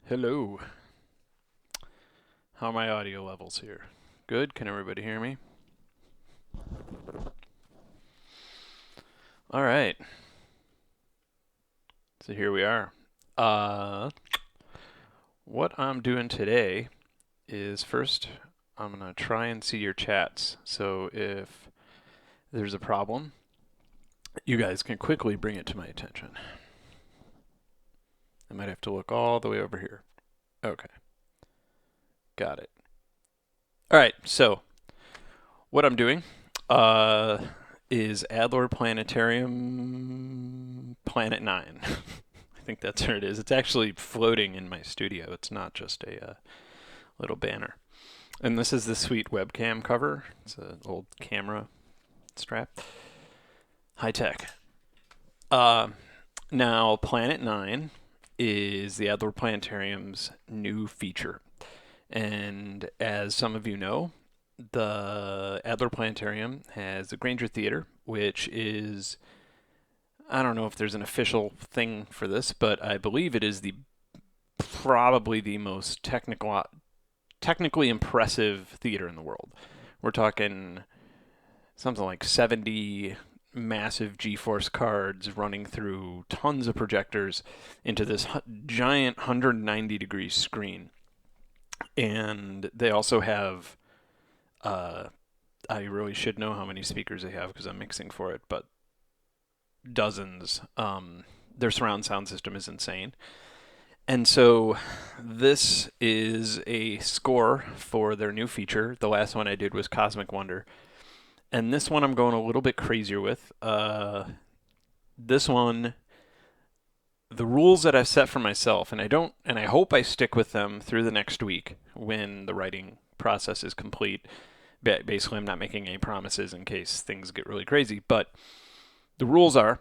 Hello. How are my audio levels here? Good? Can everybody hear me? All right. So here we are. What I'm doing today is first I'm going to try and see your chats. So if there's a problem, you guys can quickly bring it to my attention. I might have to look all the way over here. Okay. Got it. All right. So what I'm doing is Adler Planetarium Planet 9. I think that's where it is. It's actually floating in my studio. It's not just a little banner. And this is the sweet webcam cover. It's an old camera strap. High tech. Now, Planet 9 is the Adler Planetarium's new feature. And as some of you know, the Adler Planetarium has the Granger Theater, which is, I don't know if there's an official thing for this, but I believe it is probably the most technically impressive theater in the world. We're talking something like 70 massive G-force cards running through tons of projectors into this giant 190-degree screen. And they also have, I really should know how many speakers they have because I'm mixing for it, but dozens. Their surround sound system is insane. And so this is a score for their new feature. The last one I did was Cosmic Wonder. And this one I'm going a little bit crazier with. This one, the rules that I've set for myself, and I hope I stick with them through the next week when the writing process is complete. Basically, I'm not making any promises in case things get really crazy. But the rules are,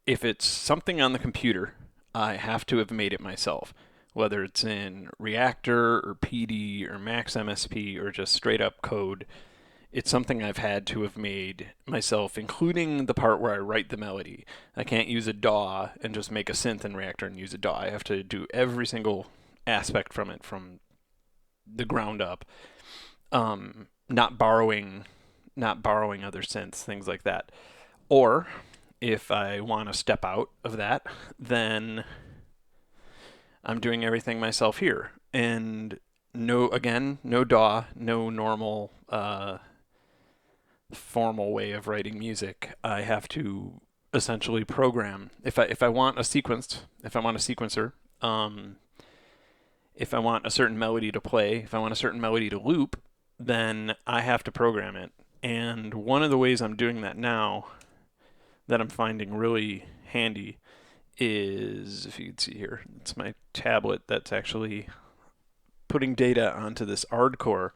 if it's something on the computer, I have to have made it myself, whether it's in Reactor or PD or Max MSP or just straight up code. It's something I've had to have made myself, including the part where I write the melody. I can't use a DAW and just make a synth in Reactor and use a DAW. I have to do every single aspect from it from the ground up. Not borrowing other synths, things like that. Or if I want to step out of that, then I'm doing everything myself here. And no DAW, no normal formal way of writing music. I have to essentially program. If I want a sequencer, if I want a certain melody to play, if I want a certain melody to loop, then I have to program it. And one of the ways I'm doing that now that I'm finding really handy is, if you can see here, it's my tablet that's actually putting data onto this ArdCore,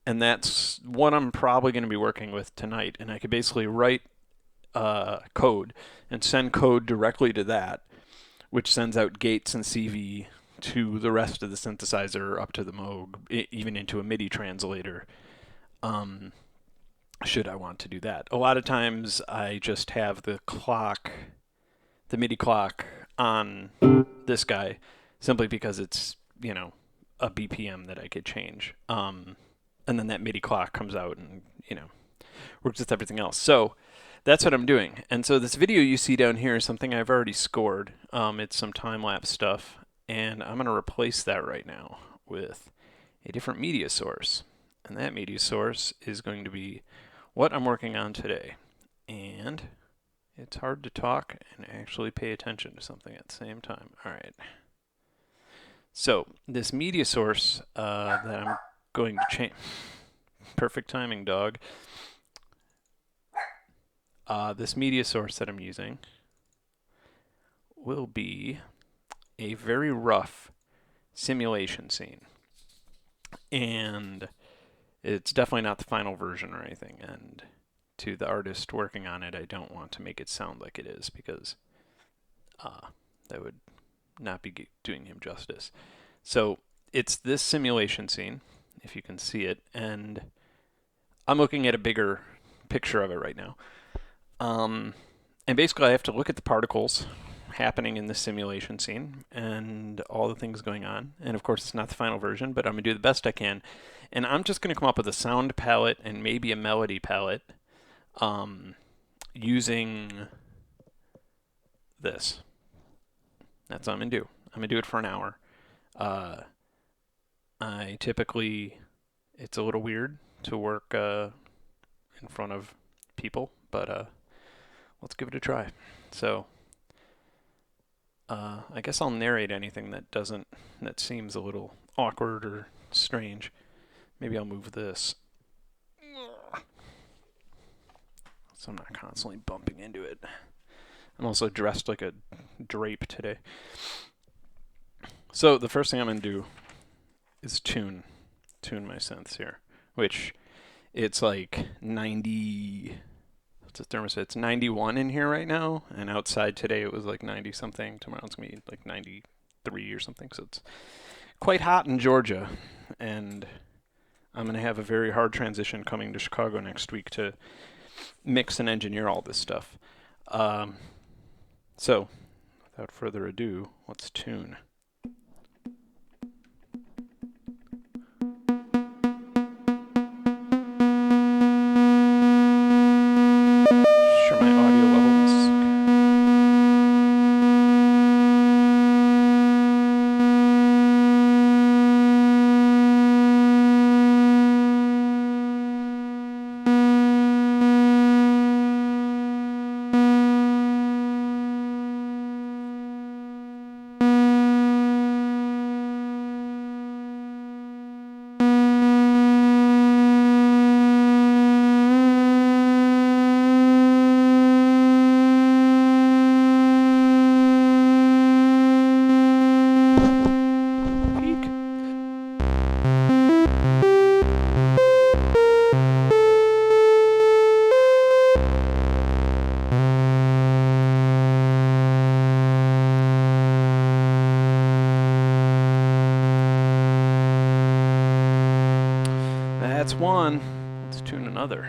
and that's what I'm probably going to be working with tonight. And I could basically write code and send code directly to that, which sends out gates and CV to the rest of the synthesizer, up to the Moog, even into a MIDI translator, should I want to do that. A lot of times I just have the MIDI clock on this guy, simply because it's, a BPM that I could change. And then that MIDI clock comes out and, works with everything else. So that's what I'm doing. And so this video you see down here is something I've already scored. It's some time-lapse stuff. And I'm going to replace that right now with a different media source. And that media source is going to be what I'm working on today. And it's hard to talk and actually pay attention to something at the same time. All right. So this media source that I'm going to change. Perfect timing, dog. This media source that I'm using will be a very rough simulation scene. And it's definitely not the final version or anything. And to the artist working on it, I don't want to make it sound like it is, because that would not be doing him justice. So it's this simulation scene, if you can see it, and I'm looking at a bigger picture of it right now. And basically I have to look at the particles happening in the simulation scene and all the things going on. And of course, it's not the final version, but I'm going to do the best I can. And I'm just going to come up with a sound palette and maybe a melody palette using this. That's what I'm going to do. I'm going to do it for an hour. I typically, it's a little weird to work in front of people, but let's give it a try. So, I guess I'll narrate anything that seems a little awkward or strange. Maybe I'll move this so I'm not constantly bumping into it. I'm also dressed like a drape today. So the first thing I'm going to do is tune my synths here, which it's like 90. What's the thermostat? It's 91 in here right now, and outside today it was like 90 something. Tomorrow it's gonna be like 93 or something. So it's quite hot in Georgia, and I'm gonna have a very hard transition coming to Chicago next week to mix and engineer all this stuff. So without further ado, let's tune. Sure, my audio levels. That's one. Let's tune another.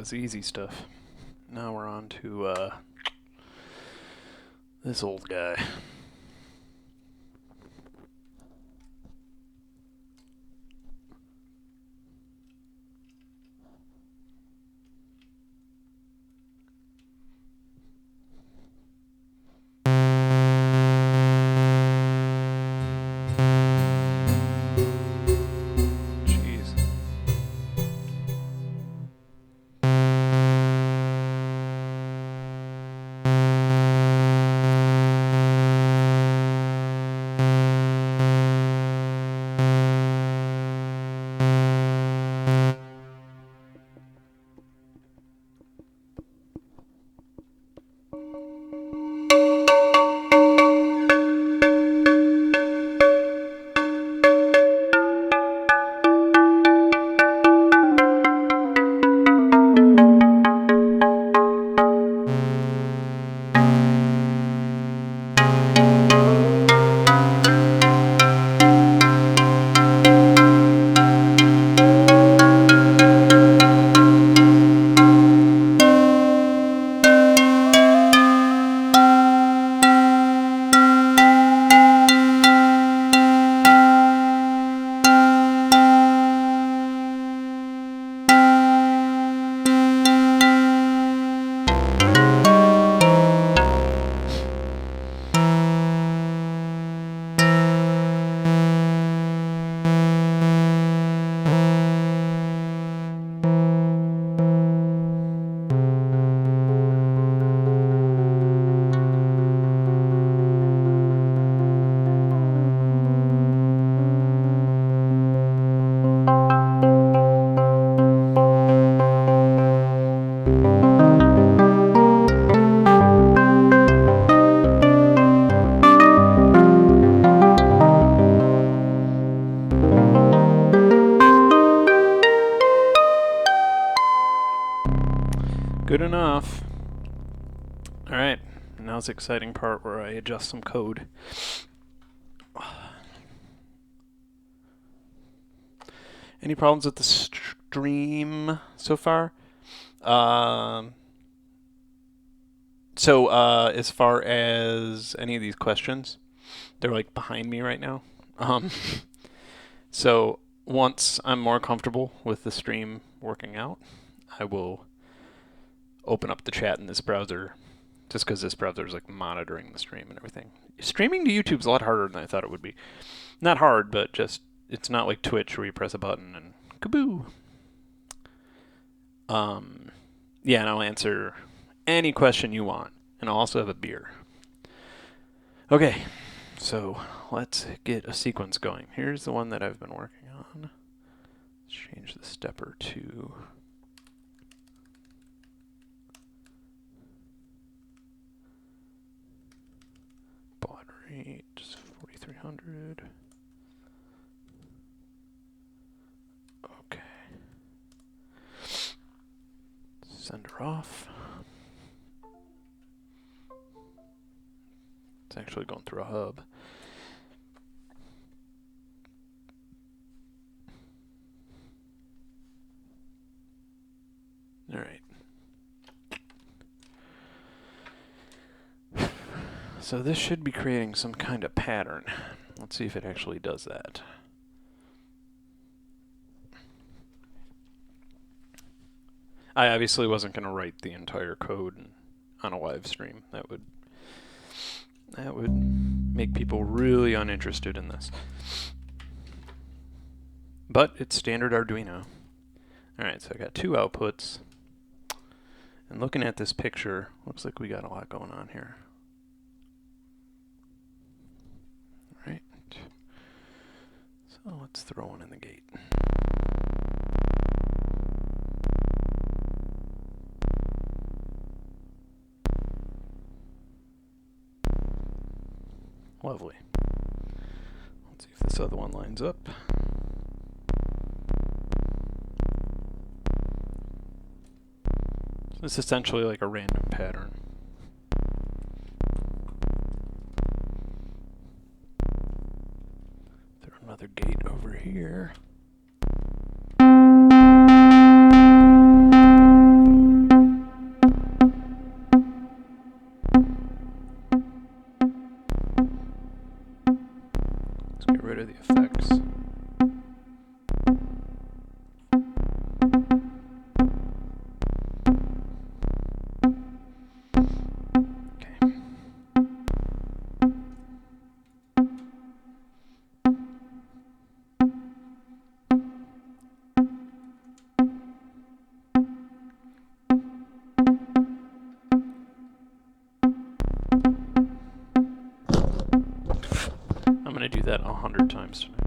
was the easy stuff. Now we're on to this old guy. Good enough. Alright, now's the exciting part where I adjust some code. Any problems with the stream so far? As far as any of these questions, they're like behind me right now. So once I'm more comfortable with the stream working out, I will open up the chat in this browser, just because this browser is like monitoring the stream and everything. Streaming to YouTube's a lot harder than I thought it would be. Not hard, but just it's not like Twitch where you press a button and kaboo. Yeah, and I'll answer any question you want, and I'll also have a beer. Okay, so let's get a sequence going. Here's the one that I've been working on. Let's change the stepper to baud rate, just 4300. Okay. Send her off. It's actually going through a hub. All right. So this should be creating some kind of pattern. Let's see if it actually does that. I obviously wasn't going to write the entire code on a live stream. That would make people really uninterested in this. But it's standard Arduino. Alright, so I got two outputs. And looking at this picture, looks like we got a lot going on here. Alright. So let's throw one in the gate. Lovely. Let's see if this other one lines up. So it's essentially like a random pattern. Throw another gate over here. of the effects. I'm going to do that 100 times tonight.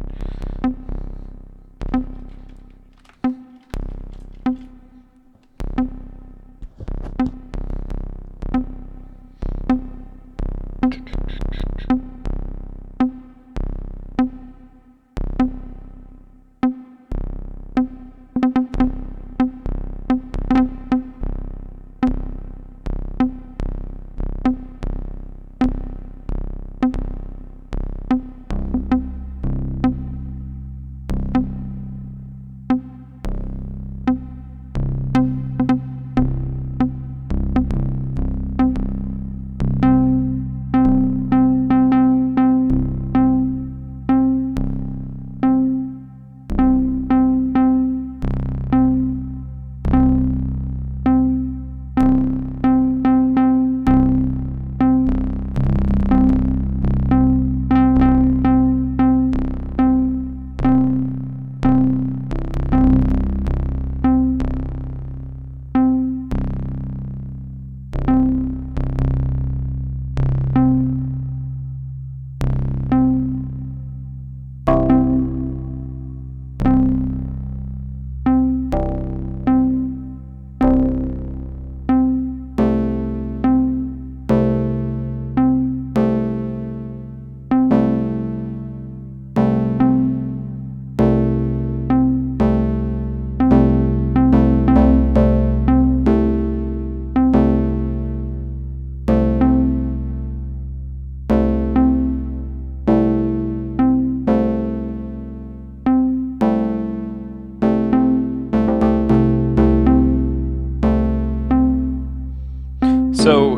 So,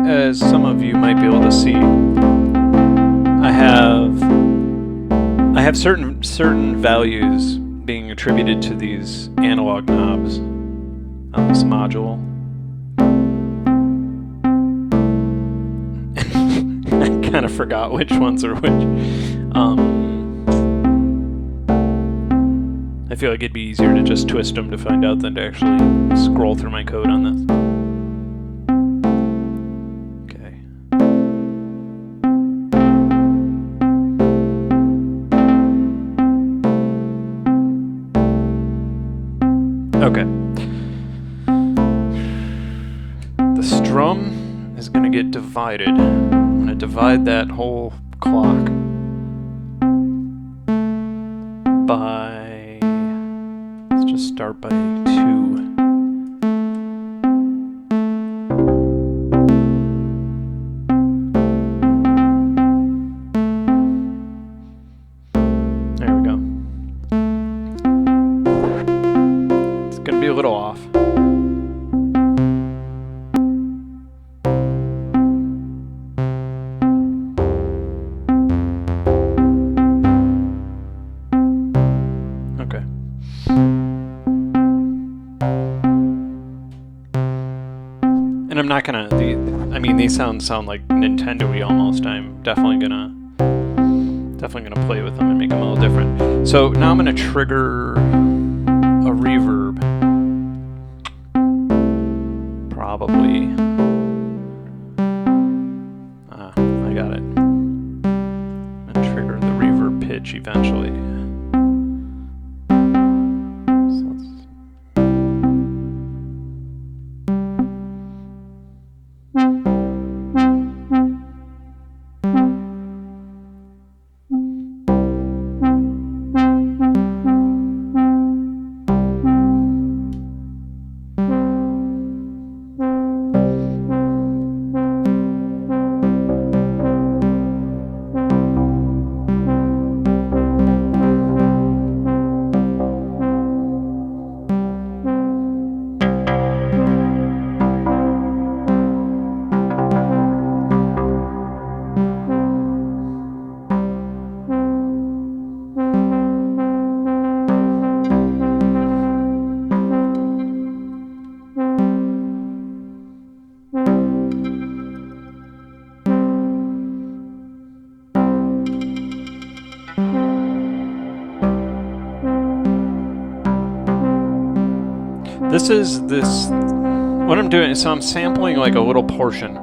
as some of you might be able to see, I have certain values being attributed to these analog knobs on this module. I kind of forgot which ones are which. I feel like it'd be easier to just twist them to find out than to actually scroll through my code on this. Okay. The strum is going to get divided. I'm going to divide that whole clock by, let's just start by 2. There we go. Gonna be a little off. Okay. And I'm not gonna, these sound like Nintendo-y almost. I'm definitely gonna play with them and make them a little different. So now I'm gonna trigger a reverb. Probably. I got it. And trigger the reverb pitch eventually. So let's What I'm doing is, so I'm sampling like a little portion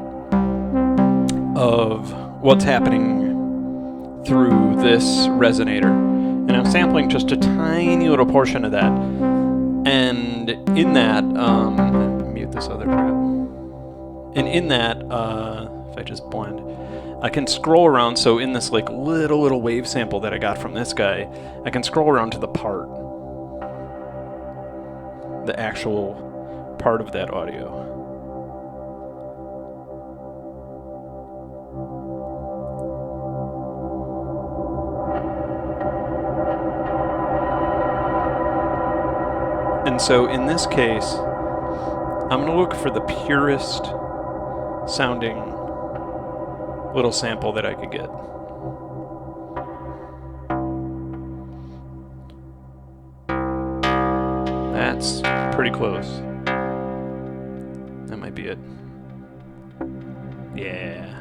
of what's happening through this resonator, and I'm sampling just a tiny little portion of that. And in that, mute this other crap. And in that, if I just blend, I can scroll around. So in this like little wave sample that I got from this guy, I can scroll around to the actual part of that audio. And so in this case, I'm going to look for the purest sounding little sample that I could get. That's pretty close. That might be it. Yeah,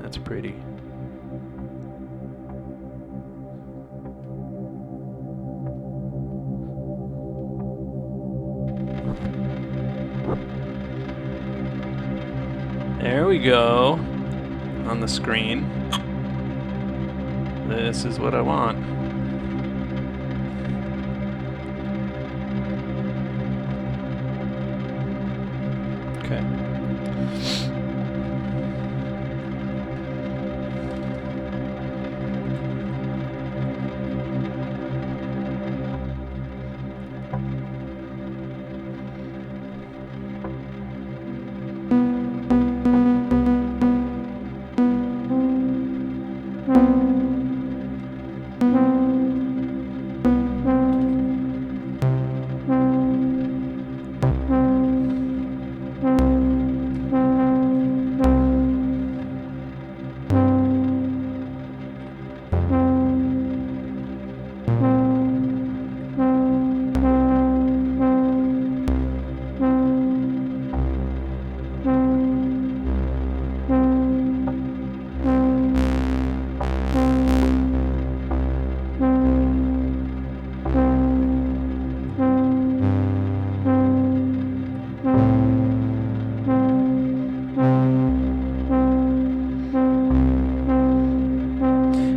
that's pretty. There we go. On the screen. This is what I want. Okay.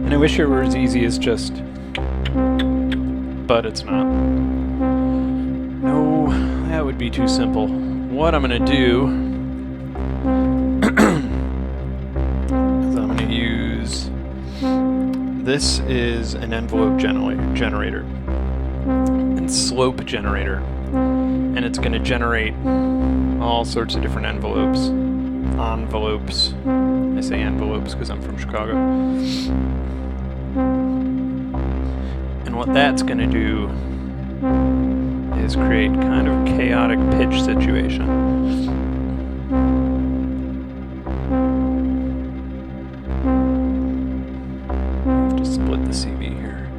I wish it were as easy as just, but it's not. No, that would be too simple. What I'm gonna do is I'm gonna use, this is an envelope generator and slope generator, and it's gonna generate all sorts of different envelopes. I say envelopes because I'm from Chicago. And what that's going to do is create kind of chaotic pitch situation. I have to split the CV here.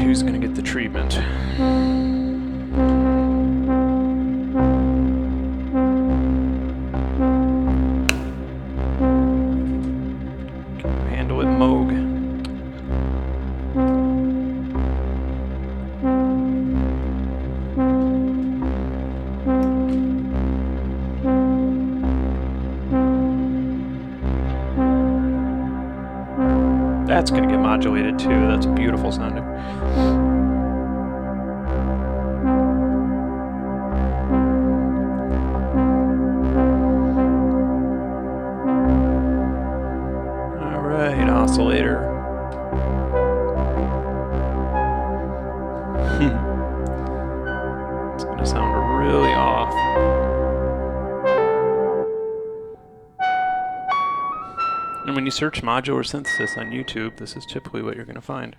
Who's going to get the treatment? Can you handle it, Moog? That's going to get modulated too. That's beautiful sounding. All right, oscillator. It's going to sound really off. And when you search modular synthesis on YouTube, this is typically what you're going to find.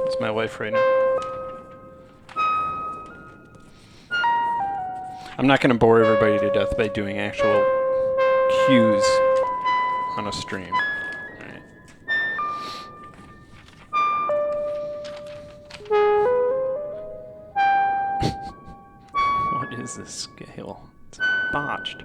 It's my wife right now. I'm not going to bore everybody to death by doing actual cues on a stream. Alright. What is this scale? It's botched.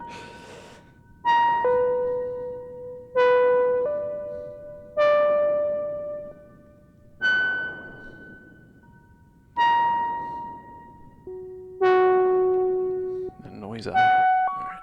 That noise out here. Alright.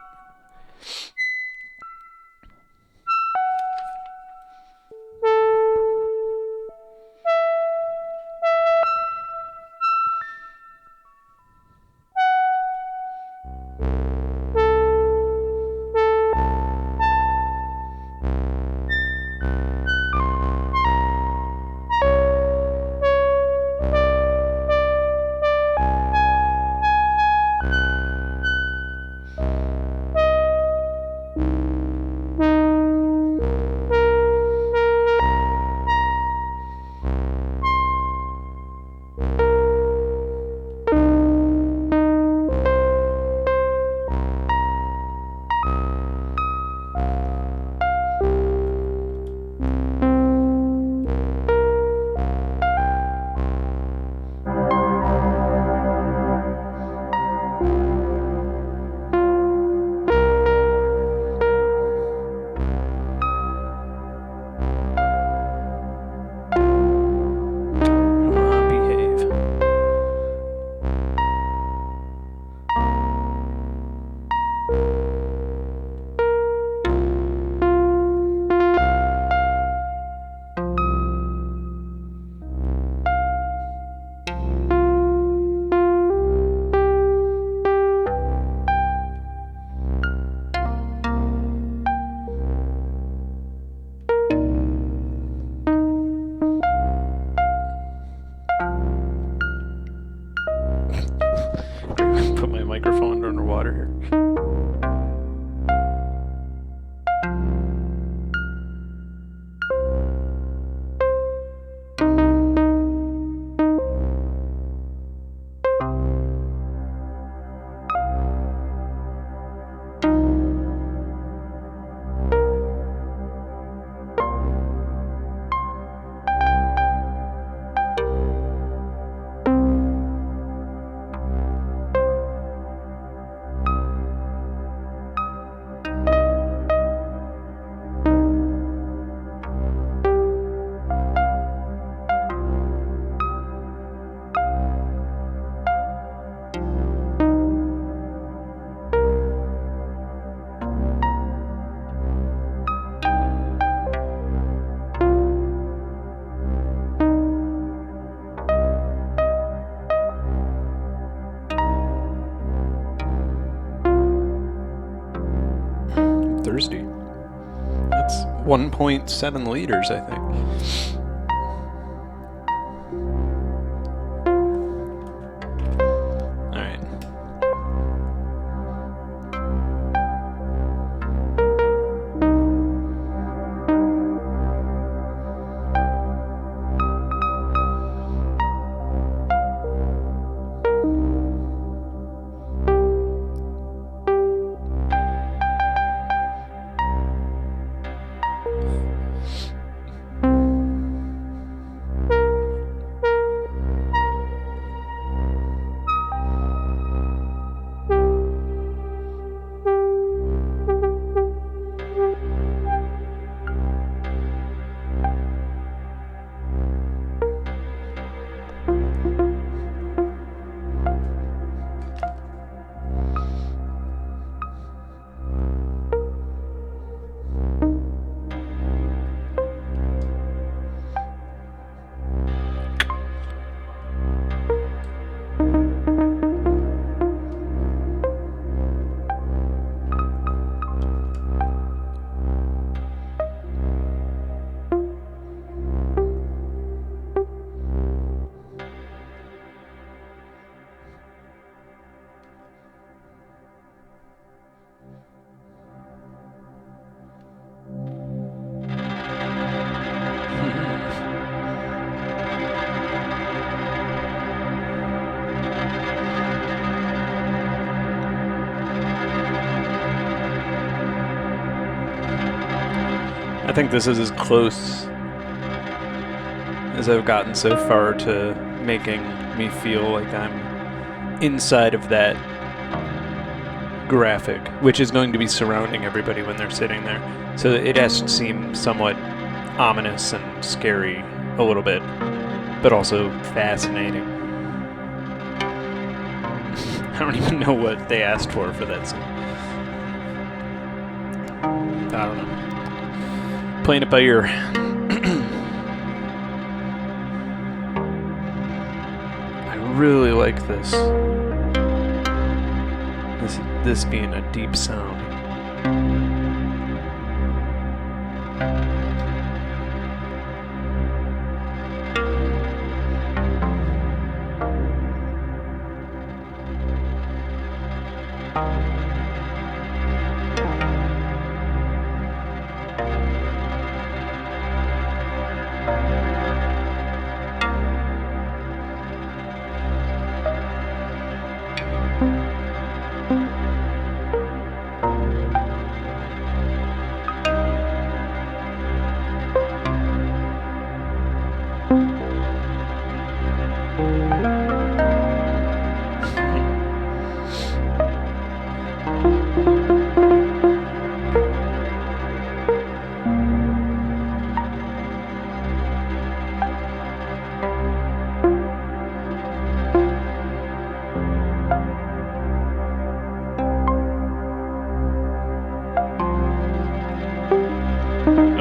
Behave. Put my microphone underwater here. Thirsty. That's 1.7 liters, I think. Alright. think this is as close as I've gotten so far to making me feel like I'm inside of that graphic, which is going to be surrounding everybody when they're sitting there. So it has to seem somewhat ominous and scary a little bit, but also fascinating. I don't even know what they asked for that scene. I don't know. Playing it by ear. I really like this. This being a deep sound.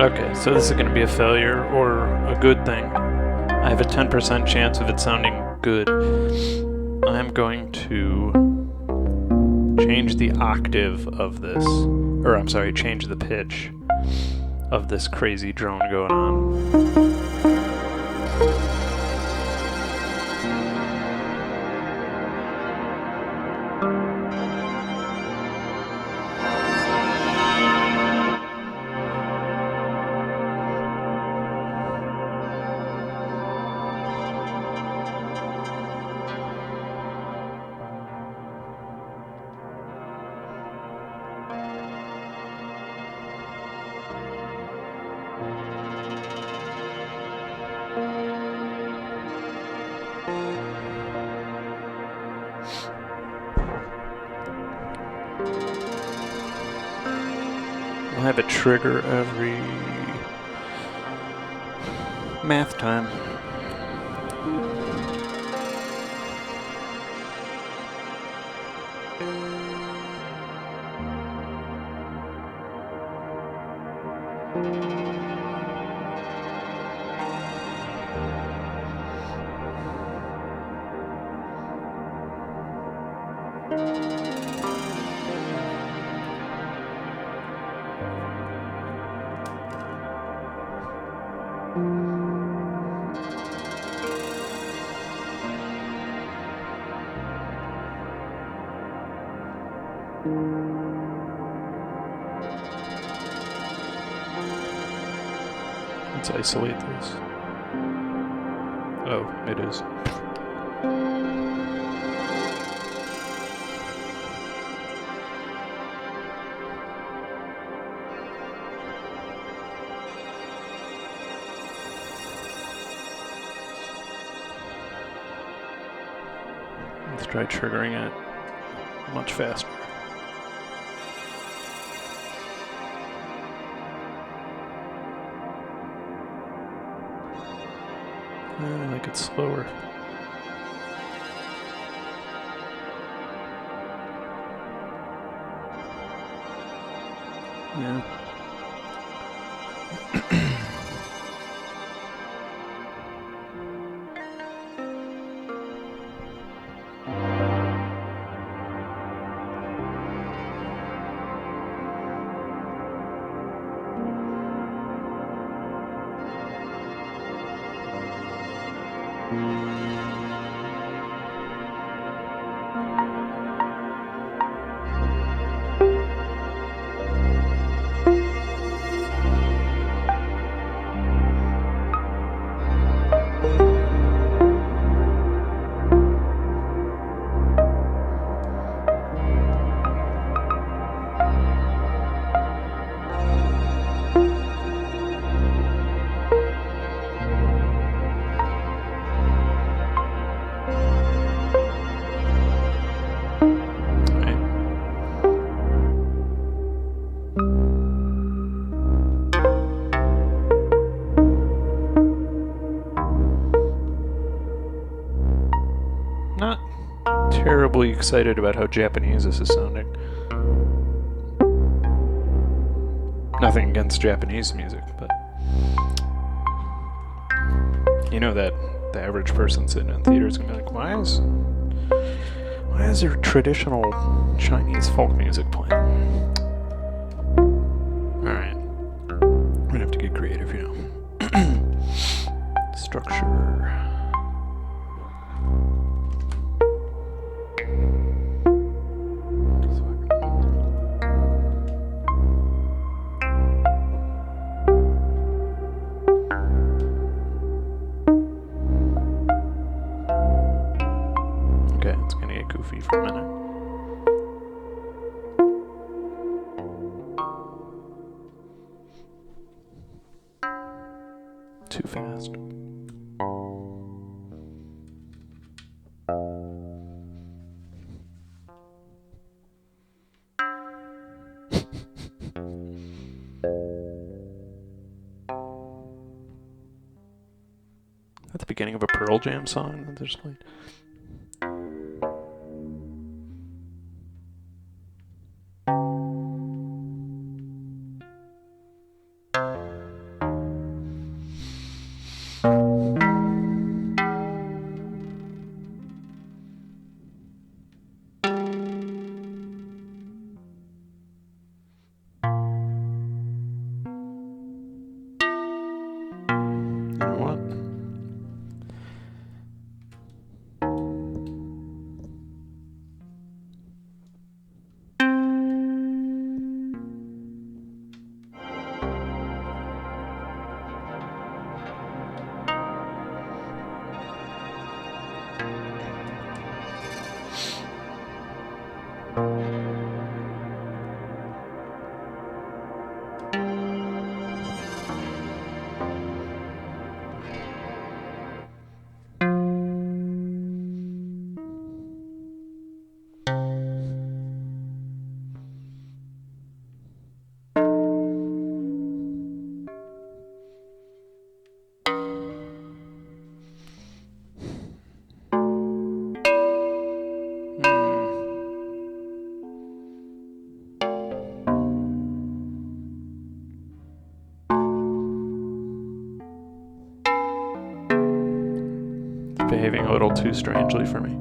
Okay, so this is going to be a failure or a good thing. I have a 10% chance of it sounding good. I'm going to change the octave of this, or I'm sorry, change the pitch of this crazy drone going on. I'll have a trigger every math time. Let's isolate this. Oh, it is. Let's try triggering it much faster. I like it slower. Yeah. terribly excited about how Japanese this is sounding. Nothing against Japanese music, but you know that the average person sitting in theater is gonna be like, why is there traditional Chinese folk music playing? Alright. I'm gonna have to get creative, you know. Structure. Okay, it's gonna get goofy for a minute. Too fast. At the beginning of a Pearl Jam song that just played. You know what? It's behaving a little too strangely for me.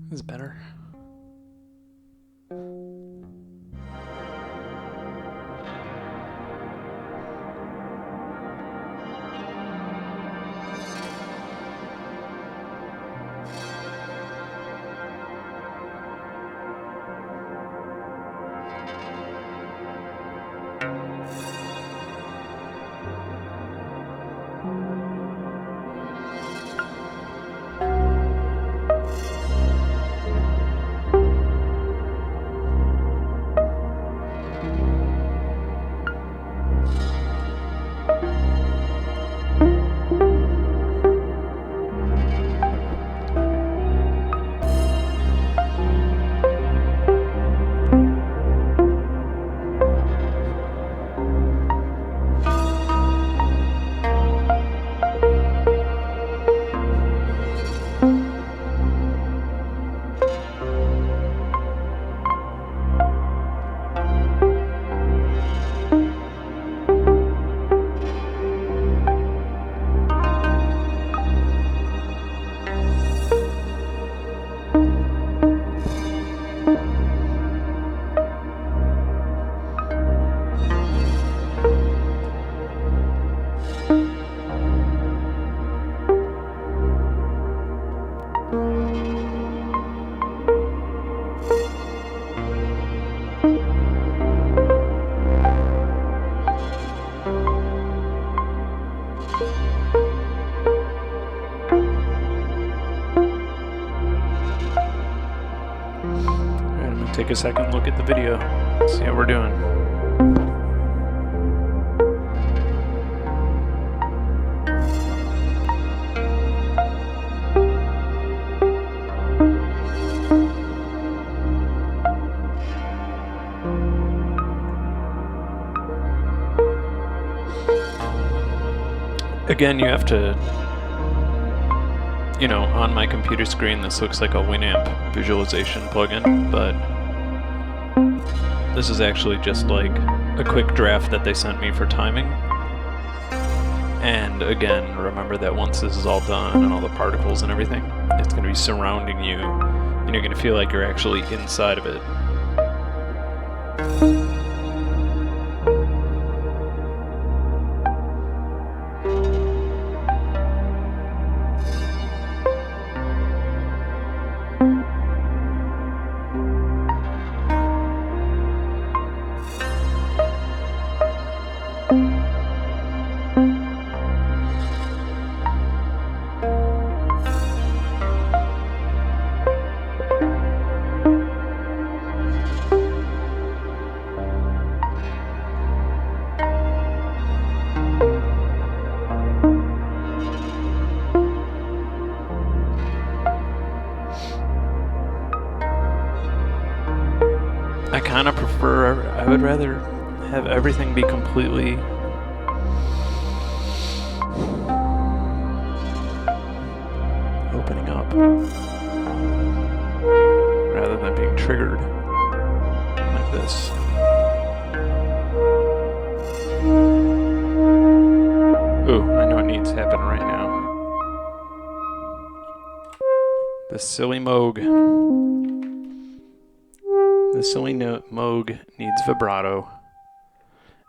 This is better. take a second look at the video, see how we're doing. Again, you have to, you know, on my computer screen this looks like a Winamp visualization plugin, but this is actually just like a quick draft that they sent me for timing. And again, remember that once this is all done and all the particles and everything, it's going to be surrounding you and you're going to feel like you're actually inside of it. I kind of prefer, I would rather have everything be completely opening up rather than being triggered like this. Ooh, I know what needs to happen right now. The silly Moog. The silly Moog needs vibrato,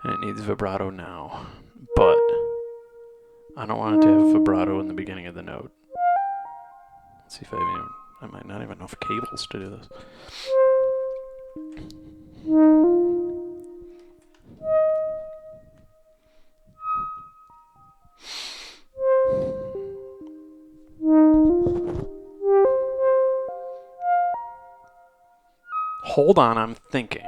and it needs vibrato now, but I don't want it to have vibrato in the beginning of the note. Let's see if I might not even have enough cables to do this. Hold on, I'm thinking.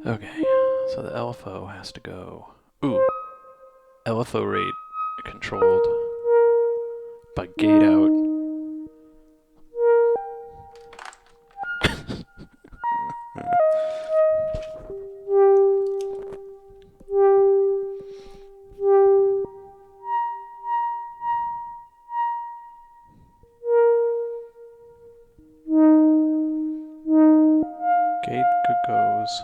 Okay, so the LFO has to go. Ooh, LFO rate controlled by gate out. Gate goes.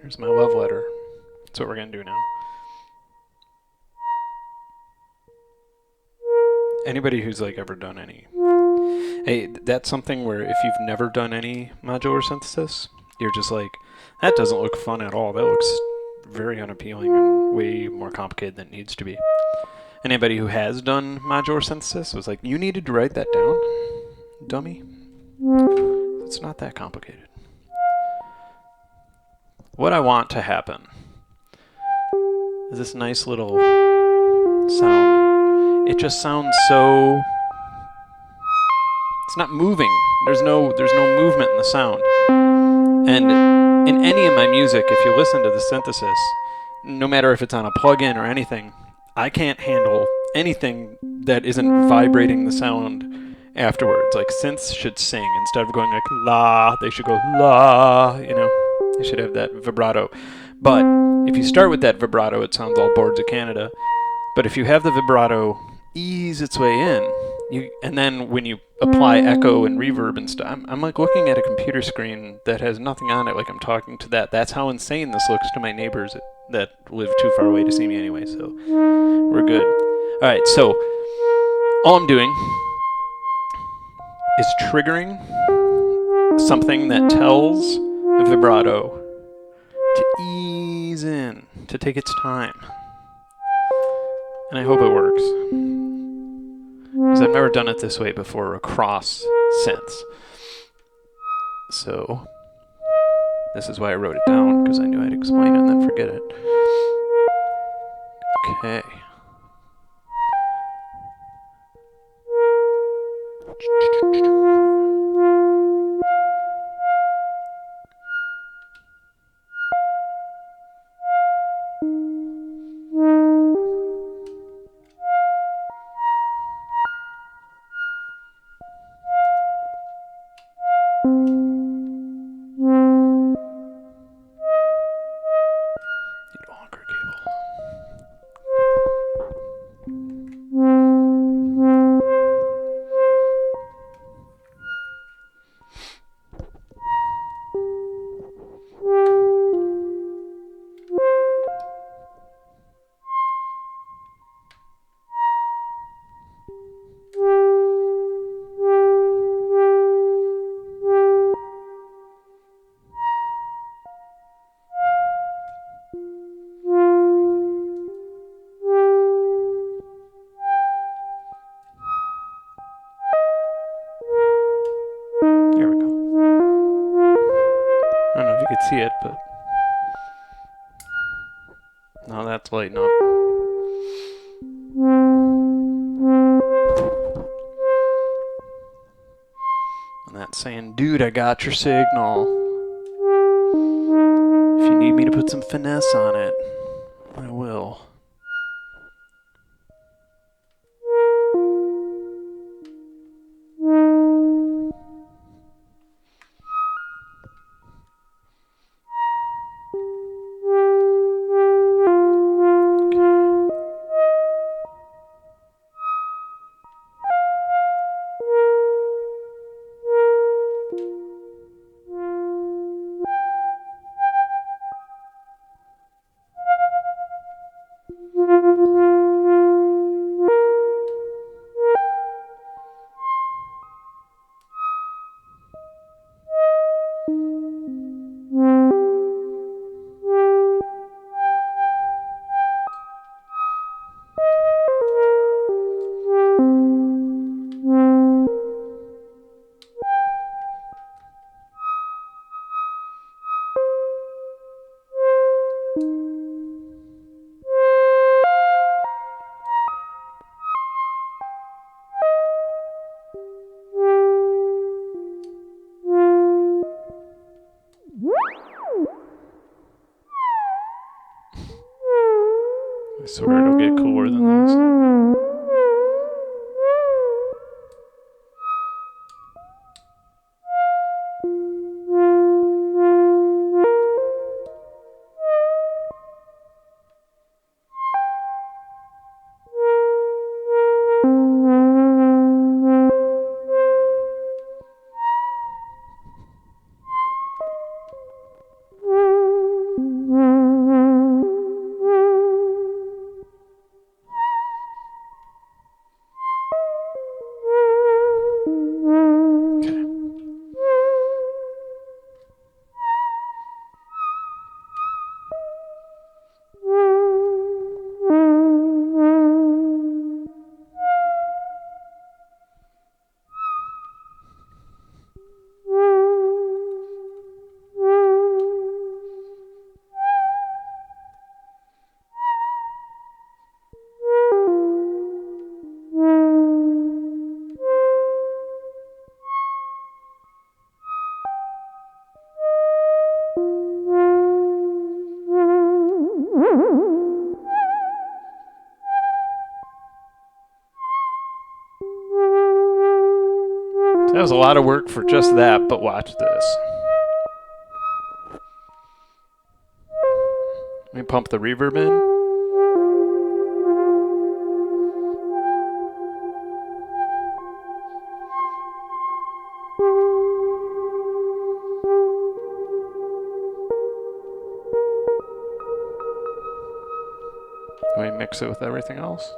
Here's my love letter. That's what we're going to do now. Anybody who's like ever done any... Hey, that's something where if you've never done any modular synthesis, you're just like, that doesn't look fun at all. That looks very unappealing and way more complicated than it needs to be. Anybody who has done modular synthesis was like, you needed to write that down, dummy? It's not that complicated. What I want to happen is this nice little sound. It just sounds so... It's not moving. There's no movement in the sound. And in any of my music, if you listen to the synthesis, no matter if it's on a plugin or anything, I can't handle anything that isn't vibrating the sound afterwards. Like synths should sing instead of going like la. They should go la. You know, they should have that vibrato. But if you start with that vibrato, it sounds all Boards of Canada. But if you have the vibrato ease its way in, and then when you apply echo and reverb and stuff, I'm like looking at a computer screen that has nothing on it, like I'm talking to that. That's how insane this looks to my neighbors that live too far away to see me anyway, so we're good. All right, so all I'm doing is triggering something that tells a vibrato to ease in, to take its time. And I hope it works. Because I've never done it this way before across synths. So, this is why I wrote it down, because I knew I'd explain it and then forget it. Okay. There we go. I don't know if you could see it, but no, that's lighting up. And that's saying, dude, I got your signal. If you need me to put some finesse on it, I will. I swear it'll get cooler than this. That was a lot of work for just that, but watch this. Let me pump the reverb in. Let me mix it with everything else.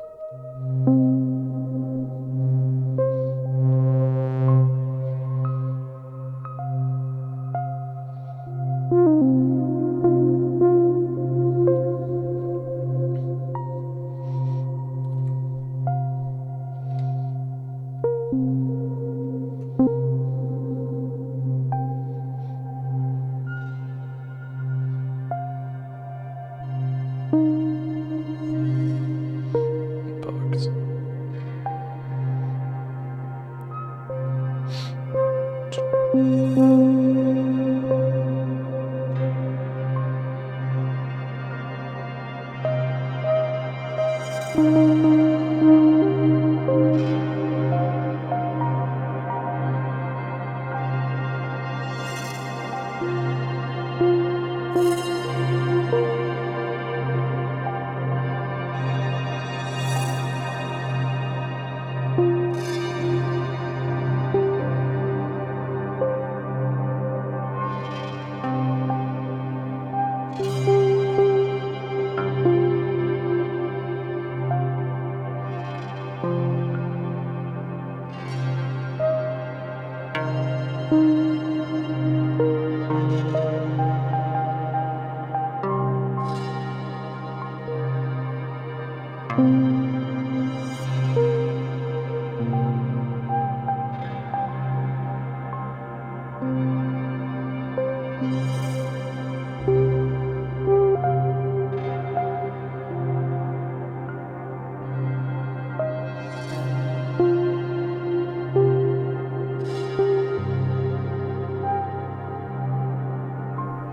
Bugs.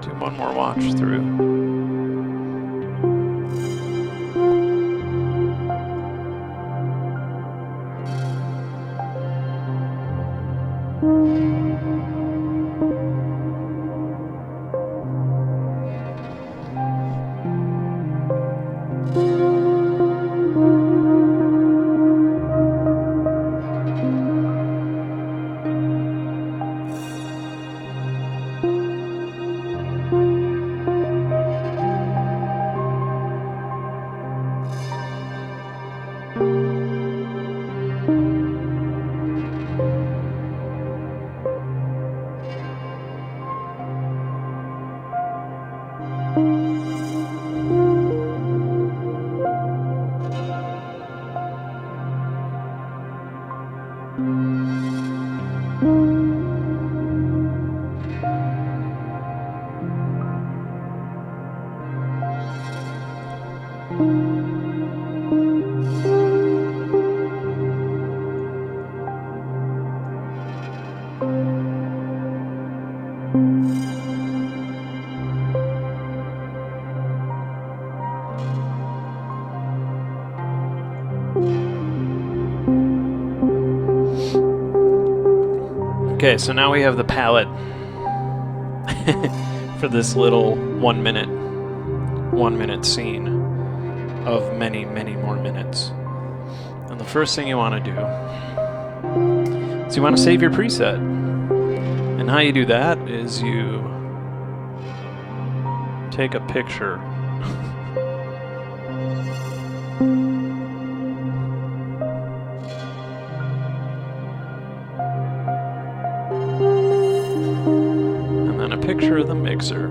Do one more watch through. Okay, so now we have the palette for this little 1 minute scene of many, many more minutes. And the first thing you want to do is you want to save your preset. And how you do that is you take a picture. Picture of the mixer,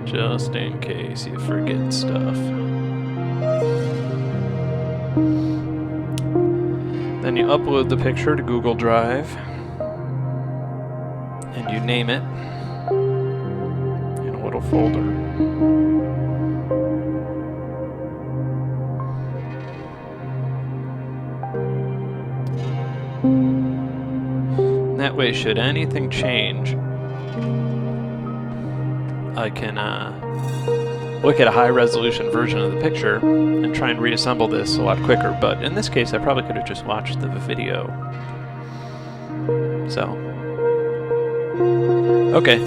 just in case you forget stuff. Then you upload the picture to Google Drive, and you name it in a little folder. That way, should anything change, I can look at a high-resolution version of the picture and try and reassemble this a lot quicker. But in this case, I probably could have just watched the video. So, okay.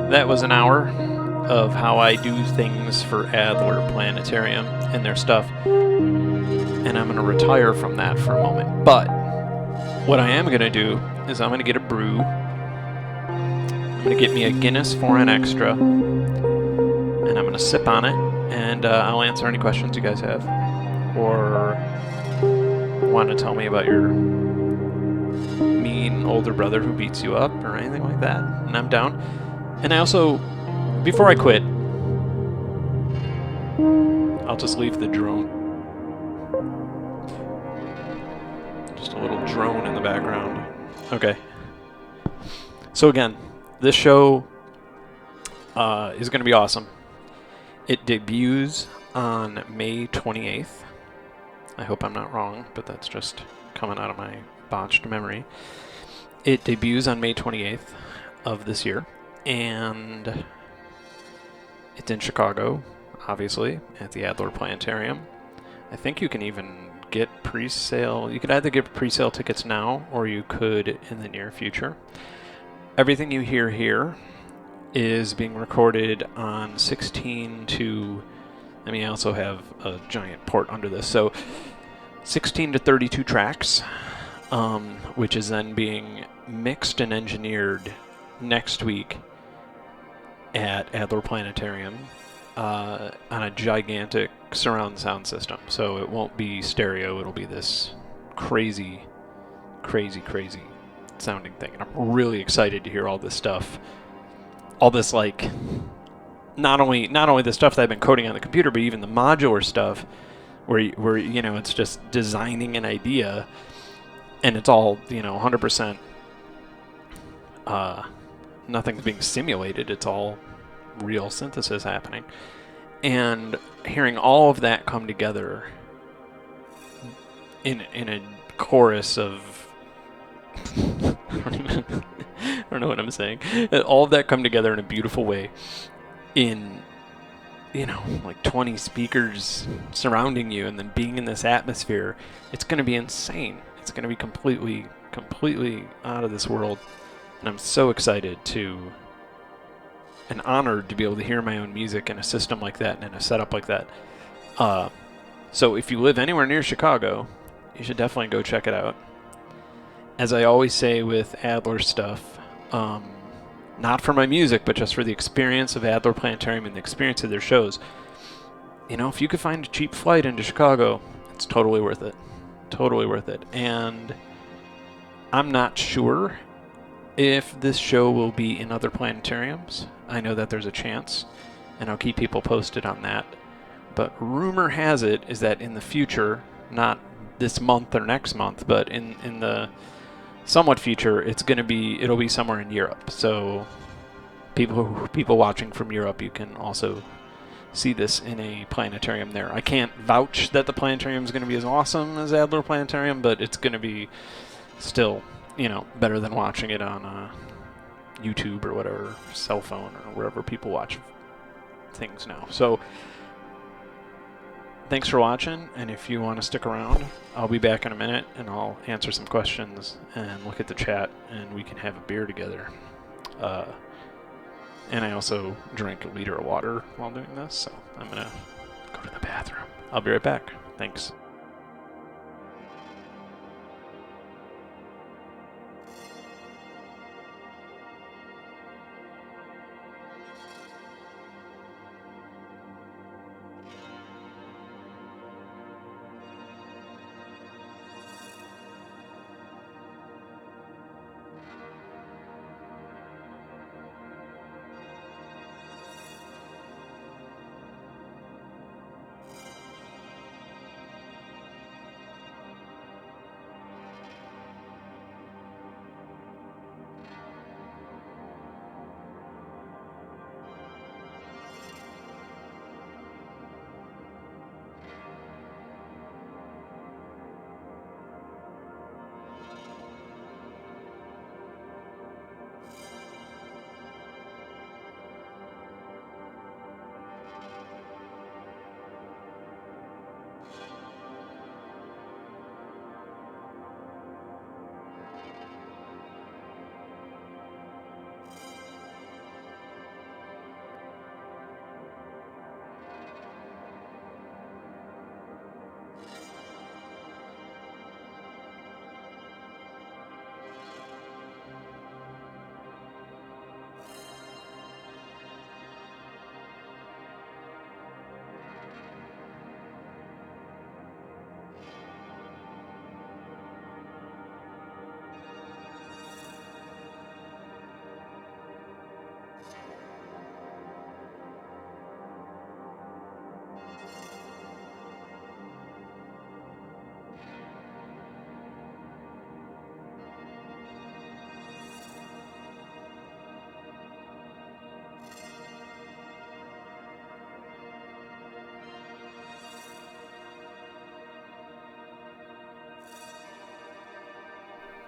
That was an hour of how I do things for Adler Planetarium and their stuff. And I'm going to retire from that for a moment. But what I am going to do is I'm going to get a brew. I'm going to get me a Guinness for an extra. And I'm going to sip on it. And I'll answer any questions you guys have. Or want to tell me about your mean older brother who beats you up or anything like that. And I'm down. And I also, before I quit, I'll just leave the drone. Just a little drone in the background. Okay. So again, this show is going to be awesome. It debuts on May 28th. I hope I'm not wrong, but that's just coming out of my botched memory. It debuts on May 28th of this year, and it's in Chicago, obviously, at the Adler Planetarium. I think you can even get pre-sale. You could either get pre-sale tickets now, or you could in the near future. Everything you hear here is being recorded on 16 to... I also have a giant port under this, so 16 to 32 tracks, which is then being mixed and engineered next week at Adler Planetarium on a gigantic surround sound system. So it won't be stereo, it'll be this crazy, crazy, crazy sounding thing. And I'm really excited to hear all this stuff. All this, like, not only the stuff that I've been coding on the computer, but even the modular stuff where it's just designing an idea and it's all, 100%, nothing's being simulated. It's all real synthesis happening. And hearing all of that come together in a chorus of I don't know what I'm saying. All of that come together in a beautiful way in, like 20 speakers surrounding you and then being in this atmosphere. It's going to be insane. It's going to be completely out of this world. And I'm so excited and honored to be able to hear my own music in a system like that and in a setup like that. So if you live anywhere near Chicago, you should definitely go check it out. As I always say with Adler stuff, not for my music, but just for the experience of Adler Planetarium and the experience of their shows, if you could find a cheap flight into Chicago, it's totally worth it. Totally worth it. And I'm not sure if this show will be in other planetariums. I know that there's a chance, and I'll keep people posted on that. But rumor has it is that in the future, not this month or next month, but in the somewhat future, it'll be somewhere in Europe. So people watching from Europe, you can also see this in a planetarium there. I can't vouch that the planetarium is going to be as awesome as Adler Planetarium, but it's going to be still, better than watching it on YouTube or whatever, cell phone or wherever people watch things now. So thanks for watching, and if you want to stick around, I'll be back in a minute and I'll answer some questions and look at the chat and we can have a beer together. And I also drink a liter of water while doing this, so I'm going to go to the bathroom. I'll be right back. Thanks.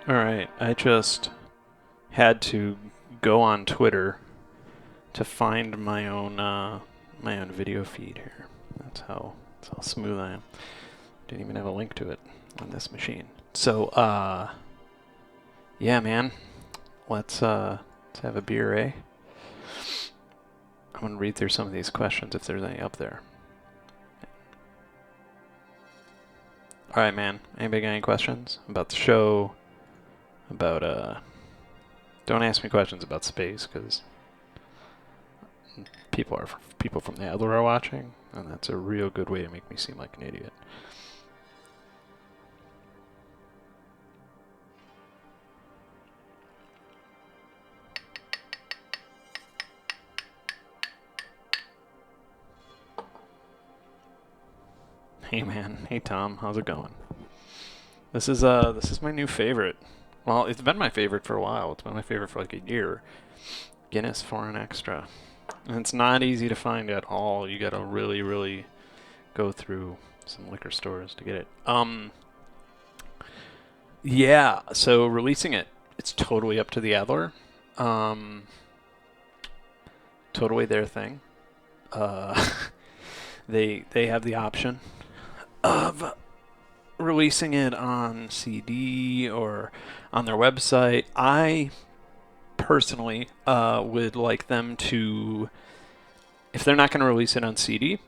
All right, I just had to go on Twitter to find my own video feed here. That's how smooth I am. Didn't even have a link to it on this machine. So yeah, man, let's have a beer, eh? I'm gonna read through some of these questions if there's any up there. All right, man. Anybody got any questions about the show? About Don't ask me questions about space because people from the Adler are watching, and that's a real good way to make me seem like an idiot. Hey man, hey Tom, how's it going? This is my new favorite. Well, it's been my favorite for a while. It's been my favorite for like a year. Guinness Foreign Extra. And it's not easy to find at all. You gotta really, really go through some liquor stores to get it. Yeah, so releasing it, it's totally up to the Adler. Totally their thing. They have the option of releasing it on CD or on their website. I personally would like them to, if they're not going to release it on CD,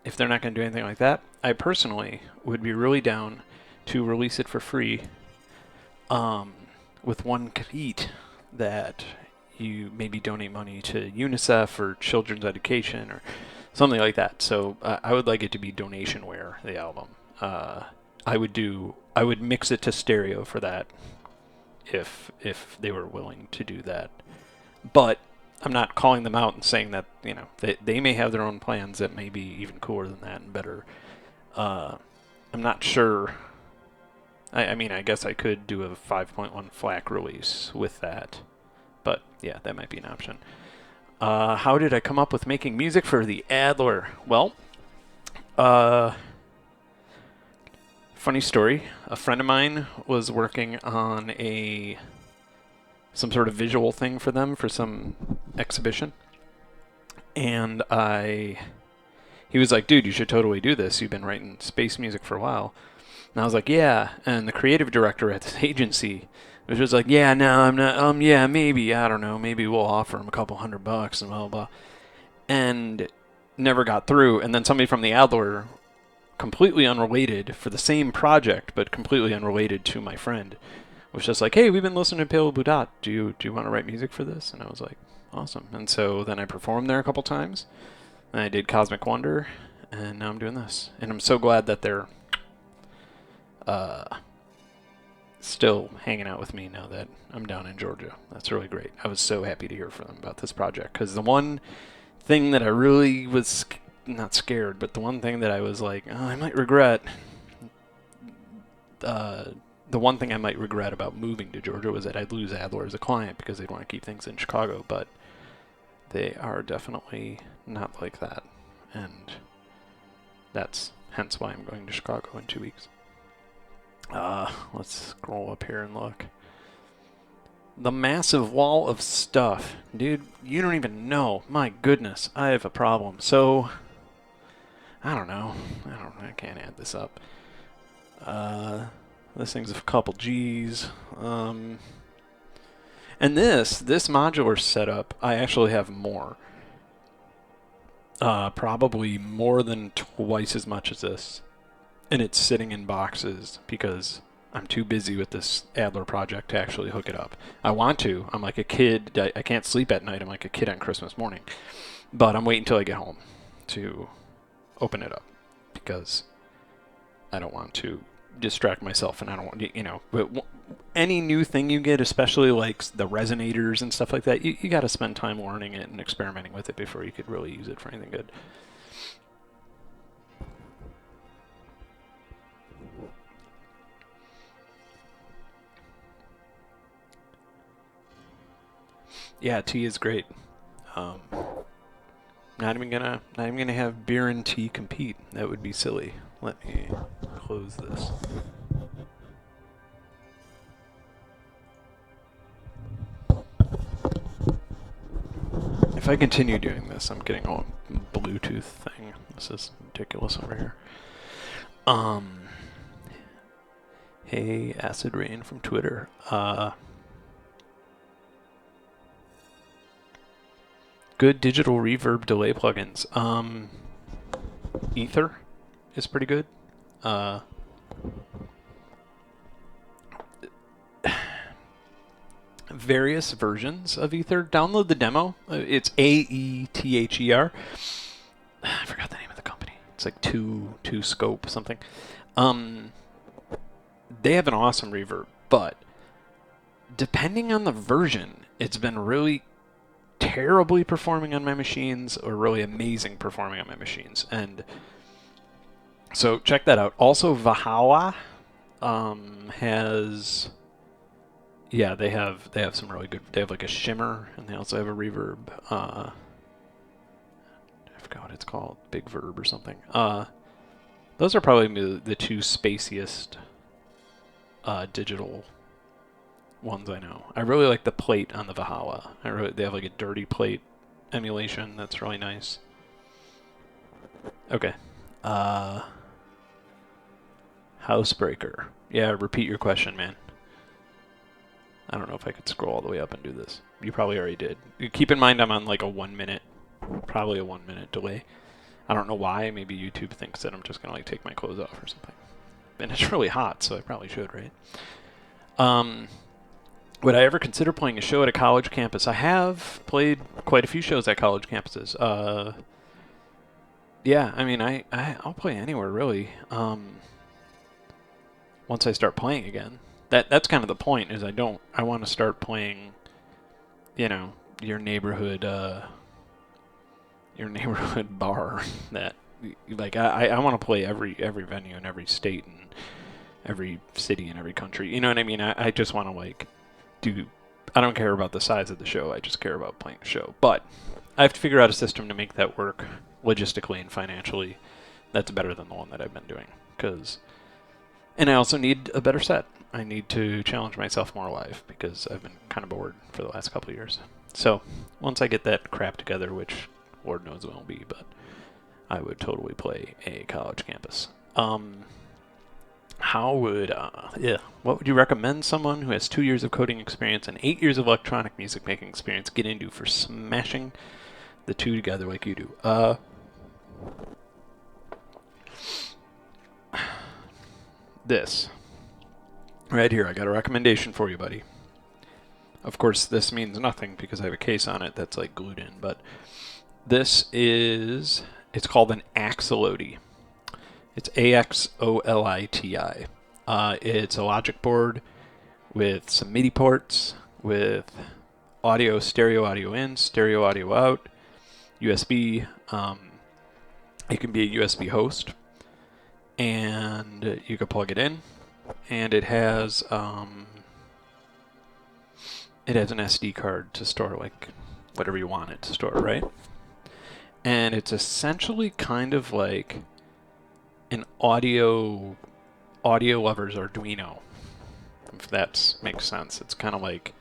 if they're not going to do anything like that, I personally would be really down to release it for free with one caveat that you maybe donate money to UNICEF or children's education or something like that. So I would like it to be donationware, the album. I would mix it to stereo for that if they were willing to do that. But I'm not calling them out and saying that, you know, they may have their own plans that may be even cooler than that and better. I'm not sure. I mean, I guess I could do a 5.1 FLAC release with that. But yeah, that might be an option. How did I come up with making music for the Adler? Well, funny story. A friend of mine was working on some sort of visual thing for them for some exhibition. And he was like, dude, you should totally do this. You've been writing space music for a while. And I was like, yeah. And the creative director at this agency was just like, yeah, no, I'm not, yeah, maybe, I don't know, maybe we'll offer him a couple $100 and blah, blah, blah. And never got through. And then somebody from the Adler, completely unrelated, for the same project, but completely unrelated to my friend, was just like, hey, we've been listening to Pale Blue Dot. Do you want to write music for this? And I was like, awesome. And so then I performed there a couple times. And I did Cosmic Wonder. And now I'm doing this. And I'm so glad that they're still hanging out with me now that I'm down in Georgia. That's really great. I was so happy to hear from them about this project. Because the one thing that I really was not scared, but the one thing that I was like, oh, I might regret, the one thing I might regret about moving to Georgia was that I'd lose Adler as a client because they'd want to keep things in Chicago, but they are definitely not like that, and that's hence why I'm going to Chicago in 2 weeks. Let's scroll up here and look. The massive wall of stuff. Dude, you don't even know. My goodness, I have a problem. So, I don't know. I can't add this up. This thing's a couple G's. And this modular setup, I actually have more. Probably more than twice as much as this. And it's sitting in boxes because I'm too busy with this Adler project to actually hook it up. I want to. I'm like a kid. I can't sleep at night. I'm like a kid on Christmas morning. But I'm waiting until I get home to open it up because I don't want to distract myself, and I don't want, you know, but any new thing you get, especially like the resonators and stuff like that, you got to spend time learning it and experimenting with it before you could really use it for anything good. Yeah, tea is great. Not even gonna have beer and tea compete. That would be silly. Let me close this. If I continue doing this, I'm getting a Bluetooth thing. This is ridiculous over here. Hey, Acid Rain from Twitter. Good digital reverb delay plugins. Ether is pretty good. Various versions of Ether. Download the demo. It's AETHER. I forgot the name of the company. It's like two scope something. They have an awesome reverb, but depending on the version, it's been really terribly performing on my machines or really amazing performing on my machines. And so check that out. Also, Vahawa has, yeah, they have some really good. They have like a shimmer, and they also have a reverb. I forgot what it's called, Big Verb or something. Those are probably the two spaciest digital ones I know. I really like the plate on the Vahawa. They have like a dirty plate emulation that's really nice. Okay. Housebreaker. Yeah, repeat your question, man. I don't know if I could scroll all the way up and do this. You probably already did. Keep in mind I'm on like probably a 1 minute delay. I don't know why. Maybe YouTube thinks that I'm just gonna like take my clothes off or something. And it's really hot, so I probably should, right? Would I ever consider playing a show at a college campus? I have played quite a few shows at college campuses. Yeah, I mean, I'll play anywhere really. Once I start playing again, that's kind of the point. Is I want to start playing, your neighborhood bar. That like I want to play every venue in every state and every city in every country. You know what I mean? I just want to like do. I don't care about the size of the show. I just care about playing the show. But I have to figure out a system to make that work logistically and financially. That's better than the one that I've been doing. And I also need a better set. I need to challenge myself more live because I've been kind of bored for the last couple of years. So once I get that crap together, which Lord knows it won't be, but I would totally play a college campus. What would you recommend someone who has 2 years of coding experience and 8 years of electronic music making experience get into for smashing the two together like you do? This. Right here, I got a recommendation for you, buddy. Of course, this means nothing because I have a case on it that's like glued in, but it's called an Axoloti. It's AXOLITI. It's a logic board with some MIDI ports, with stereo audio in, stereo audio out, USB. It can be a USB host, and you can plug it in, and it has an SD card to store like whatever you want it to store, right? And it's essentially kind of like an audio lover's Arduino, if that makes sense. It's kind of like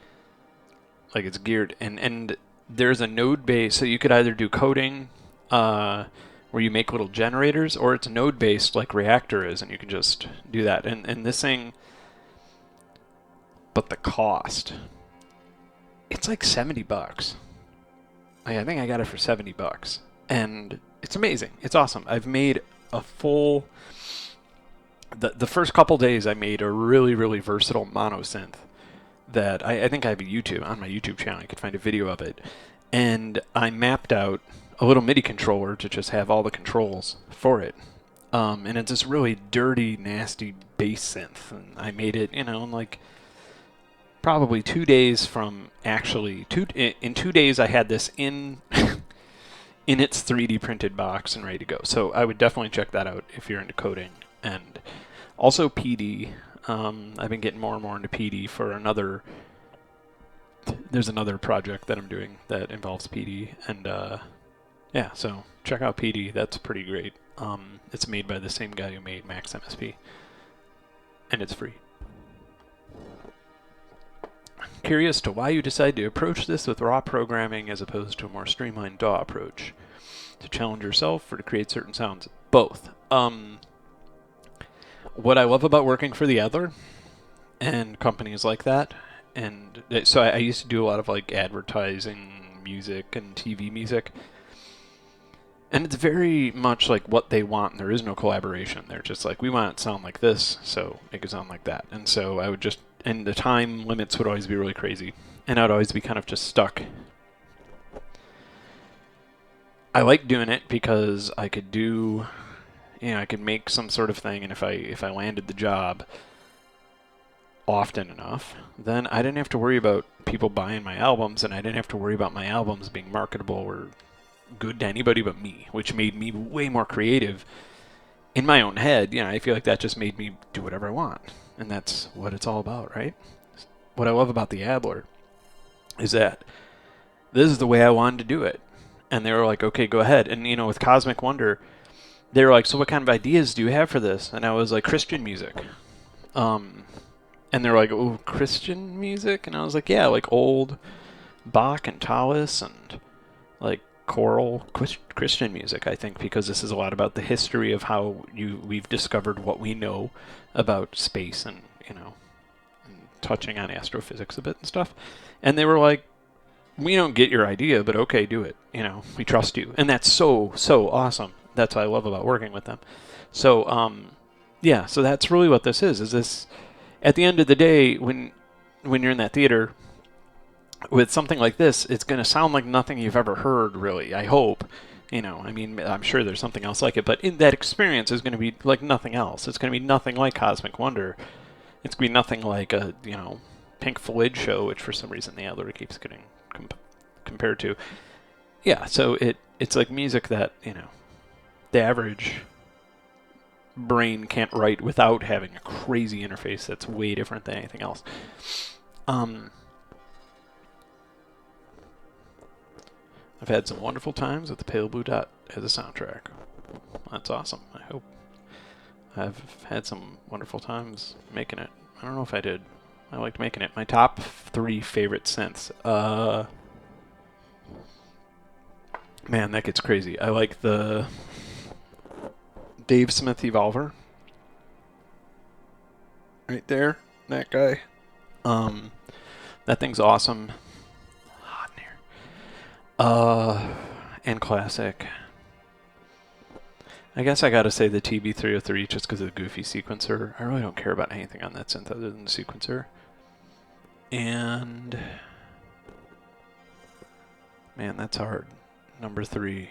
it's geared, and there's a node base, so you could either do coding where you make little generators, or it's node based like Reactor is, and you can just do that. And this thing, but the cost, it's like $70. I think I got it for $70, and it's amazing. It's awesome. I've made a full. The first couple days, I made a really, really versatile mono synth that I think I have on my YouTube channel. You could find a video of it, and I mapped out a little MIDI controller to just have all the controls for it. And it's this really dirty, nasty bass synth, and I made it, in like probably 2 days from actually in 2 days I had this in its 3D printed box and ready to go. So I would definitely check that out if you're into coding. And also PD. I've been getting more and more into PD for there's another project that I'm doing that involves PD, and yeah, so check out PD. That's pretty great. It's made by the same guy who made Max MSP, and it's free. curious to why you decide to approach this with raw programming as opposed to a more streamlined DAW approach. To challenge yourself or to create certain sounds? Both. What I love about working for the Adler and companies like that, and so I used to do a lot of like advertising music and TV music, and it's very much like what they want, and there is no collaboration. They're just like, we want it to sound like this, so it could sound like that. And so I would just, and the time limits would always be really crazy, and I'd always be kind of just stuck. I like doing it because I could do, I could make some sort of thing, and if I landed the job often enough, then I didn't have to worry about people buying my albums, and I didn't have to worry about my albums being marketable or good to anybody but me, which made me way more creative in my own head. I feel like that just made me do whatever I want, and that's what it's all about, right? What I love about the Adler is that this is the way I wanted to do it, and they were like, okay, go ahead. And with Cosmic Wonder, they were like, so what kind of ideas do you have for this? And I was like, Christian music. And they were like, oh, Christian music? And I was like, yeah, like old Bach and Tallis and like choral Christian music, I think, because this is a lot about the history of how we've discovered what we know about space and, and touching on astrophysics a bit and stuff. And they were like, we don't get your idea, but okay, do it. We trust you. And that's so, so awesome. That's what I love about working with them. So, yeah, so that's really what this is this, at the end of the day, when you're in that theater, with something like this, it's going to sound like nothing you've ever heard, really, I hope. I'm sure there's something else like it, but in that experience is going to be like nothing else. It's going to be nothing like Cosmic Wonder. It's going to be nothing like a, Pink Floyd show, which for some reason the Adler keeps getting compared to. Yeah, so it's like music that, the average brain can't write without having a crazy interface that's way different than anything else. I've had some wonderful times with the Pale Blue Dot as a soundtrack. That's awesome. I hope I've had some wonderful times making it. I don't know if I did. I liked making it. My top 3 favorite synths. Man, that gets crazy. I like the Dave Smith Evolver. Right there. That guy. That thing's awesome. And classic. I guess I gotta say the TB303 just because of the goofy sequencer. I really don't care about anything on that synth other than the sequencer. And man, that's hard. Number 3.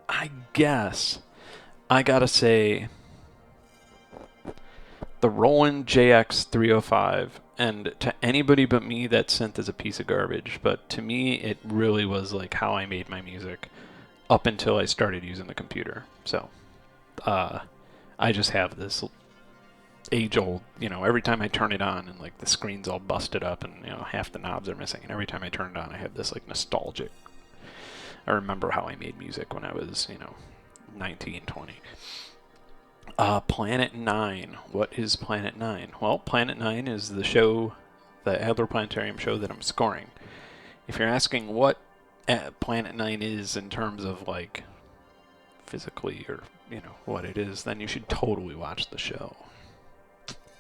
I guess I gotta say the Roland JX305. And to anybody but me, that synth is a piece of garbage. But to me, it really was like how I made my music up until I started using the computer. So I just have this age-old, every time I turn it on and like the screen's all busted up and half the knobs are missing. And every time I turn it on, I have this like nostalgic. I remember how I made music when I was 19, 20. Planet 9. What is Planet 9? Well, Planet 9 is the show, the Adler Planetarium show that I'm scoring. If you're asking what Planet 9 is in terms of like physically or what it is, then you should totally watch the show.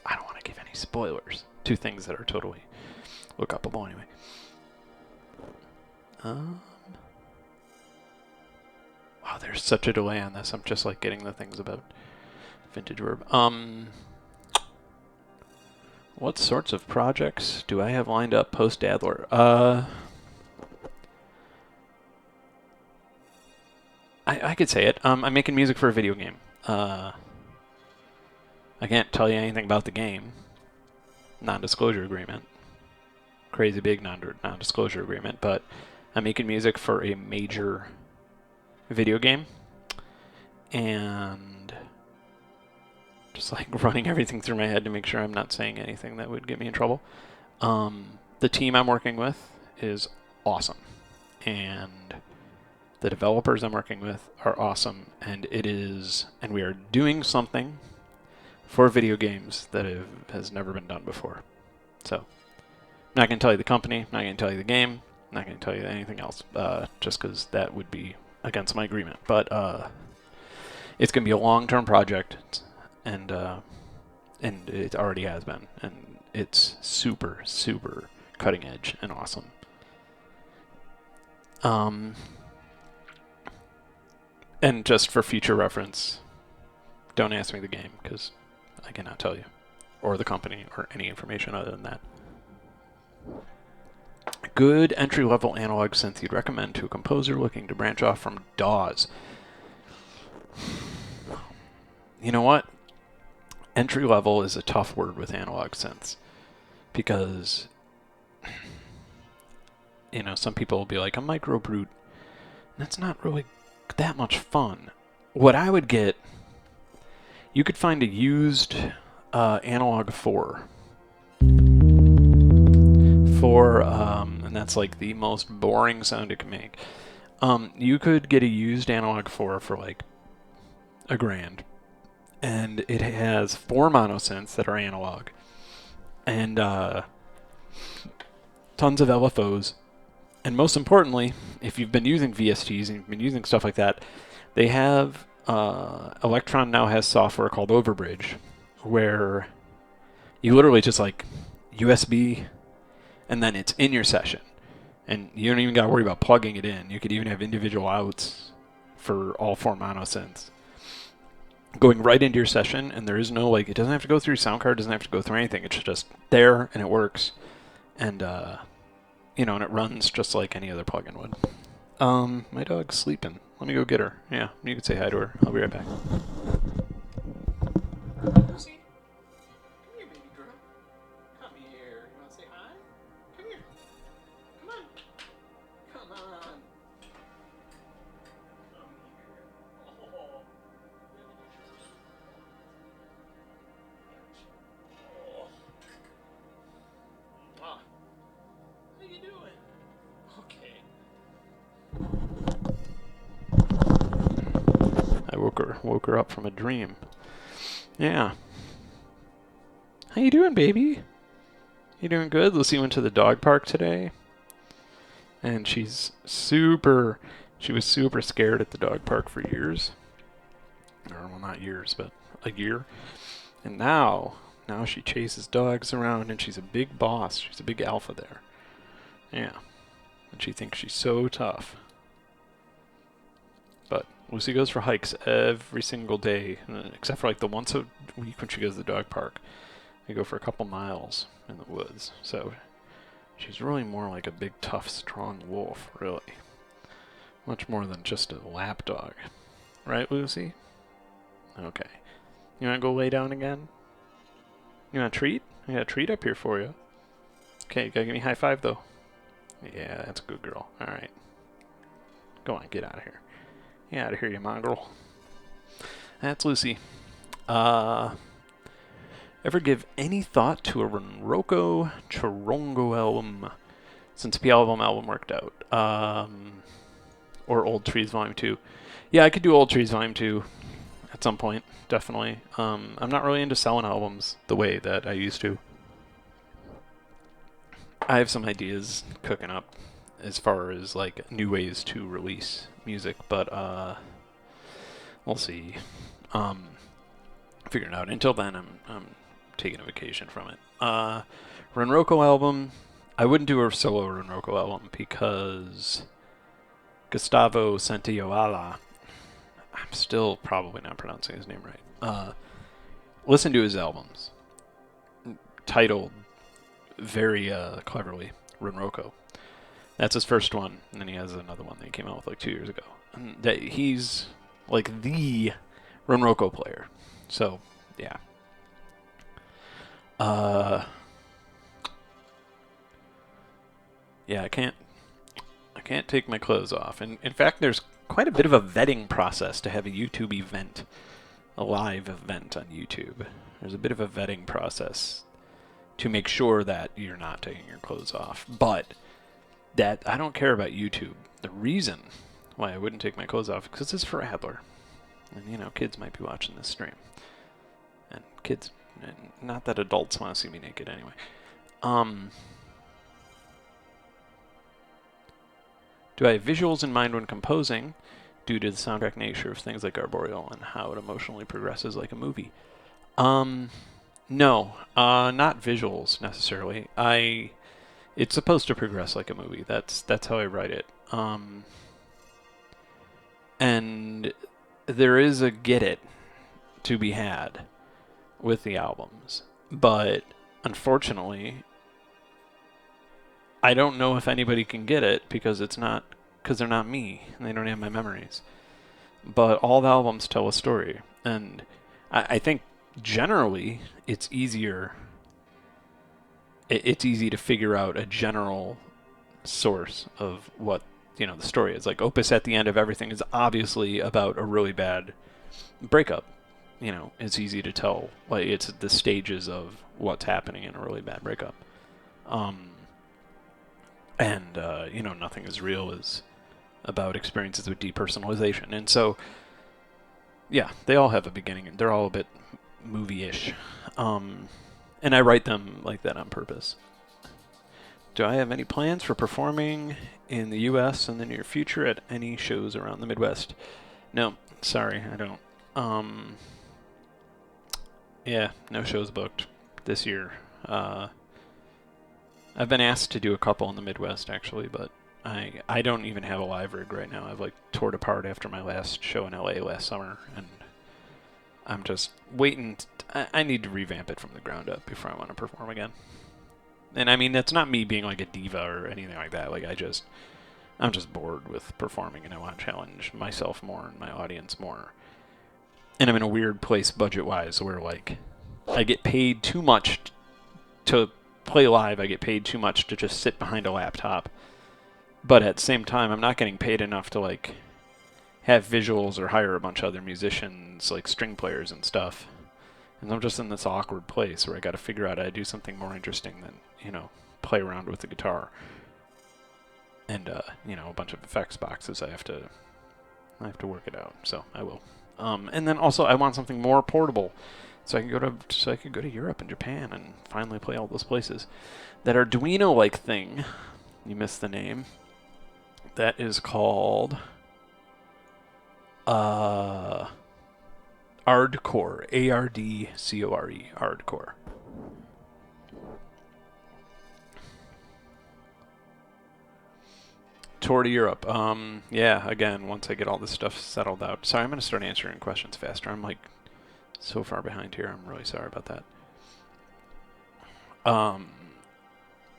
I don't want to give any spoilers. 2 things that are totally lookupable anyway. Wow, there's such a delay on this. I'm just like getting the things about Vintage Verb. What sorts of projects do I have lined up post Adler? I could say it. I'm making music for a video game. I can't tell you anything about the game. Non-disclosure agreement. Crazy big non-disclosure agreement. But I'm making music for a major video game. And just like running everything through my head to make sure I'm not saying anything that would get me in trouble. The team I'm working with is awesome. And the developers I'm working with are awesome. And we are doing something for video games that has never been done before. So, I'm not going to tell you the company, not going to tell you the game, not going to tell you anything else, just because that would be against my agreement. But it's going to be a long-term project, and it already has been, and it's super, super cutting edge and awesome. And just for future reference, don't ask me the game, because I cannot tell you, or the company, or any information other than that. Good entry-level analog synth you'd recommend to a composer looking to branch off from DAWs. You know what? Entry-level is a tough word with analog synths, because, you know, some people will be like, a microbrute. That's not really that much fun. What I would get, you could find a used analog 4 and that's like the most boring sound it can make. You could get a used analog 4 for like $1,000, and it has 4 monosynths that are analog, and tons of LFOs. And most importantly, if you've been using VSTs and you've been using stuff like that, they have, Electron now has software called Overbridge, where you literally just like USB, and then it's in your session. And you don't even got to worry about plugging it in. You could even have individual outs for all 4 monosynths going right into your session, and there is no, like, it doesn't have to go through your sound card, doesn't have to go through anything. It's just there, and it works. And, you know, and it runs just like any other plugin would. My dog's sleeping. Let me go get her. Yeah, you can say hi to her. I'll be right back. Lucy? Come here, baby girl. Come here. You want to say hi? Come here. Come on. Come on. Come here. Oh. Ah. How you doing? Okay. I woke her up from a dream. Yeah. How you doing, baby? You doing good? Lucy went to the dog park today, and she was super scared at the dog park for years. Or, well, not years, but a year. And now she chases dogs around, and she's a big boss. She's a big alpha there. Yeah. And she thinks she's so tough. But Lucy goes for hikes every single day, except for like the once a week when she goes to the dog park. They go for a couple miles in the woods. So she's really more like a big, tough, strong wolf, really. Much more than just a lap dog. Right, Lucy? Okay. You want to go lay down again? You want a treat? I got a treat up here for you. Okay, you gotta give me a high five, though. Yeah, that's a good girl. Alright. Go on, get out of here. Get out of here, you mongrel. That's Lucy. Ever give any thought to a Renroko Chorongo album since the album worked out? Or Old Trees Volume 2. Yeah, I could do Old Trees Volume 2 at some point, definitely. I'm not really into selling albums the way that I used to. I have some ideas cooking up as far as like new ways to release music, but we'll see. Figuring it out. Until then, I'm taking a vacation from it. Renroko album. I wouldn't do a solo Renroko album because Gustavo Santaolalla, I'm still probably not pronouncing his name right. Listen to his albums. Titled very cleverly Renroko. That's his first one, and then he has another one that he came out with like 2 years ago. And that he's like the Renroko player. So, yeah. Yeah, I can't take my clothes off. And in fact, there's quite a bit of a vetting process to have a YouTube event, a live event on YouTube. There's a bit of a vetting process to make sure that you're not taking your clothes off. But that I don't care about YouTube. The reason why I wouldn't take my clothes off is because it's for Adler. And, you know, kids might be watching this stream. And kids, not that adults want to see me naked anyway. Do I have visuals in mind when composing due to the soundtrack nature of things like Arboreal and how it emotionally progresses like a movie? No, not visuals necessarily. It's supposed to progress like a movie. That's how I write it. And there is a get it to be had with the albums, but unfortunately, I don't know if anybody can get it because they're not me and they don't have my memories. But all the albums tell a story, and I think generally it's easier. It's easy to figure out a general source of what the story is. Like Opus at the end of everything is obviously about a really bad breakup. It's easy to tell. Like it's the stages of what's happening in a really bad breakup. Nothing is real is about experiences with depersonalization. And so, yeah, they all have a beginning. They're all a bit movie-ish. And I write them like that on purpose. Do I have any plans for performing in the U.S. in the near future at any shows around the Midwest? No, sorry, I don't. Yeah, no shows booked this year. I've been asked to do a couple in the Midwest, actually, but I don't even have a live rig right now. I've toured apart after my last show in LA last summer, and I'm just waiting. I need to revamp it from the ground up before I want to perform again. And I mean, that's not me being like a diva or anything like that. I'm just bored with performing, and I want to challenge myself more and my audience more. And I'm in a weird place budget-wise where I get paid too much to play live. I get paid too much to just sit behind a laptop. But at the same time, I'm not getting paid enough to have visuals or hire a bunch of other musicians, like string players and stuff. And I'm just in this awkward place where I got to figure out how to do something more interesting than, play around with the guitar. And, a bunch of effects boxes. I have to work it out. So I will. And then also I want something more portable. So I can go to Europe and Japan and finally play all those places. That Arduino-like thing, you missed the name. That is called Ardcore. Ardcore. Ardcore. Tour to Europe. Yeah, again, once I get all this stuff settled out. Sorry, I'm going to start answering questions faster. I'm so far behind here. I'm really sorry about that.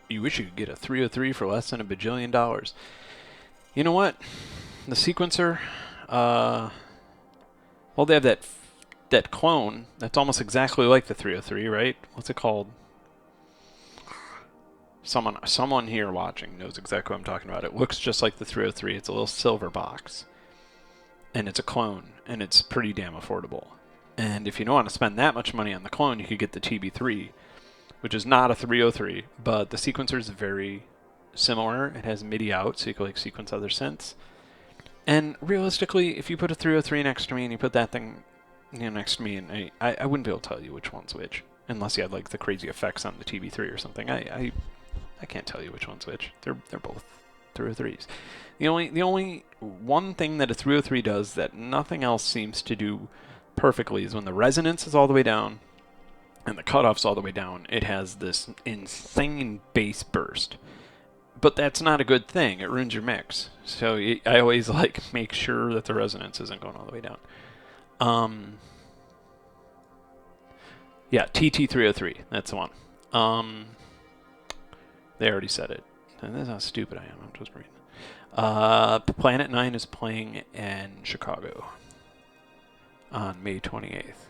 You wish you could get a 303 for less than $1 bajillion. You know what? The sequencer, well, they have that clone that's almost exactly like the 303, right? What's it called? Someone here watching knows exactly what I'm talking about. It looks just like the 303. It's a little silver box. And it's a clone, and it's pretty damn affordable. And if you don't want to spend that much money on the clone, you could get the TB3, which is not a 303, but the sequencer is very similar. It has MIDI out, so you can sequence other synths. And realistically, if you put a 303 next to me and you put that thing next to me, and I wouldn't be able to tell you which one's which, unless you had the crazy effects on the TB3 or something. I can't tell you which one's which. They're both 303s. The only one thing that a 303 does that nothing else seems to do perfectly is when the resonance is all the way down and the cutoff's all the way down, it has this insane bass burst. But that's not a good thing. It ruins your mix. So I always make sure that the resonance isn't going all the way down. Yeah, TT303. That's the one. They already said it. And that's how stupid I am. I'm just reading. Planet 9 is playing in Chicago on May 28th.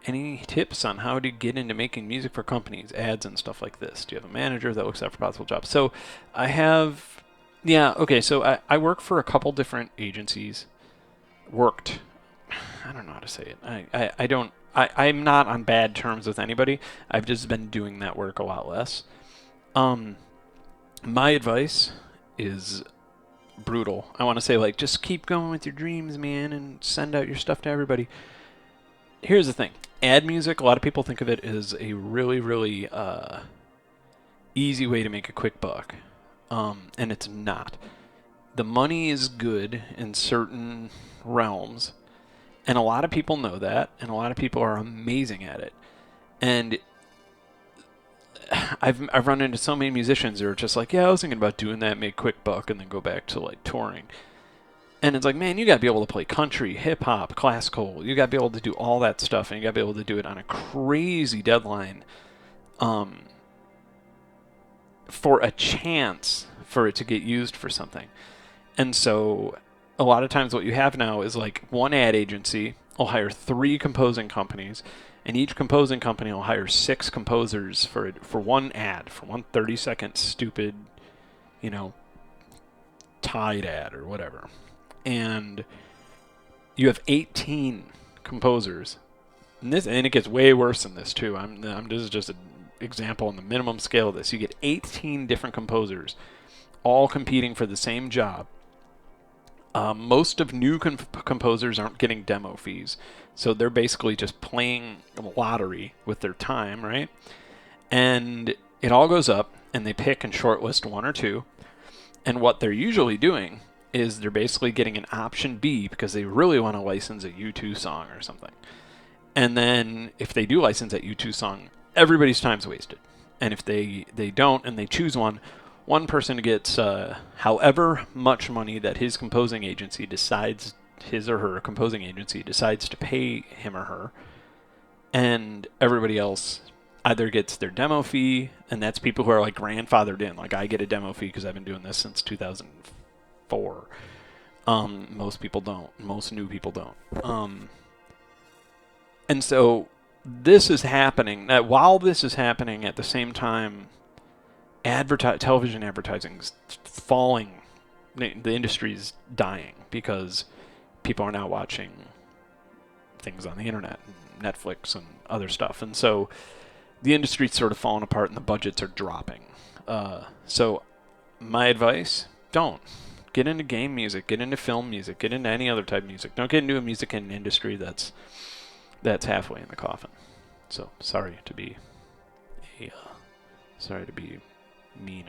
Any tips on how to get into making music for companies, ads, and stuff like this? Do you have a manager that looks out for possible jobs? So I have... Yeah, okay, so I work for a couple different agencies. Worked. I don't know how to say it. I'm not on bad terms with anybody. I've just been doing that work a lot less. My advice is brutal. I want to say just keep going with your dreams, man, and send out your stuff to everybody. here's the thing. Ad music, a lot of people think of it as a really, really easy way to make a quick buck. And it's not. The money is good in certain realms, and a lot of people know that, and a lot of people are amazing at it. And I've run into so many musicians who are just like, yeah, I was thinking about doing that, make quick buck, and then go back to like touring. And it's like, man, you got to be able to play country, hip hop, classical. You got to be able to do all that stuff, and you got to be able to do it on a crazy deadline, for a chance for it to get used for something. And so, a lot of times, what you have now is like one ad agency will hire 3 composing companies, and each composing company will hire 6 composers for one ad, for one 30-second stupid, Tide ad or whatever. And you have 18 composers, and it gets way worse than this too. This is just an example on the minimum scale of this. You get 18 different composers, all competing for the same job. Most of new composers aren't getting demo fees, so they're basically just playing lottery with their time, right? And it all goes up, and they pick and shortlist 1 or 2, and what they're usually doing is they're basically getting an option B because they really want to license a U2 song or something. And then if they do license that U2 song, everybody's time's wasted. And if they don't and they choose one person gets however much money that his composing agency decides, his or her composing agency decides to pay him or her, and everybody else either gets their demo fee, and that's people who are like grandfathered in. Like, I get a demo fee because I've been doing this since 2004. Most people don't. Most new people don't. And so this is happening. While this is happening, at the same time, television advertising is falling. The industry's dying because people are now watching things on the internet, Netflix and other stuff. And so the industry's sort of falling apart and the budgets are dropping. So my advice, don't. Get into game music, get into film music, get into any other type of music. Don't get into a music industry that's halfway in the coffin. So sorry to be mean.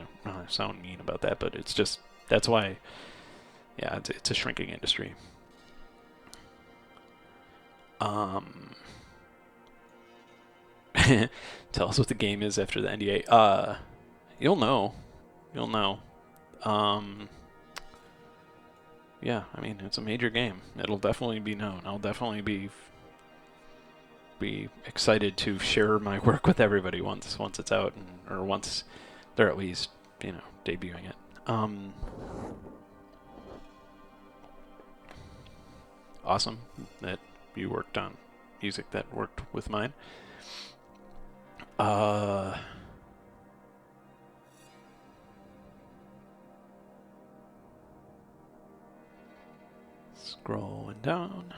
Sound mean about that, but it's just, that's why. Yeah, it's a shrinking industry. Tell us what the game is after the NDA. You'll know. Yeah, I mean, it's a major game. It'll definitely be known. I'll definitely be excited to share my work with everybody once it's out, or once they're at least, debuting it. Awesome that you worked on music that worked with mine. Scrolling down.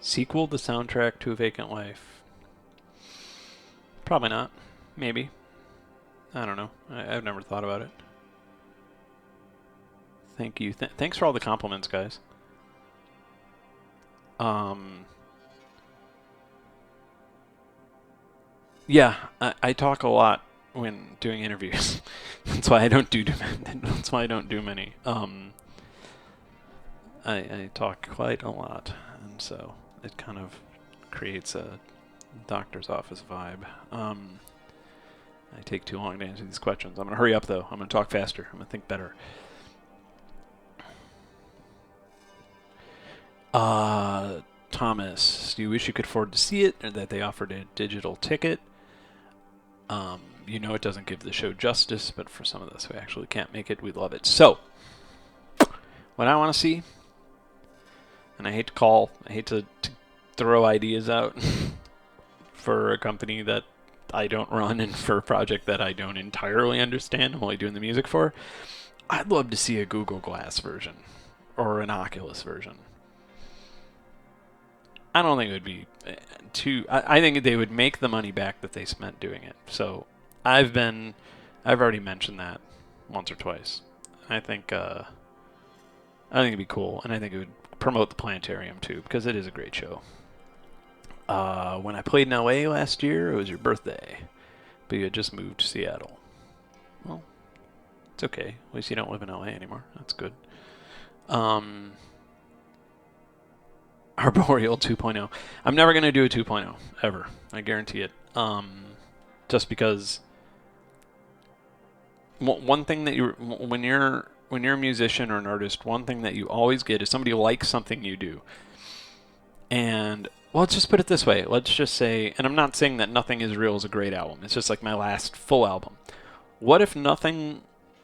Sequel the soundtrack to A Vacant Life. Probably not. Maybe. I don't know. I've never thought about it. Thank you. Thanks for all the compliments, guys. Yeah, I talk a lot when doing interviews. That's why I don't do That's why I don't do many. I talk quite a lot, and so it kind of creates a doctor's office vibe. I take too long to answer these questions. I'm gonna hurry up though. I'm gonna talk faster. I'm gonna think better. Thomas, do you wish you could afford to see it, or that they offered a digital ticket? It doesn't give the show justice, but for some of us who actually can't make it, we'd love it. So, what I want to see, and I hate to throw ideas out for a company that I don't run and for a project that I don't entirely understand, I'm only doing the music for, I'd love to see a Google Glass version or an Oculus version. I don't think it would be I think they would make the money back that they spent doing it. So I've already mentioned that once or twice. I think I think it'd be cool, and I think it would promote the planetarium too, because it is a great show. When I played in LA last year, it was your birthday, but you had just moved to Seattle. Well, it's okay. At least you don't live in LA anymore. That's good. Arboreal 2.0. I'm never gonna do a 2.0 ever. I guarantee it. Just because one thing that you when you're a musician or an artist, one thing that you always get is somebody likes something you do. And well, let's just put it this way. Let's just say, and I'm not saying that Nothing Is Real is a great album. It's just like my last full album. What if Nothing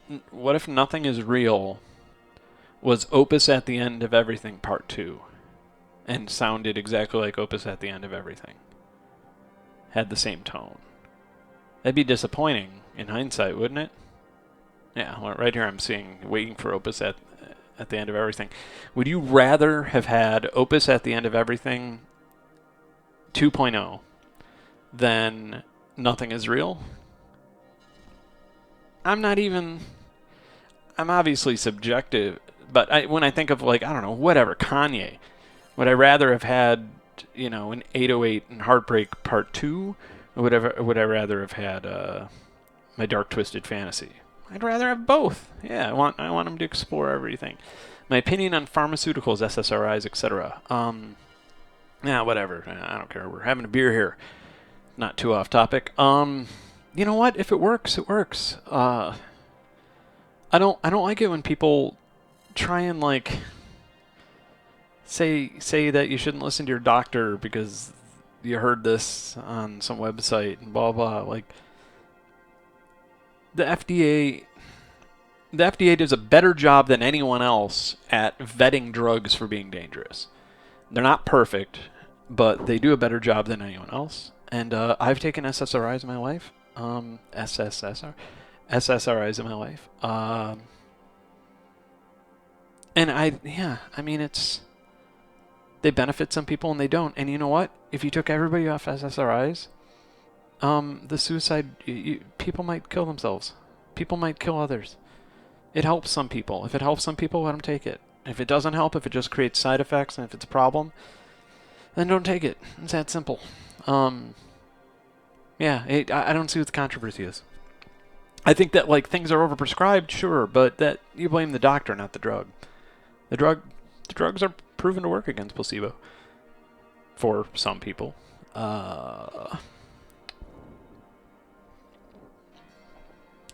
Is Real was Opus at the End of Everything Part 2 and sounded exactly like Opus at the End of Everything? Had the same tone. That'd be disappointing in hindsight, wouldn't it? Yeah, well, right here I'm seeing Waiting for Opus at the End of Everything. Would you rather have had Opus at the End of Everything 2.0 than Nothing Is Real? I'm obviously subjective, but when I think of, like, I don't know, whatever, Kanye, would I rather have had, an 808 and Heartbreak Part 2, or would I rather have had My Dark Twisted Fantasy? I'd rather have both. Yeah, I want them to explore everything. My opinion on pharmaceuticals, SSRIs, etc. Yeah, whatever. I don't care. We're having a beer here. Not too off topic. You know what? If it works, it works. I don't like it when people try and, like, say that you shouldn't listen to your doctor because you heard this on some website and blah blah. Like, the FDA does a better job than anyone else at vetting drugs for being dangerous. They're not perfect, but they do a better job than anyone else. And I've taken SSRIs in my life. SSRIs in my life. And they benefit some people and they don't. And you know what? If you took everybody off SSRIs, the suicide, people might kill themselves. People might kill others. It helps some people. If it helps some people, let them take it. If it doesn't help, if it just creates side effects, and if it's a problem, then don't take it. It's that simple. I don't see what the controversy is. I think that, like, things are overprescribed, sure, but that you blame the doctor, not the drug. The drugs are proven to work against placebo for some people.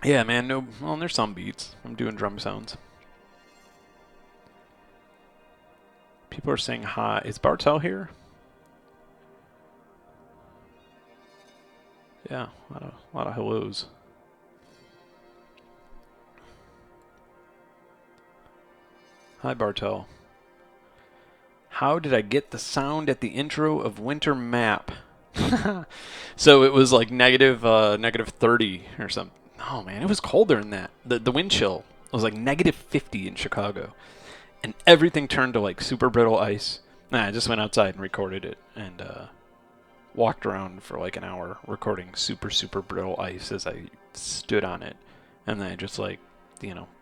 Yeah, man. No, well, there's some beats. I'm doing drum sounds. People are saying hi. Is Bartel here? Yeah, a lot of hellos. Hi, Bartel. How did I get the sound at the intro of Winter Map? So it was like negative 30 or something. Oh, man, it was colder than that. The wind chill was like negative 50 in Chicago. And everything turned to, like, super brittle ice. I just went outside and recorded it and walked around for like an hour recording super, super brittle ice as I stood on it. And then I just, like,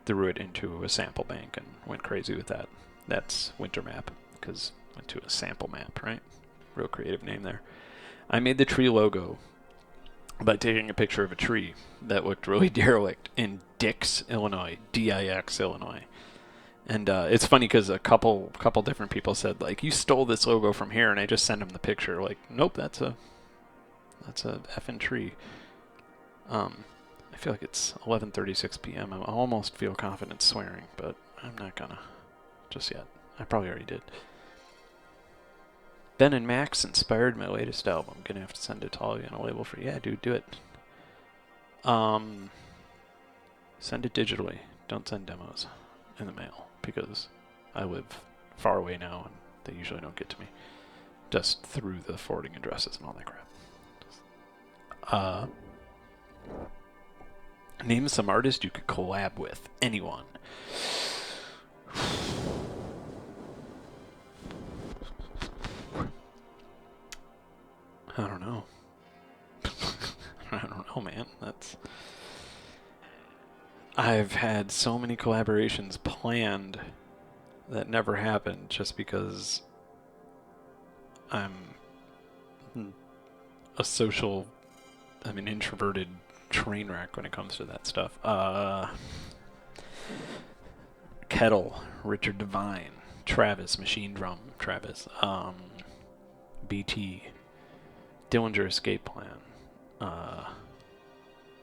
threw it into a sample bank and went crazy with that. That's Winter Map, because I went to a sample map, right? Real creative name there. I made the tree logo by taking a picture of a tree that looked really derelict in Dix, Illinois. D-I-X, Illinois. And it's funny because a couple different people said, like, you stole this logo from here, and I just sent them the picture. Like, nope, that's a effing tree. I feel like it's 11:36 p.m. I almost feel confident swearing, but I'm not gonna just yet. I probably already did. Ben and Max inspired my latest album. I'm gonna have to send it to all of you on a label for yeah, dude, do it. Send it digitally. Don't send demos in the mail, because I live far away now and they usually don't get to me. Just through the forwarding addresses and all that crap. Name some artist you could collab with. Anyone. I don't know. I don't know, man. I've had so many collaborations planned that never happened just because I'm a social, I'm an introverted train wreck when it comes to that stuff. Kettle, Richard Devine, Travis, Machine Drum, Travis, BT, Dillinger Escape Plan.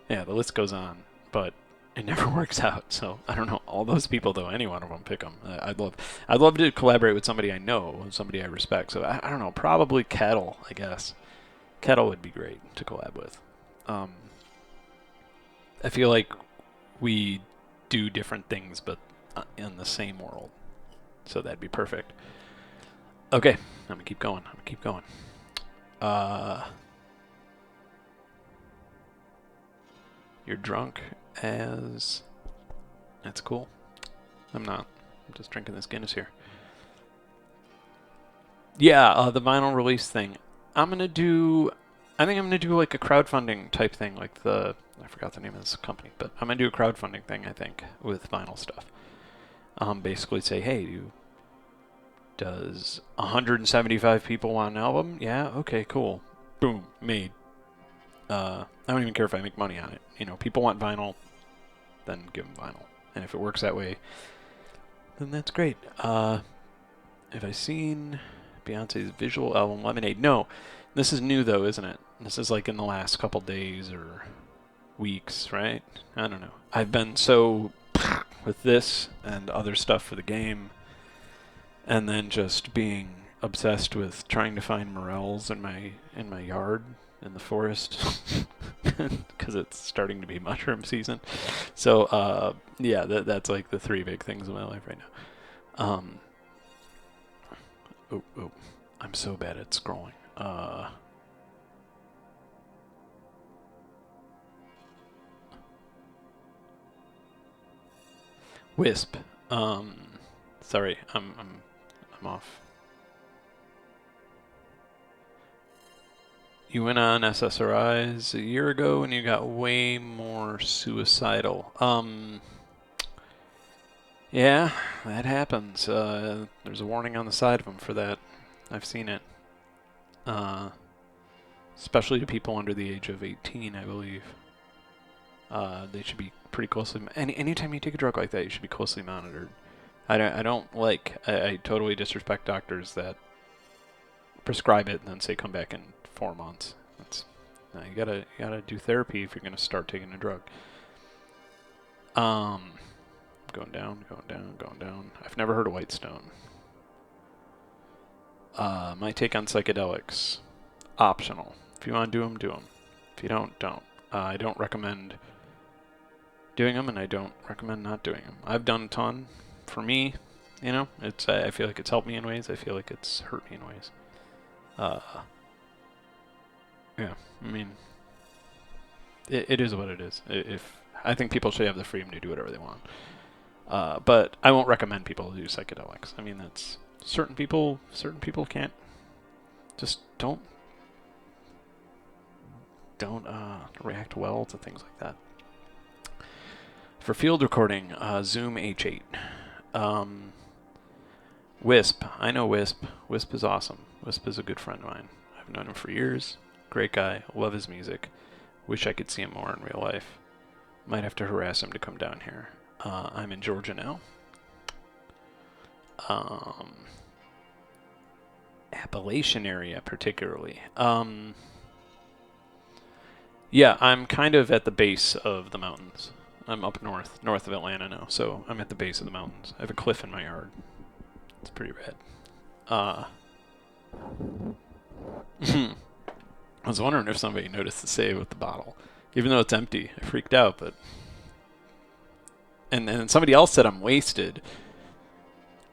Yeah, the list goes on, but it never works out. So I don't know. All those people, though, any one of them, pick them. I'd love to collaborate with somebody I know, somebody I respect. So I don't know. Probably Kettle, I guess. Kettle would be great to collab with. I feel like we do different things, but in the same world. So that'd be perfect. Okay, I'm gonna keep going. You're drunk as... That's cool. I'm not. I'm just drinking this Guinness here. Yeah, the vinyl release thing. I think I'm gonna do like a crowdfunding type thing, like I forgot the name of this company, but I'm gonna do a crowdfunding thing, I think, with vinyl stuff. Basically say, hey, does 175 people want an album? Yeah, okay, cool. Boom, made. I don't even care if I make money on it. You know, people want vinyl, then give them vinyl. And if it works that way, then that's great. Have I seen Beyonce's visual album Lemonade? No. This is new though, isn't it? This is like in the last couple days or weeks, right? I don't know. I've been so with this and other stuff for the game, and then just being obsessed with trying to find morels in my yard in the forest because it's starting to be mushroom season. So yeah, that's like the three big things in my life right now. I'm so bad at scrolling. Wisp. Sorry, I'm off. You went on SSRIs a year ago and you got way more suicidal. Yeah, that happens. There's a warning on the side of them for that. I've seen it. Especially to people under the age of 18, I believe. They should be pretty closely... Anytime you take a drug like that, you should be closely monitored. I totally disrespect doctors that prescribe it and then say come back in 4 months. You gotta do therapy if you're gonna start taking a drug. Going down. I've never heard of Whitestone. My take on psychedelics, optional. If you want to do them, do them. If you don't, don't. I don't recommend doing them, and I don't recommend not doing them. I've done a ton. For me, you know, I feel like it's helped me in ways. I feel like it's hurt me in ways. Yeah, I mean, it is what it is. I think people should have the freedom to do whatever they want. But I won't recommend people do psychedelics. I mean, that's certain people can't. Just don't react well to things like that. For field recording, Zoom H8. Wisp. I know Wisp. Wisp is awesome. Wisp is a good friend of mine. I've known him for years. Great guy. Love his music. Wish I could see him more in real life. Might have to harass him to come down here. I'm in Georgia now. Appalachian area, particularly. Yeah, I'm kind of at the base of the mountains. I'm up north of Atlanta now, so I'm at the base of the mountains. I have a cliff in my yard. It's pretty rad. I was wondering if somebody noticed the save with the bottle. Even though it's empty, I freaked out, but... And then somebody else said I'm wasted.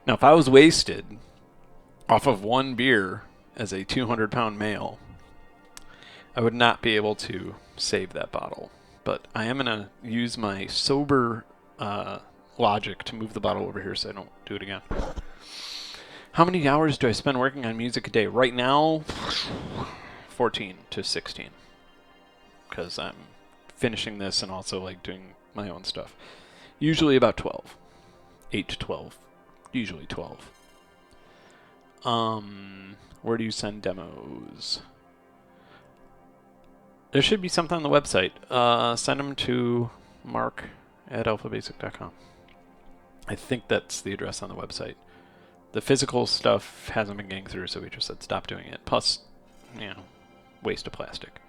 Now, if I was wasted off of one beer as a 200-pound male, I would not be able to save that bottle. But I am going to use my sober logic to move the bottle over here so I don't do it again. How many hours do I spend working on music a day? Right now, 14 to 16. Because I'm finishing this and also like doing my own stuff. Usually about 12. 8 to 12 Usually 12. Where do you send demos? There should be something on the website. Send them to mark@alphabasic.com. I think that's the address on the website. The physical stuff hasn't been getting through, so we just said stop doing it. Plus, waste of plastic.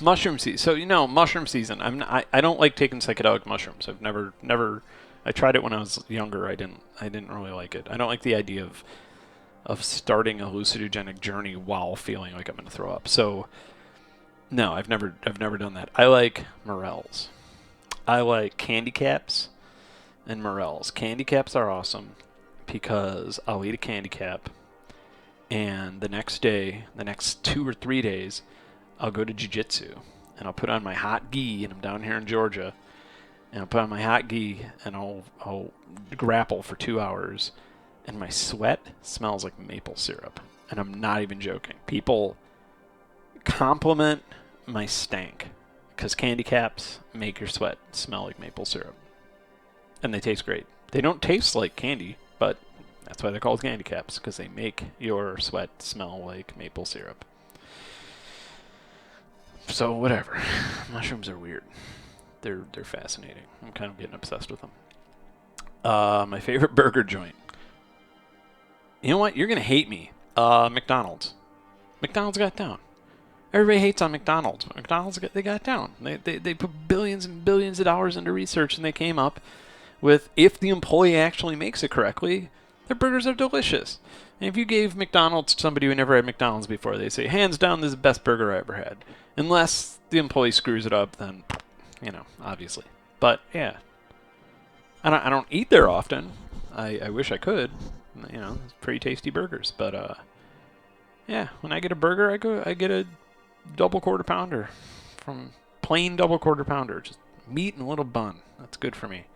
Mushroom season. So mushroom season. I don't like taking psychedelic mushrooms. I've never. I tried it when I was younger. I didn't really like it. I don't like the idea of starting a hallucinogenic journey while feeling like I'm going to throw up. So no, I've never done that. I like morels. I like candy caps and morels. Candy caps are awesome because I'll eat a candy cap, and the next day, the next 2 or 3 days, I'll go to jiu-jitsu, and I'll put on my hot gi, and I'm down here in Georgia, and I'll put on my hot gi, and I'll grapple for 2 hours, and my sweat smells like maple syrup, and I'm not even joking. People compliment my stank, because candy caps make your sweat smell like maple syrup, and they taste great. They don't taste like candy, but that's why they're called candy caps, because they make your sweat smell like maple syrup. So whatever. Mushrooms are weird. They're fascinating. I'm kind of getting obsessed with them. My favorite burger joint. You know what? You're gonna hate me. McDonald's. McDonald's got down. Everybody hates on McDonald's, but McDonald's they got down. They put billions and billions of dollars into research, and they came up with, if the employee actually makes it correctly, their burgers are delicious. And if you gave McDonald's to somebody who never had McDonald's before, they say, hands down, this is the best burger I ever had. Unless the employee screws it up, then, obviously. But, yeah. I don't eat there often. I wish I could. It's pretty tasty burgers. But, yeah, when I get a burger, I get a double quarter pounder. From plain double quarter pounder. Just meat and a little bun. That's good for me.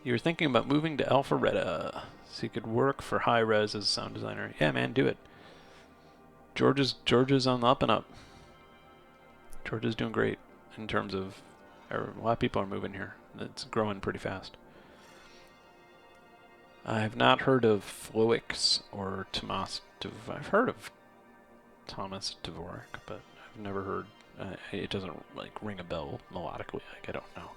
You were thinking about moving to Alpharetta so you could work for high res as a sound designer. Yeah, man, do it. Georgia's on the up and up. Georgia's doing great in terms of a lot of people are moving here. It's growing pretty fast. I have not heard of Floix or Tomas. I've heard of Thomas Dvorak, but I've never heard. It doesn't ring a bell melodically. I don't know.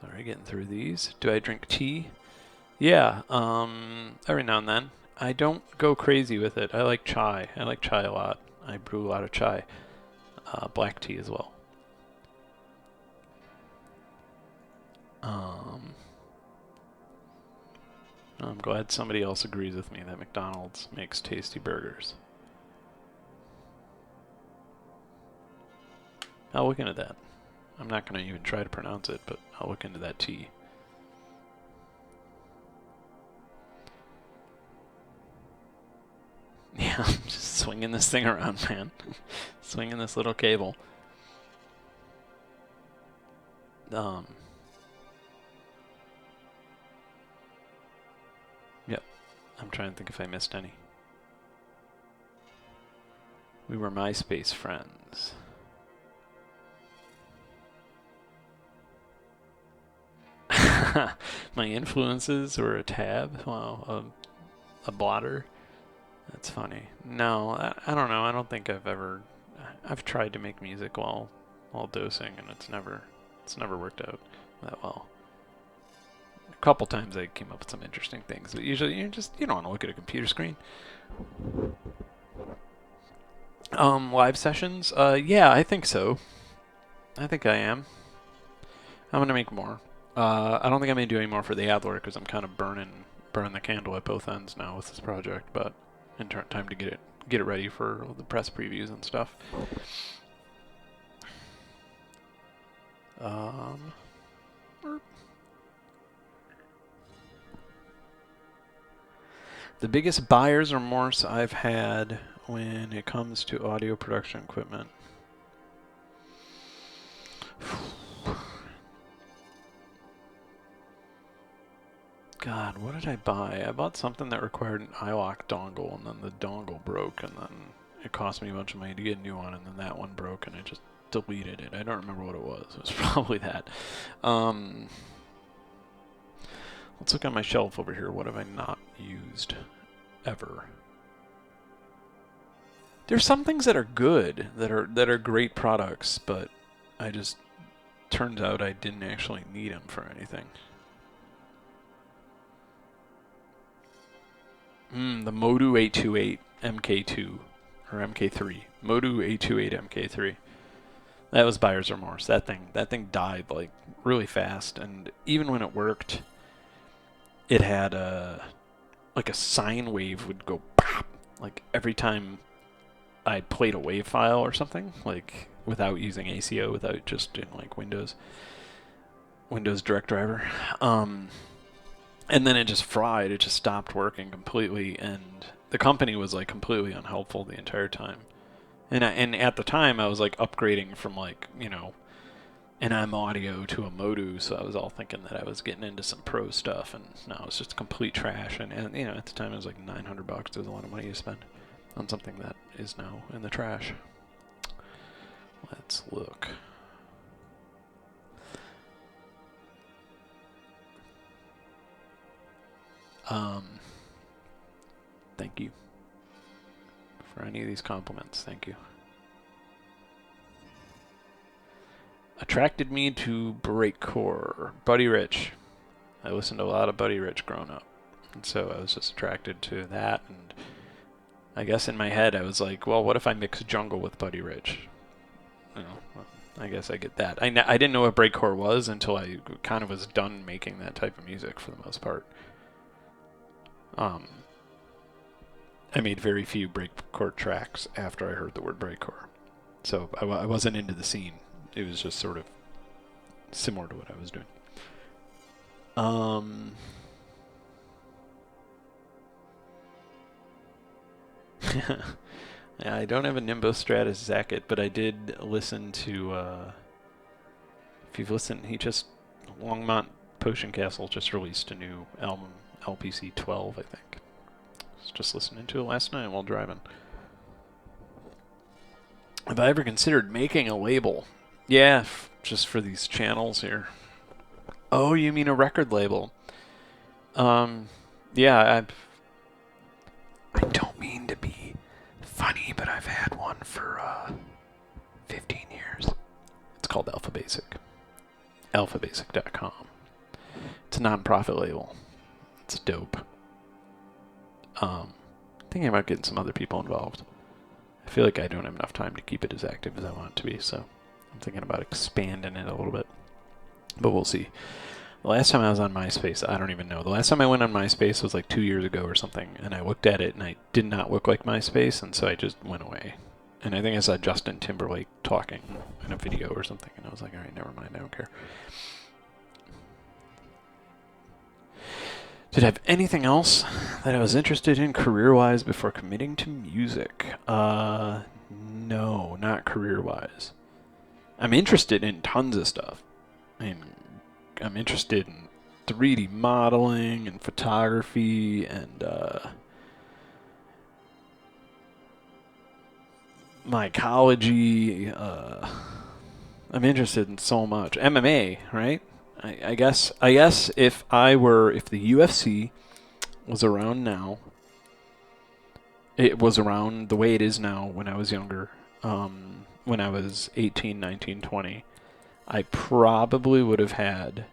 Sorry, getting through these. Do I drink tea? Yeah, every now and then. I don't go crazy with it. I like chai. I like chai a lot. I brew a lot of chai. Black tea as well. I'm glad somebody else agrees with me that McDonald's makes tasty burgers. I'll look into that. I'm not going to even try to pronounce it, but I'll look into that tea. Yeah, I'm just swinging this thing around, man. Swinging this little cable. Yep. I'm trying to think if I missed any. We were MySpace friends. My influences were a tab. Wow, a blotter. That's funny. No, I don't know. I don't think I've tried to make music while dosing, and it's never worked out that well. A couple times I came up with some interesting things, but usually you don't want to look at a computer screen. Live sessions? Yeah, I think so. I think I am. I'm gonna make more. I don't think I'm gonna do any more for the Adler because I'm kind of burning the candle at both ends now with this project, but in time to get it ready for the press previews and stuff. The biggest buyer's remorse I've had when it comes to audio production equipment. God, what did I buy? I bought something that required an iLock dongle, and then the dongle broke, and then it cost me a bunch of money to get a new one, and then that one broke, and I just deleted it. I don't remember what it was. It was probably that. Let's look on my shelf over here. What have I not used ever? There's some things that are good, that are great products, but I just turns out I didn't actually need them for anything. The Modu 828 MK2 or MK3. Modu 828 MK3. That was buyer's remorse. That thing died like really fast, and even when it worked, it had like a sine wave would go pop like every time I played a wave file or something, like without using ACO, without just in like Windows Direct Driver. And then it just fried. It just stopped working completely, and the company was like completely unhelpful the entire time. And at the time I was like upgrading from like, you know, an M audio to a Modu, so I was all thinking that I was getting into some pro stuff, and no, it was just complete trash. And you know, at the time it was like $900. It was a lot of money to spend on something that is now in the trash. Let's look. Thank you for any of these compliments. Thank you. Attracted me to breakcore. Buddy Rich. I listened to a lot of Buddy Rich growing up, and so I was just attracted to that. And I guess in my head I was like, well, what if I mix jungle with Buddy Rich? You know, well, I guess I get that. I didn't know what breakcore was until I kind of was done making that type of music for the most part. I made very few breakcore tracks after I heard the word breakcore, so I wasn't into the scene. It was just sort of similar to what I was doing. Yeah, I don't have a Nimbus Stratus Zacket, but I did listen to, if you've listened, Longmont Potion Castle just released a new album, LPC 12, I think. I was just listening to it last night while driving. Have I ever considered making a label? Yeah, just for these channels here. Oh, you mean a record label? Yeah, I don't mean to be funny, but I've had one for 15 years. It's called Alpha Basic. AlphaBasic.com. It's a non-profit label. It's dope. Thinking about getting some other people involved. I feel like I don't have enough time to keep it as active as I want it to be, so I'm thinking about expanding it a little bit. But we'll see. The last time I was on MySpace, I don't even know. The last time I went on MySpace was like 2 years ago or something, and I looked at it and I did not look like MySpace, and so I just went away. And I think I saw Justin Timberlake talking in a video or something, and I was like, alright, never mind, I don't care. Did I have anything else that I was interested in career-wise before committing to music? No, not career-wise. I'm interested in tons of stuff. I'm interested in 3D modeling and photography and mycology. I'm interested in so much. MMA, right? I guess if the UFC was around now, it was around the way it is now when I was younger, when I was 18, 19, 20, I probably would have had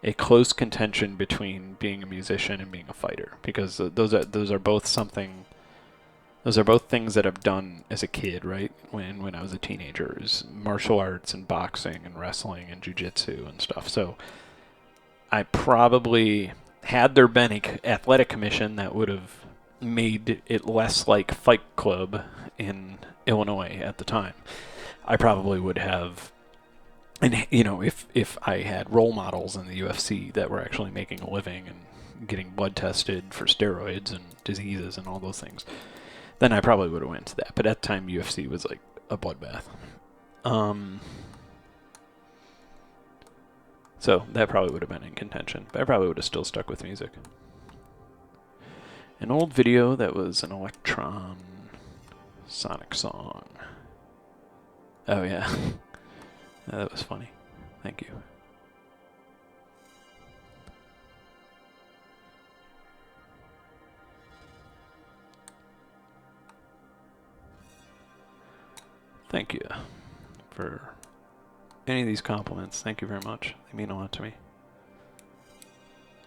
a close contention between being a musician and being a fighter, because those are both things that I've done as a kid, right? When I was a teenager, is martial arts and boxing and wrestling and jiu-jitsu and stuff. So I probably, had there been an athletic commission that would have made it less like Fight Club in Illinois at the time, I probably would have. And you know, if I had role models in the UFC that were actually making a living and getting blood tested for steroids and diseases and all those things, then I probably would have went to that. But at the time, UFC was like a bloodbath. So that probably would have been in contention. But I probably would have still stuck with music. An old video that was an Electron Sonic song. Oh yeah. That was funny. Thank you. Thank you for any of these compliments. Thank you very much. They mean a lot to me.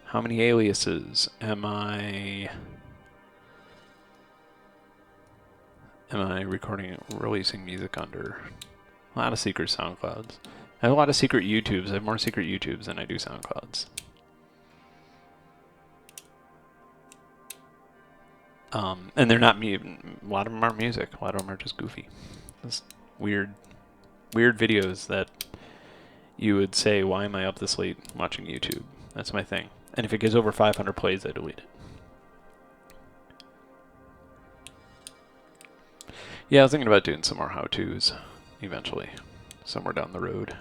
How many aliases am I releasing music under? A lot of secret SoundClouds. I have a lot of secret YouTubes. I have more secret YouTubes than I do SoundClouds. And they're not me. A lot of them aren't music. A lot of them are just goofy. Just weird videos that you would say, why am I up this late watching YouTube? That's my thing. And if it gets over 500 plays, I delete it. Yeah, I was thinking about doing some more how-tos eventually, somewhere down the road.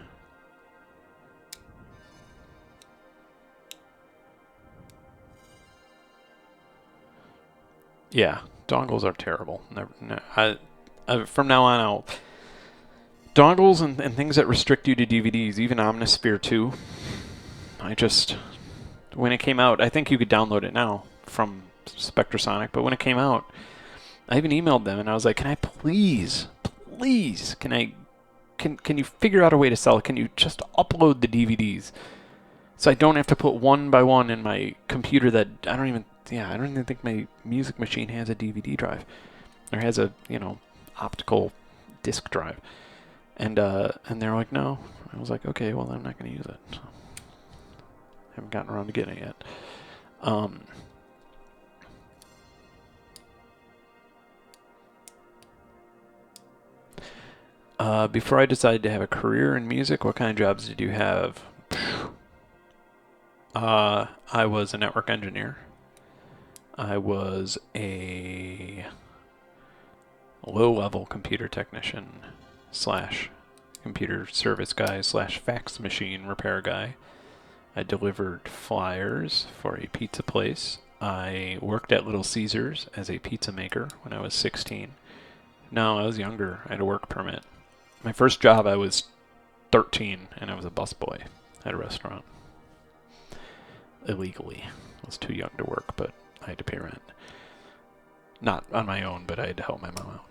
Yeah, dongles are terrible. From now on, dongles and things that restrict you to DVDs, even Omnisphere 2. When it came out, I think you could download it now from Spectrasonic, but when it came out, I even emailed them and I was like, can I please, can you figure out a way to sell it? Can you just upload the DVDs so I don't have to put one by one in my computer that I don't even think my music machine has a DVD drive or has a, optical disc drive. And they're like, no. I was like, okay, well, I'm not going to use it. So, haven't gotten around to getting it yet. Before I decided to have a career in music, what kind of jobs did you have? I was a network engineer. I was a low-level computer technician / computer service guy / fax machine repair guy. I delivered flyers for a pizza place. I worked at Little Caesars as a pizza maker when I was 16. No, I was younger. I had a work permit. My first job, I was 13, and I was a busboy at a restaurant. Illegally. I was too young to work, but I had to pay rent. Not on my own, but I had to help my mom out.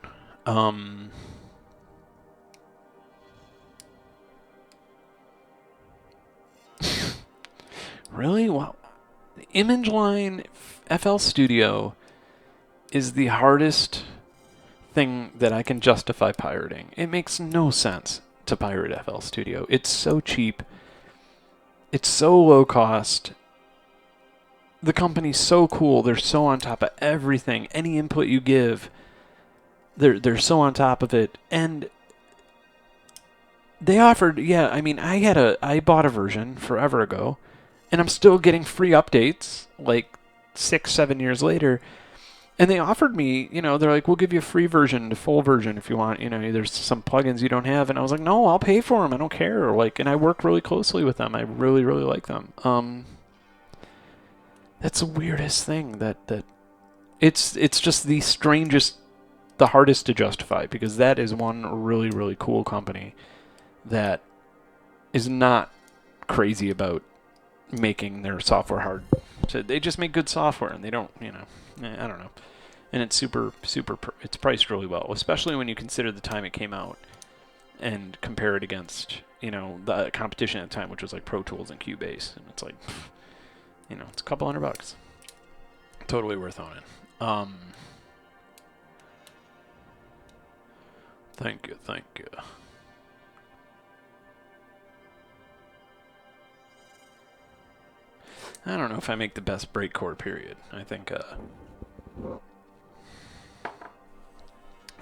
Really? Wow. Image Line FL Studio is the hardest thing that I can justify pirating. It makes no sense to pirate FL Studio. It's so cheap. It's so low cost. The company's so cool. They're so on top of everything. Any input you give, they're so on top of it. And they offered, I bought a version forever ago, and I'm still getting free updates like 6-7 years later. And they offered me, they're like, we'll give you a free version, the full version if you want. There's some plugins you don't have. And I was like, no, I'll pay for them. I don't care. And I work really closely with them. I really, really like them. That's the weirdest thing that it's just the strangest, the hardest to justify, because that is one really, really cool company that is not crazy about making their software hard. So they just make good software, and they don't, I don't know. And it's it's priced really well, especially when you consider the time it came out and compare it against, the competition at the time, which was like Pro Tools and Cubase. And it's like, it's a couple $100. Totally worth owning. Thank you. I don't know if I make the best breakcore period. I think,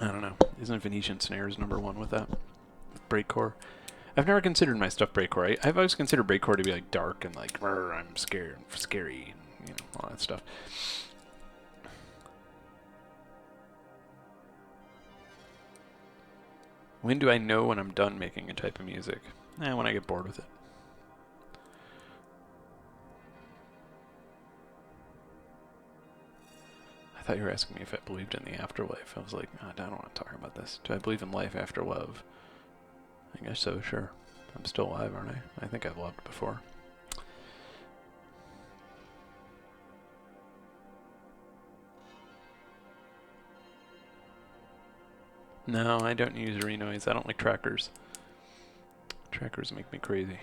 I don't know. Isn't Venetian Snares #1 with that? With breakcore? I've never considered my stuff breakcore. I've always considered breakcore to be like dark and like, I'm scared, scary, and, all that stuff. When do I know when I'm done making a type of music? When I get bored with it. thought you were asking me if I believed in the afterlife. I was like, oh, I don't want to talk about this. Do I believe in life after love? I guess so, sure. I'm still alive, aren't I? I think I've loved before. No, I don't use Renoise. I don't like trackers. Trackers make me crazy.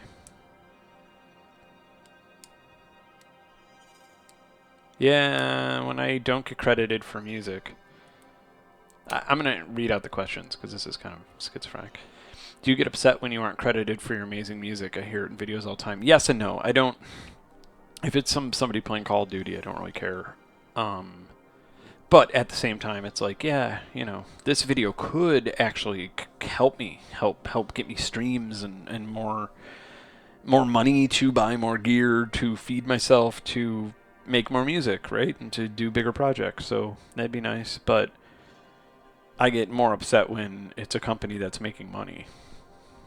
Yeah, when I don't get credited for music. I'm going to read out the questions because this is kind of schizophrenic. Do you get upset when you aren't credited for your amazing music? I hear it in videos all the time. Yes and no. I don't. If it's somebody playing Call of Duty, I don't really care. But at the same time, it's like, yeah, you know, this video could actually help me, help get me streams and more money to buy more gear, to feed myself, to make more music, right? And to do bigger projects. So that'd be nice. But I get more upset when it's a company that's making money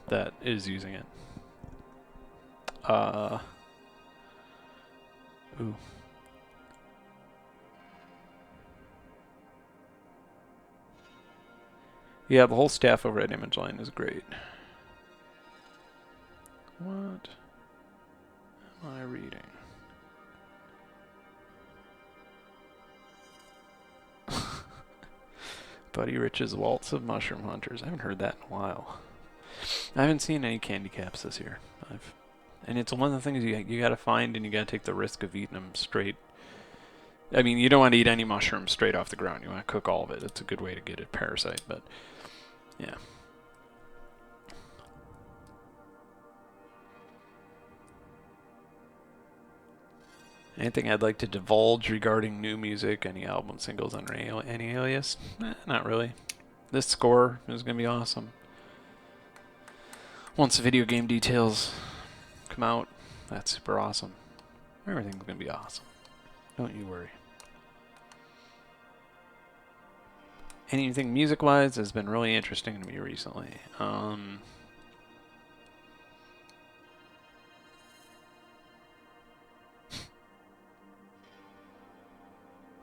that is using it. Ooh. Yeah, the whole staff over at ImageLine is great. What am I reading? Buddy Rich's Waltz of Mushroom Hunters. I haven't heard that in a while. I haven't seen any candy caps this year. And it's one of the things you got to find, and you got to take the risk of eating them straight. I mean, you don't want to eat any mushrooms straight off the ground. You want to cook all of it. It's a good way to get a parasite, but yeah. Anything I'd like to divulge regarding new music, any album singles under any alias? Not really. This score is going to be awesome. Once the video game details come out, that's super awesome. Everything's going to be awesome. Don't you worry. Anything music-wise has been really interesting to me recently.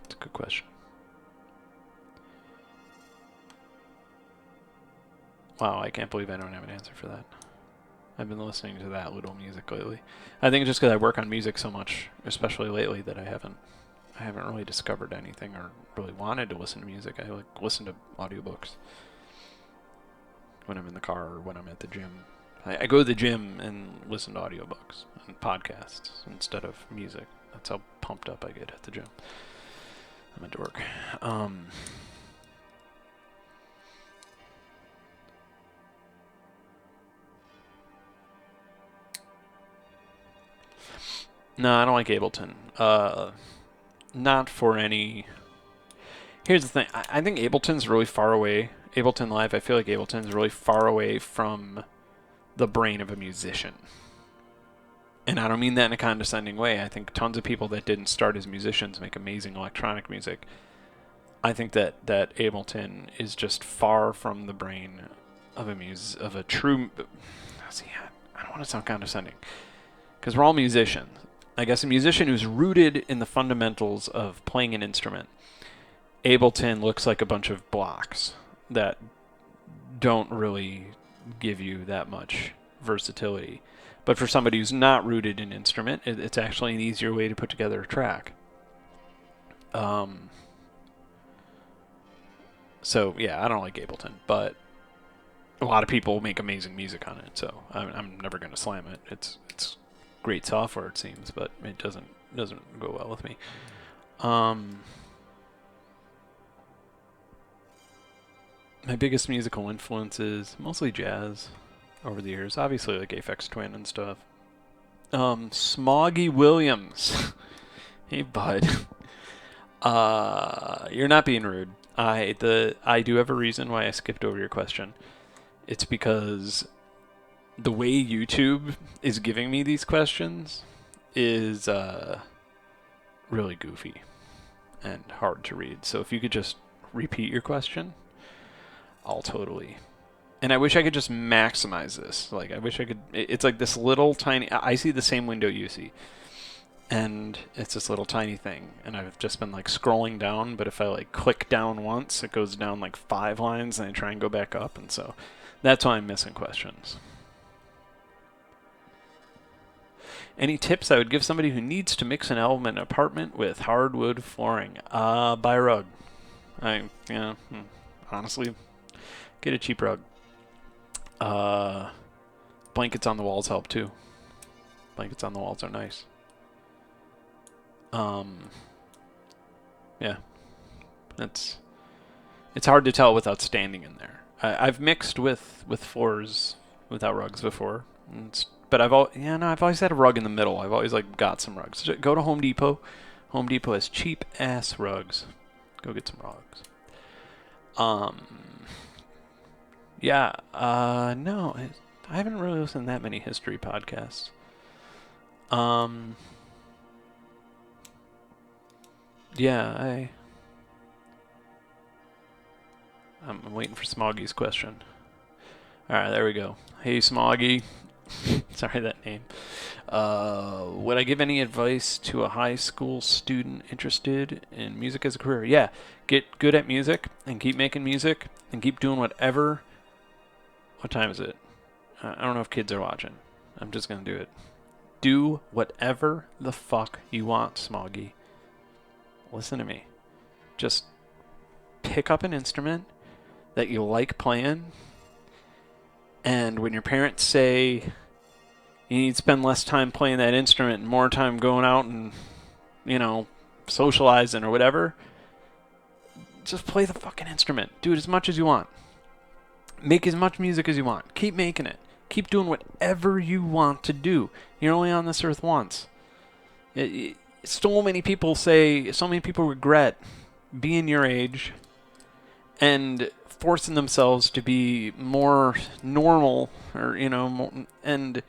It's a good question. Wow, I can't believe I don't have an answer for that. I've been listening to that little music lately. I think it's just because I work on music so much, especially lately, that I haven't really discovered anything or really wanted to listen to music. I like listen to audiobooks when I'm in the car or when I'm at the gym. I go to the gym and listen to audiobooks and podcasts instead of music. That's how pumped up I get at the gym. I'm a dork. No, I don't like Ableton. Not for any... Here's the thing. I think Ableton's really far away. Ableton Live, I feel like Ableton's really far away from the brain of a musician. And I don't mean that in a condescending way. I think tons of people that didn't start as musicians make amazing electronic music. I think that Ableton is just far from the brain of a true... See, I don't want to sound condescending. Because we're all musicians. I guess a musician who's rooted in the fundamentals of playing an instrument. Ableton looks like a bunch of blocks that don't really give you that much versatility. But for somebody who's not rooted in instrument, it's actually an easier way to put together a track. So yeah, I don't like Ableton, but a lot of people make amazing music on it. So I'm never going to slam it. It's great software, it seems, but it doesn't go well with me. My biggest musical influences, mostly jazz over the years. Obviously, like Aphex Twin and stuff. Smoggy Williams. Hey, bud. You're not being rude. I do have a reason why I skipped over your question. It's because the way YouTube is giving me these questions is really goofy and hard to read. So if you could just repeat your question, I'll totally... And I wish I could just maximize this. Like, I wish I could... It's like this little tiny... I see the same window you see. and it's this little tiny thing, and I've just been like scrolling down, but if I like click down once, it goes down like 5 lines, and I try and go back up, and so that's why I'm missing questions. Any tips I would give somebody who needs to mix an album in an apartment with hardwood flooring? Buy a rug. Honestly, get a cheap rug. Blankets on the walls help too. Blankets on the walls are nice. Yeah, it's hard to tell without standing in there. I've mixed with floors without rugs before, but I've always had a rug in the middle. I've always like got some rugs. Go to Home Depot. Home Depot has cheap ass rugs. Go get some rugs. Yeah. No, I haven't really listened to that many history podcasts. Yeah, I'm waiting for Smoggy's question. All right, there we go. Hey, Smoggy. Sorry, that name. Would I give any advice to a high school student interested in music as a career? Yeah, get good at music and keep making music and keep doing whatever. What time is it? I don't know if kids are watching. I'm just going to do it. Do whatever the fuck you want, Smoggy. Listen to me. Just pick up an instrument that you like playing, and when your parents say you need to spend less time playing that instrument and more time going out and, socializing or whatever, just play the fucking instrument. Do it as much as you want. Make as much music as you want. Keep making it. Keep doing whatever you want to do. You're only on this earth once. So many people regret being your age and forcing themselves to be more normal, or and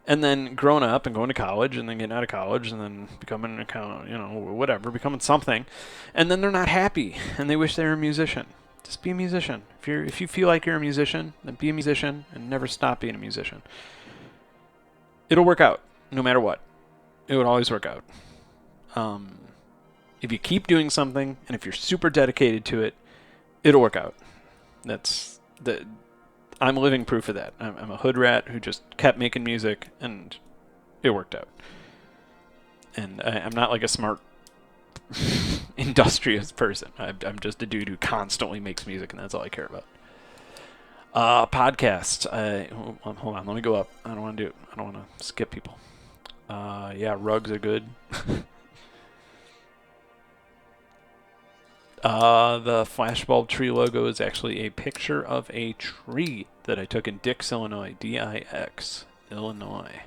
then growing up and going to college and then getting out of college and then becoming becoming something, and then they're not happy and they wish they were a musician. Just be a musician. If you feel like you're a musician, then be a musician and never stop being a musician. It'll work out no matter what. It would always work out. If you keep doing something and if you're super dedicated to it, it'll work out. I'm living proof of that. I'm a hood rat who just kept making music and it worked out. And I'm not like a smart industrious person. I'm just a dude who constantly makes music, and that's all I care about. Podcasts. Hold on, let me go up. I don't want to skip people. Yeah, rugs are good. The Flashbulb tree logo is actually a picture of a tree that I took in Dix, Illinois. D-I-X, Illinois.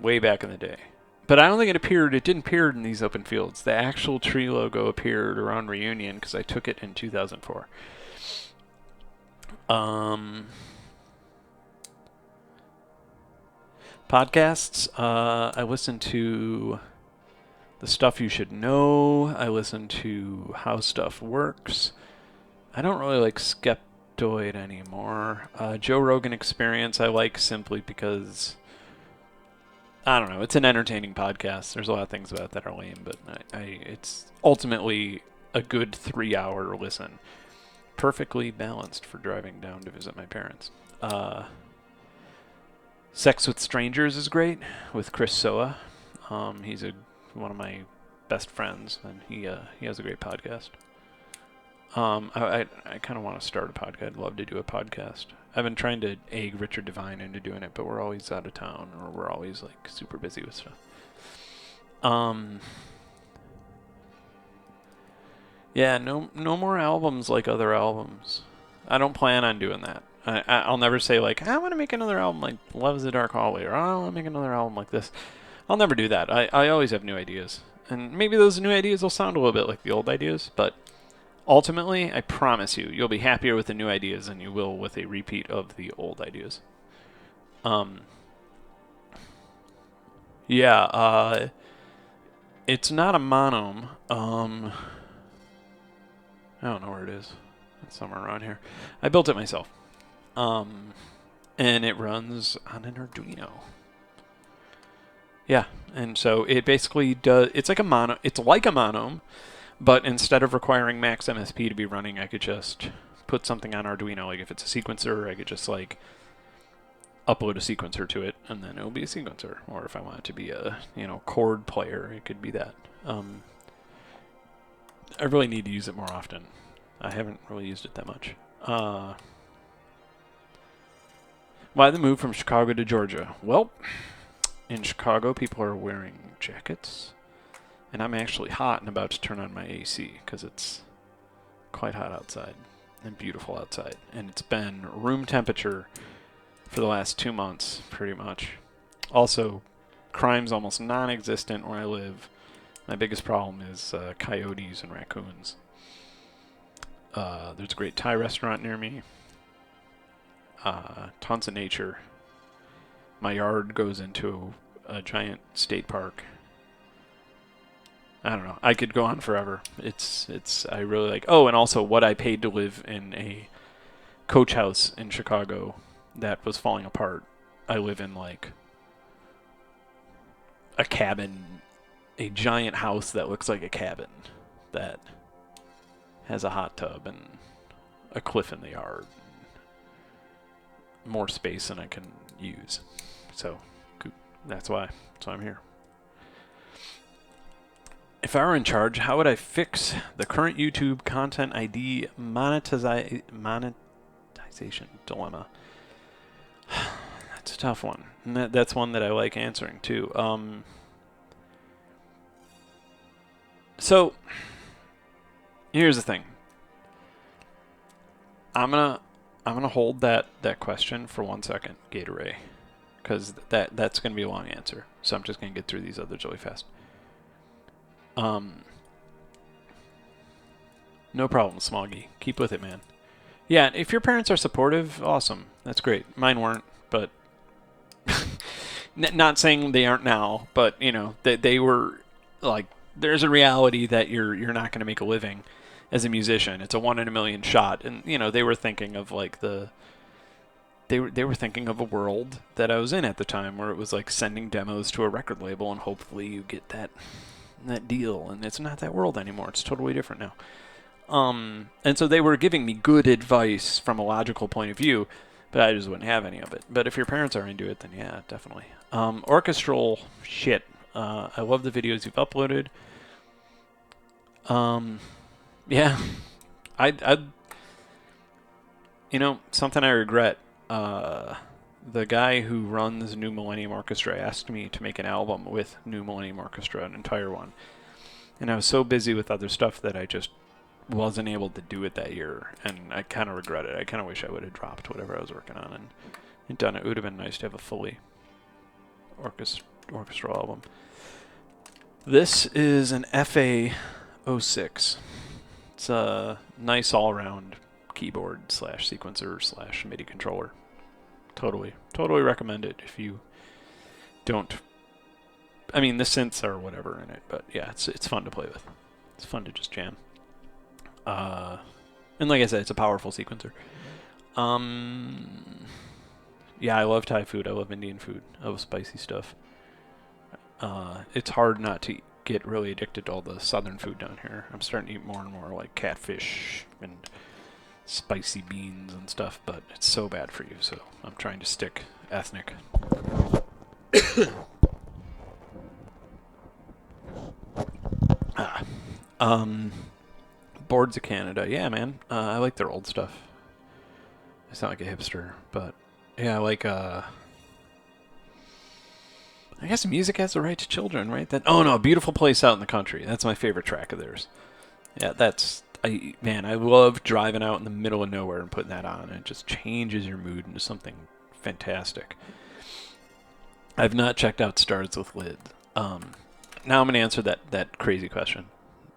Way back in the day. But I don't think it didn't appear in these open fields. The actual tree logo appeared around Reunion because I took it in 2004. Podcasts. I listen to The Stuff You Should Know. I listen to How Stuff Works. I don't really like Skeptoid anymore. Joe Rogan Experience I like simply because, I don't know, it's an entertaining podcast. There's a lot of things about it that are lame, but it's ultimately a good 3-hour listen. Perfectly balanced for driving down to visit my parents. Sex with Strangers is great with Chris Soa. He's one of my best friends, and he has a great podcast. I kind of want to start a podcast. I'd love to do a podcast. I've been trying to egg Richard Devine into doing it, but we're always out of town, or we're always like super busy with stuff. Yeah, no more albums like other albums. I don't plan on doing that. I'll never say like, I want to make another album like Love is a Dark Hallway, or I want to make another album like this. I'll never do that. I always have new ideas. And maybe those new ideas will sound a little bit like the old ideas, but ultimately, I promise you'll be happier with the new ideas than you will with a repeat of the old ideas. Yeah, it's not a monome. I don't know where it is. It's somewhere around here. I built it myself. And it runs on an Arduino. Yeah, and so it basically does. It's like a mono. It's like a monome, but instead of requiring max MSP to be running, I could just put something on Arduino. Like if it's a sequencer, I could just like upload a sequencer to it, and then it'll be a sequencer. Or if I want it to be a chord player, it could be that. I really need to use it more often. I haven't really used it that much. Why the move from Chicago to Georgia? Well, in Chicago, people are wearing jackets, and I'm actually hot and about to turn on my AC because it's quite hot outside and beautiful outside. And it's been room temperature for the last 2 months, pretty much. Also, crime's almost non-existent where I live. My biggest problem is coyotes and raccoons. There's a great Thai restaurant near me. Tons of nature. My yard goes into a giant state park. I don't know. I could go on forever. I really like. Oh, and also what I paid to live in a coach house in Chicago that was falling apart. I live in like a cabin, a giant house that looks like a cabin that has a hot tub and a cliff in the yard. More space than I can use. So that's why I'm here. If I were in charge, how would I fix the current YouTube content ID monetization dilemma? That's a tough one. And that's one that I like answering too. So here's the thing. I'm gonna hold that question for 1 second, Gatorade, because that's gonna be a long answer. So I'm just gonna get through these others really fast. No problem, Smoggy. Keep with it, man. Yeah, if your parents are supportive, awesome. That's great. Mine weren't, but not saying they aren't now, but they were like. There's a reality that you're not going to make a living as a musician. It's a 1 in a million shot, and they were thinking of like they were thinking of a world that I was in at the time, where it was like sending demos to a record label and hopefully you get that deal. And it's not that world anymore. It's totally different now. And so they were giving me good advice from a logical point of view, but I just wouldn't have any of it. But if your parents are into it, then yeah, definitely. Orchestral shit. I love the videos you've uploaded. Yeah, I something I regret. The guy who runs New Millennium Orchestra asked me to make an album with New Millennium Orchestra, an entire one. And I was so busy with other stuff that I just wasn't able to do it that year. And I kind of regret it. I kind of wish I would have dropped whatever I was working on and done it. It would have been nice to have a fully orchestral album. This is an FA06. It's a nice all-around keyboard / sequencer / MIDI controller. Totally recommend it if you don't. I mean, the synths are whatever in it, but yeah, it's fun to play with. It's fun to just jam. And like I said, it's a powerful sequencer. Yeah, I love Thai food. I love Indian food. I love spicy stuff. It's hard not to get really addicted to all the southern food down here. I'm starting to eat more and more like catfish and spicy beans and stuff, but it's so bad for you, so I'm trying to stick ethnic. Boards of Canada. Yeah, man. I like their old stuff. I sound like a hipster, but yeah, I like I guess music has the right to children, right? Beautiful Place Out in the Country. That's my favorite track of theirs. Yeah, I love driving out in the middle of nowhere and putting that on. It just changes your mood into something fantastic. I've not checked out Stars with Lids. Now I'm going to answer that crazy question.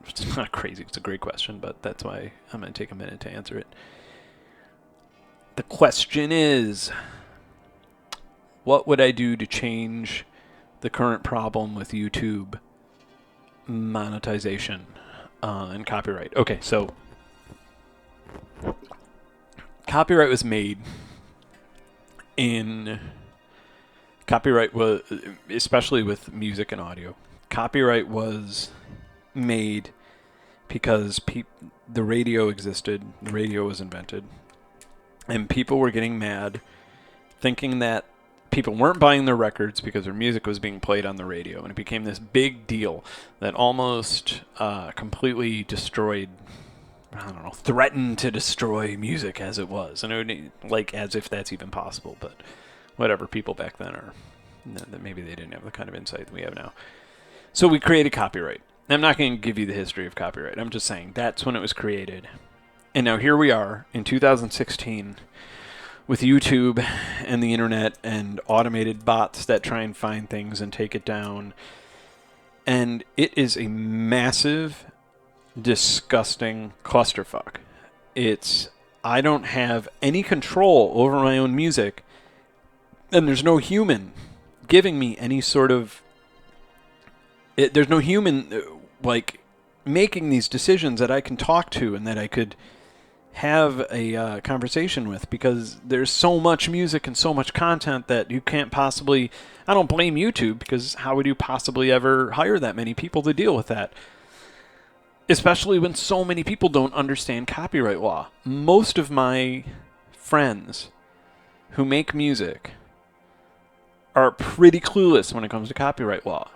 It's not crazy, it's a great question, but that's why I'm going to take a minute to answer it. The question is, what would I do to change the current problem with YouTube monetization and copyright? Okay, so copyright was made in Copyright was, especially with music and audio, copyright was made because the radio existed, the radio was invented, and people were getting mad thinking that people weren't buying their records because their music was being played on the radio, and it became this big deal that almost completely destroyed, I don't know, threatened to destroy music as it was, and it would, like, as if that's even possible, but whatever, people back then are, maybe they didn't have the kind of insight that we have now. So we created copyright. I'm not going to give you the history of copyright. I'm just saying that's when it was created. And now here we are in 2016 with YouTube and the internet and automated bots that try and find things and take it down. And it is a massive, disgusting clusterfuck. I don't have any control over my own music, and there's no human giving me any sort of... there's no human, like, making these decisions that I can talk to and that I could have a conversation with, because there's so much music and so much content that you can't possibly... I don't blame YouTube, because how would you possibly ever hire that many people to deal with that? Especially when so many people don't understand copyright law. Most of my friends who make music are pretty clueless when it comes to copyright law.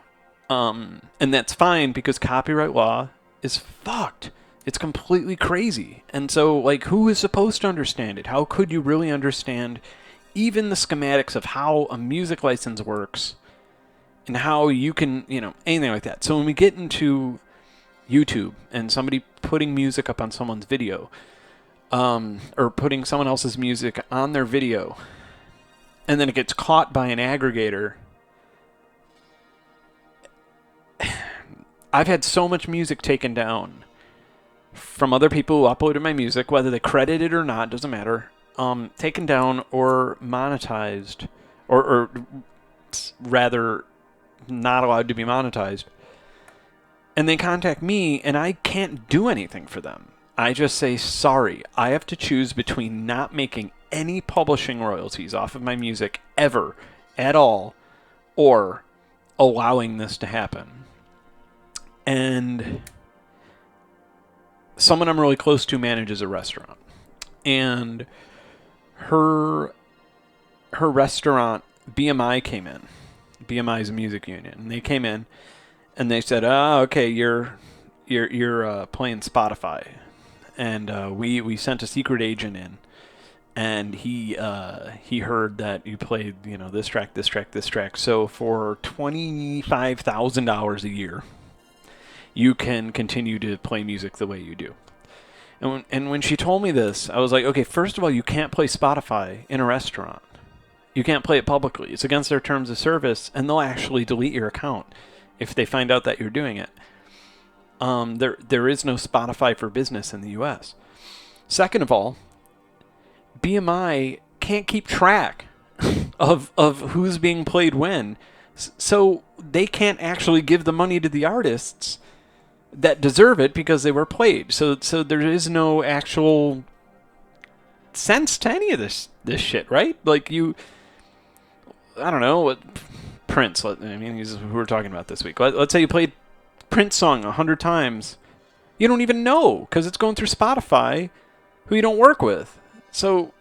And that's fine, because copyright law is fucked. It's completely crazy. And so, like, who is supposed to understand it? How could you really understand even the schematics of how a music license works and how you can, anything like that? So when we get into YouTube and somebody putting music up on someone's video, or putting someone else's music on their video, and then it gets caught by an aggregator... I've had so much music taken down from other people who uploaded my music, whether they credit it or not, doesn't matter, taken down or monetized, or rather not allowed to be monetized. And they contact me, and I can't do anything for them. I just say, sorry, I have to choose between not making any publishing royalties off of my music ever, at all, or allowing this to happen. And someone I'm really close to manages a restaurant. And her restaurant, BMI came in. BMI is a music union. And they came in and they said, okay, you're playing Spotify. And we sent a secret agent in. And he heard that you played, this track, this track, this track. So for $25,000 a year, you can continue to play music the way you do. And when she told me this, I was like, okay, first of all, you can't play Spotify in a restaurant. You can't play it publicly. It's against their terms of service, and they'll actually delete your account if they find out that you're doing it. There is no Spotify for business in the U.S. Second of all, BMI can't keep track of who's being played when, so they can't actually give the money to the artists that deserve it because they were played. So there is no actual sense to any of this shit, right? Like, I don't know, what Prince, he's who we're talking about this week. Let's say you played Prince song 100 times. You don't even know, because it's going through Spotify, who you don't work with. So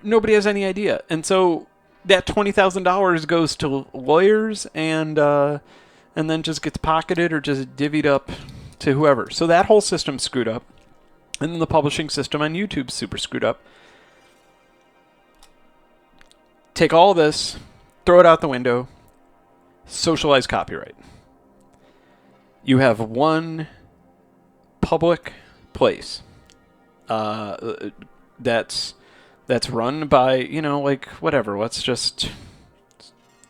nobody has any idea. And so that $20,000 goes to lawyers and then just gets pocketed or just divvied up to whoever. So that whole system's screwed up. And then the publishing system on YouTube's super screwed up. Take all this, throw it out the window, socialize copyright. You have one public place that's run by, whatever. Let's just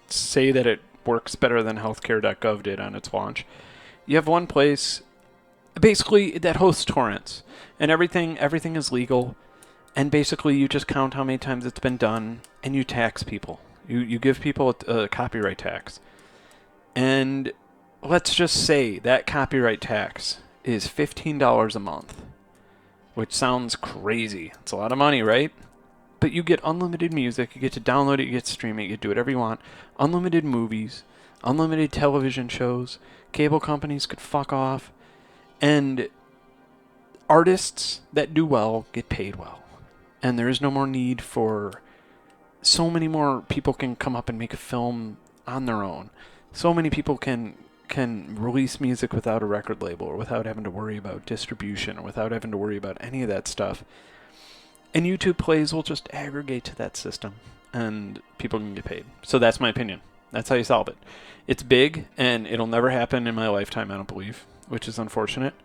say that it works better than healthcare.gov did on its launch. You have one place, basically, that hosts torrents, and everything is legal, and basically you just count how many times it's been done, and you tax people. You give people a copyright tax. And let's just say that copyright tax is $15 a month, which sounds crazy. It's a lot of money, right? But you get unlimited music, you get to download it, you get to stream it, you get to do whatever you want. Unlimited movies, unlimited television shows, cable companies could fuck off, and artists that do well get paid well. And there is no more need for so many more people can come up and make a film on their own. So many people can release music without a record label or without having to worry about distribution or without having to worry about any of that stuff. And YouTube plays will just aggregate to that system and people can get paid. So that's my opinion. That's how you solve it. It's big and it'll never happen in my lifetime, I don't believe, which is unfortunate.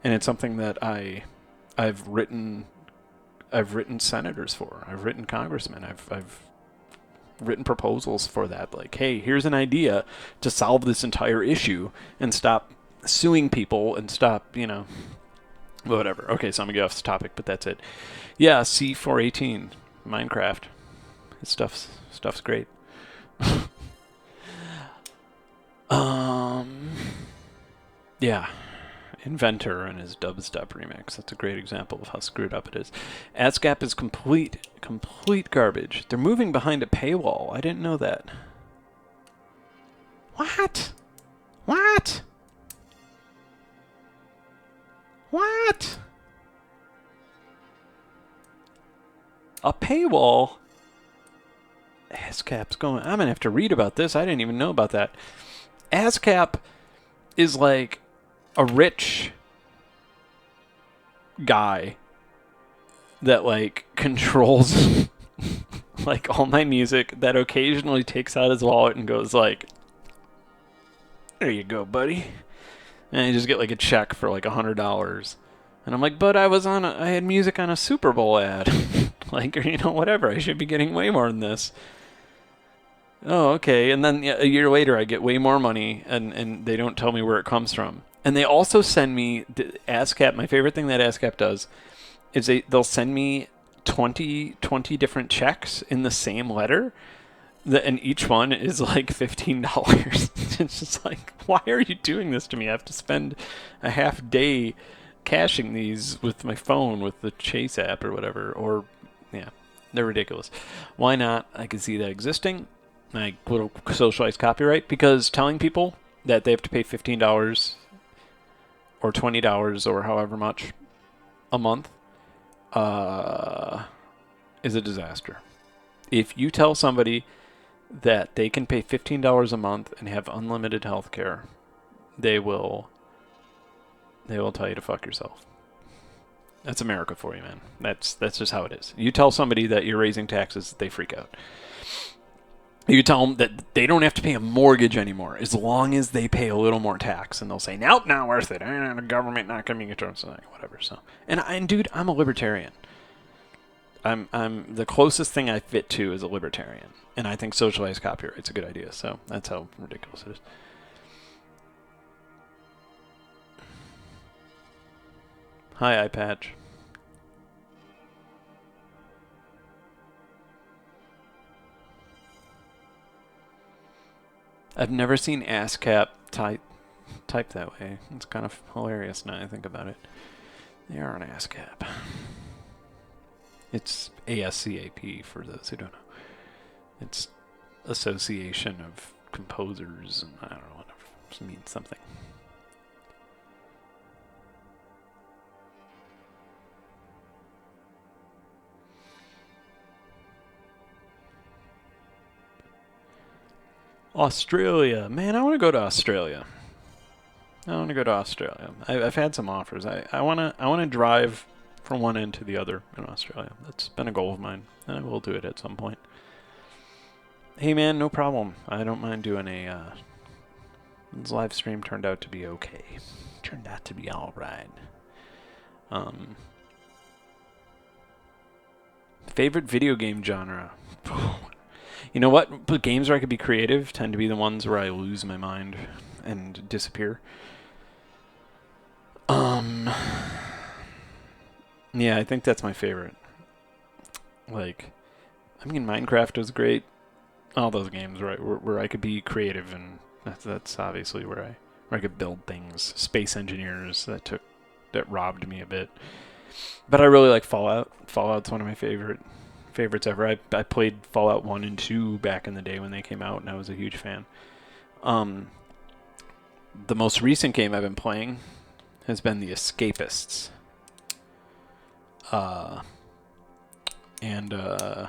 And it's something that I've written senators for. I've written congressmen. I've written proposals for that. Like, hey, here's an idea to solve this entire issue and stop suing people and stop, whatever. Okay, so I'm gonna get off this topic, but that's it. Yeah, C418, Minecraft. His stuff's great. Yeah. Inventor and his dubstep remix. That's a great example of how screwed up it is. ASCAP is complete garbage. They're moving behind a paywall. I didn't know that. What? What? What? A paywall? ASCAP's going... I'm going to have to read about this. I didn't even know about that. ASCAP is like a rich guy that like controls like all my music, that occasionally takes out his wallet and goes like, there you go, buddy. And I just get like a check for like $100. And I'm like, but I had music on a Super Bowl ad. Like, or, whatever. I should be getting way more than this. Oh, okay. And then a year later, I get way more money, and they don't tell me where it comes from. And they also send me ASCAP. My favorite thing that ASCAP does is they'll send me 20 different checks in the same letter, and each one is like $15. It's just like, why are you doing this to me? I have to spend a half day caching these with my phone with the Chase app or whatever. Or, yeah, they're ridiculous. Why not? I can see that existing. I will socialize copyright, because telling people that they have to pay $15 or $20 or however much a month is a disaster. If you tell somebody that they can pay $15 a month and have unlimited health care, they will tell you to fuck yourself. That's America for you, man. That's just how it is. You tell somebody that you're raising taxes, they freak out. You tell them that they don't have to pay a mortgage anymore as long as they pay a little more tax, and they'll say, "Nope, not worth it. The government not coming into it, whatever." So, and dude, I'm a libertarian. I'm the closest thing I fit to is a libertarian, and I think socialized copyright's a good idea. So that's how ridiculous it is. Hi, iPatch. I've never seen ASCAP type that way. It's kind of hilarious now I think about it. They are an ASCAP. It's ASCAP for those who don't know. It's Association of Composers, and I don't know, whatever. It means something. Australia. Man, I want to go to Australia. I've had some offers. I want to drive from one end to the other in Australia. That's been a goal of mine, and I will do it at some point. Hey, man, no problem. I don't mind doing a... this live stream turned out to be okay. Turned out to be all right. Favorite video game genre? You know what? But games where I could be creative tend to be the ones where I lose my mind and disappear. Yeah, I think that's my favorite. Like, I mean, Minecraft was great. All those games where I could be creative, and that's obviously where I could build things. Space Engineers that robbed me a bit. But I really like Fallout. Fallout's one of my favorite favorites ever. I played Fallout 1 and 2 back in the day when they came out, and I was a huge fan. The most recent game I've been playing has been The Escapists. And I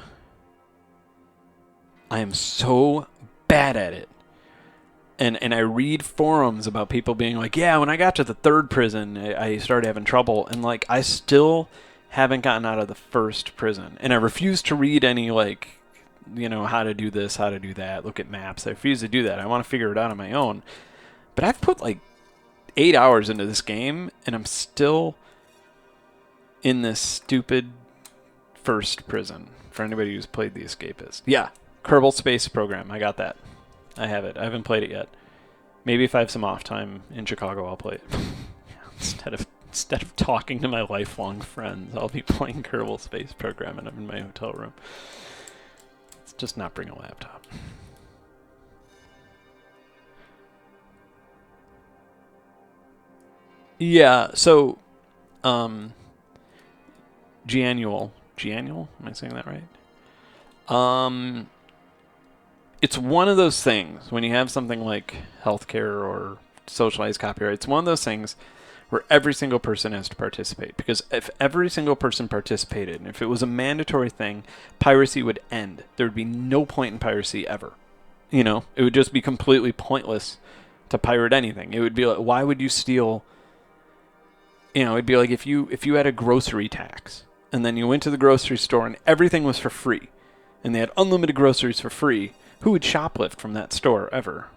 am so bad at it. And I read forums about people being like, yeah, when I got to the third prison, I started having trouble. And, like, I still haven't gotten out of the first prison. And I refuse to read any, like, you know, how to do this, how to do that, look at maps. I refuse to do that. I want to figure it out on my own. But I've put, like, 8 hours into this game, and I'm still in this stupid first prison. For anybody who's played The Escapist. Yeah, Kerbal Space Program. I got that. I have it. I haven't played it yet. Maybe if I have some off time in Chicago, I'll play it. Instead of talking to my lifelong friends, I'll be playing Kerbal Space Program, and I'm in my hotel room. Let's just not bring a laptop. Yeah. So, Giannual. Am I saying that right? It's one of those things when you have something like healthcare or socialized copyright. It's one of those things where every single person has to participate. Because if every single person participated, and if it was a mandatory thing, piracy would end. There would be no point in piracy ever. You know, it would just be completely pointless to pirate anything. It would be like, why would you steal? You know, it'd be like if you had a grocery tax, and then you went to the grocery store and everything was for free, and they had unlimited groceries for free. Who would shoplift from that store ever?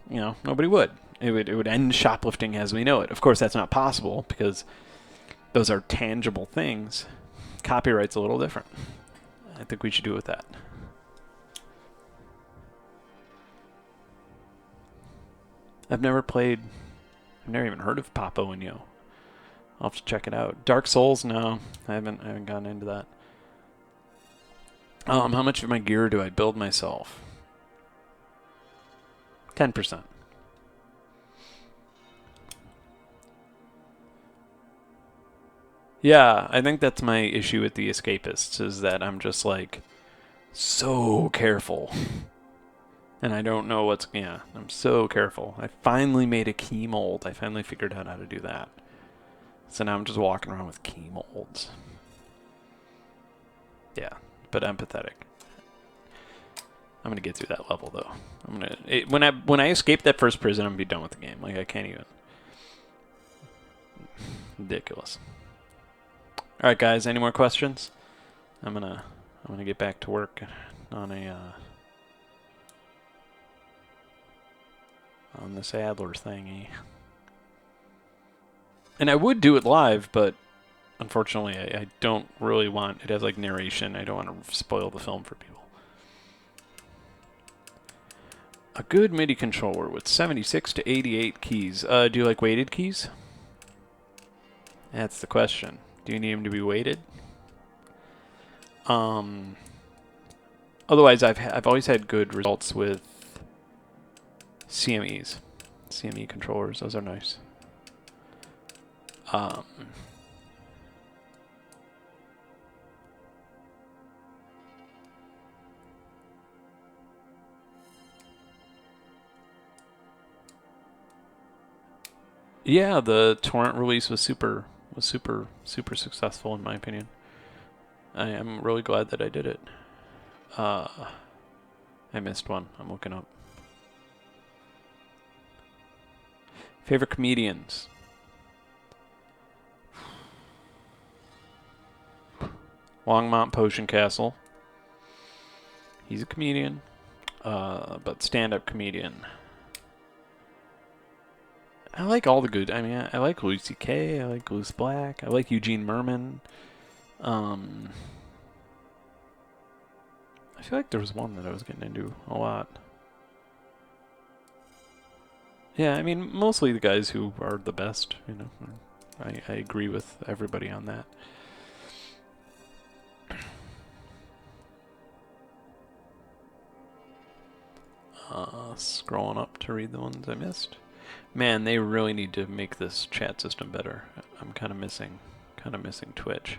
You know, nobody would. It would end shoplifting as we know it. Of course, that's not possible because those are tangible things. Copyright's a little different. I think we should do it with that. I've never even heard of Papo and Yo. I'll have to check it out. Dark Souls? No, I haven't gotten into that. How much of my gear do I build myself? 10%. Yeah, I think that's my issue with The Escapists, is that I'm just, like, so careful. And I don't know I'm so careful. I finally made a key mold. I finally figured out how to do that. So now I'm just walking around with key molds. Yeah, but empathetic. I'm gonna get through that level though. When I escape that first prison, I'm gonna be done with the game. Like I can't even. Ridiculous. All right, guys. Any more questions? I'm gonna get back to work on on this Adler thingy. And I would do it live, but unfortunately, I don't really want. It has like narration. I don't want to spoil the film for people. A good MIDI controller with 76 to 88 keys. Do you like weighted keys? That's the question. Do you need them to be weighted? Otherwise, I've always had good results with CMEs. CME controllers. Those are nice. Yeah, the torrent release was super successful in my opinion. I am really glad that I did it. I missed one. I'm looking up. Favorite comedians? Longmont Potion Castle. He's a comedian, but stand-up comedian. I like all the good. I mean, I like Louis C.K. I like Louis Black. I like Eugene Merman. I feel like there was one that I was getting into a lot. Yeah, I mean, mostly the guys who are the best, you know. I agree with everybody on that. Scrolling up to read the ones I missed. Man, they really need to make this chat system better. I'm kind of missing Twitch.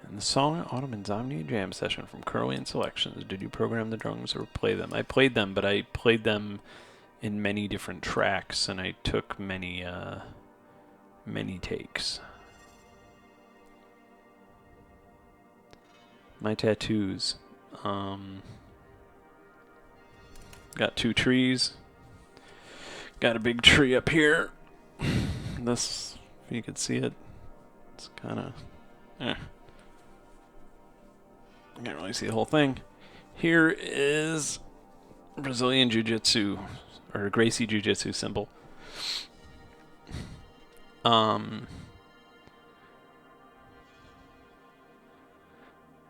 In the song Autumn Insomnia Jam Session from Curly and Selections, did you program the drums or play them? I played them, but I played them in many different tracks, and I took many takes. My tattoos. Got 2 trees. Got a big tree up here. This, if you could see it, it's kind of, can't really see the whole thing. Here is Brazilian Jiu-Jitsu, or Gracie Jiu-Jitsu symbol.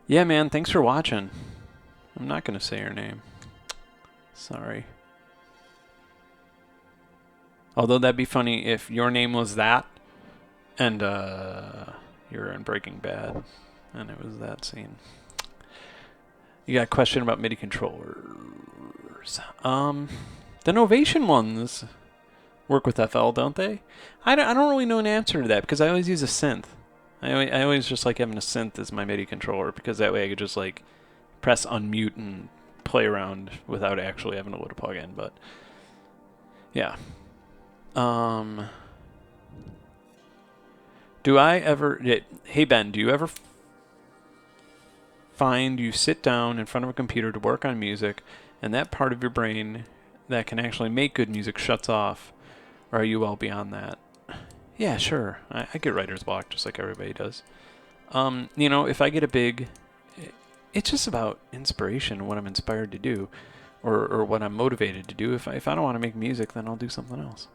Yeah, man, thanks for watching. I'm not going to say your name. Sorry. Although that'd be funny if your name was that, and you're in Breaking Bad, and it was that scene. You got a question about MIDI controllers. The Novation ones work with FL, don't they? I don't really know an answer to that, because I always use a synth. I always just like having a synth as my MIDI controller, because that way I could just like press unmute and play around without actually having to load a plug-in. But yeah. Do I ever... Hey Ben, do you ever find you sit down in front of a computer to work on music, and that part of your brain that can actually make good music shuts off? Or are you well beyond that? Yeah, sure. I get writer's block just like everybody does. You know, if I get a big... It's just about inspiration, what I'm inspired to do, or what I'm motivated to do. If I don't want to make music, then I'll do something else.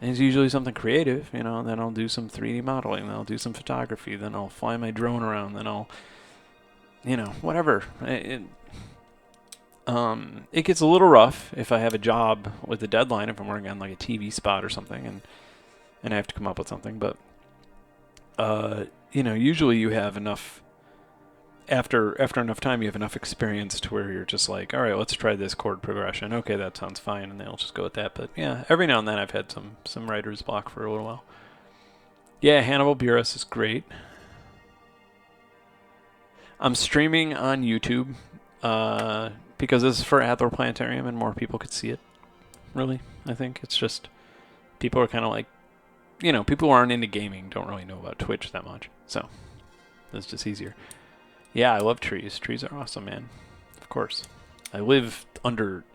And it's usually something creative, you know, then I'll do some 3D modeling, then I'll do some photography, then I'll fly my drone around, then I'll, you know, whatever. It gets a little rough if I have a job with a deadline, if I'm working on like a TV spot or something, and I have to come up with something. But, you know, usually you have enough, after enough time, you have enough experience to where you're just like, all right, let's try this chord progression. Okay, that sounds fine, and they'll just go with that. But yeah, every now and then I've had some writer's block for a little while. Yeah, Hannibal Buress is great. I'm streaming on YouTube because this is for Adler Planetarium and more people could see it. Really, I think it's just people are kind of like, you know, people who aren't into gaming don't really know about Twitch that much, so it's just easier. Yeah, I love trees. Trees are awesome, man. Of course. I live under...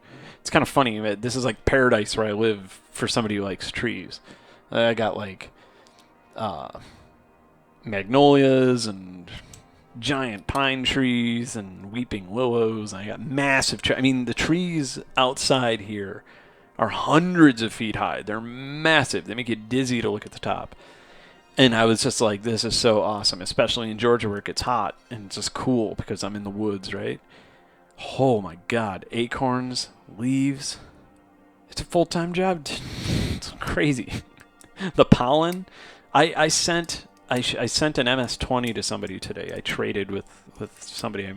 It's kind of funny. This is like paradise where I live for somebody who likes trees. I got like magnolias and giant pine trees and weeping willows. I got massive trees. I mean, the trees outside here are hundreds of feet high. They're massive. They make you dizzy to look at the top. And I was just like, this is so awesome, especially in Georgia where it gets hot. And it's just cool because I'm in the woods, right? Oh, my God. Acorns, leaves. It's a full-time job. It's crazy. The pollen. I sent an MS-20 to somebody today. I traded with somebody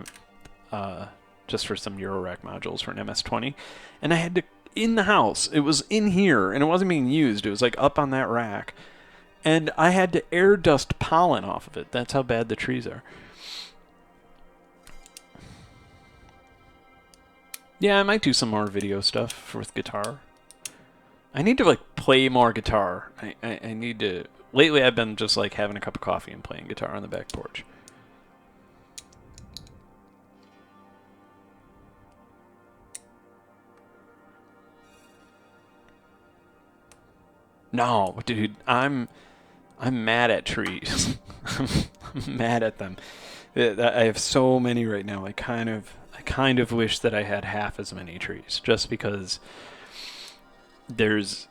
just for some Eurorack modules for an MS-20. And I had to, in the house, it was in here, and it wasn't being used. It was like up on that rack. And I had to air dust pollen off of it. That's how bad the trees are. Yeah, I might do some more video stuff with guitar. I need to like play more guitar. I need to... Lately I've been just like having a cup of coffee and playing guitar on the back porch. No, dude, I'm mad at trees. I'm mad at them. I have so many right now. I kind of wish that I had half as many trees, just because there's...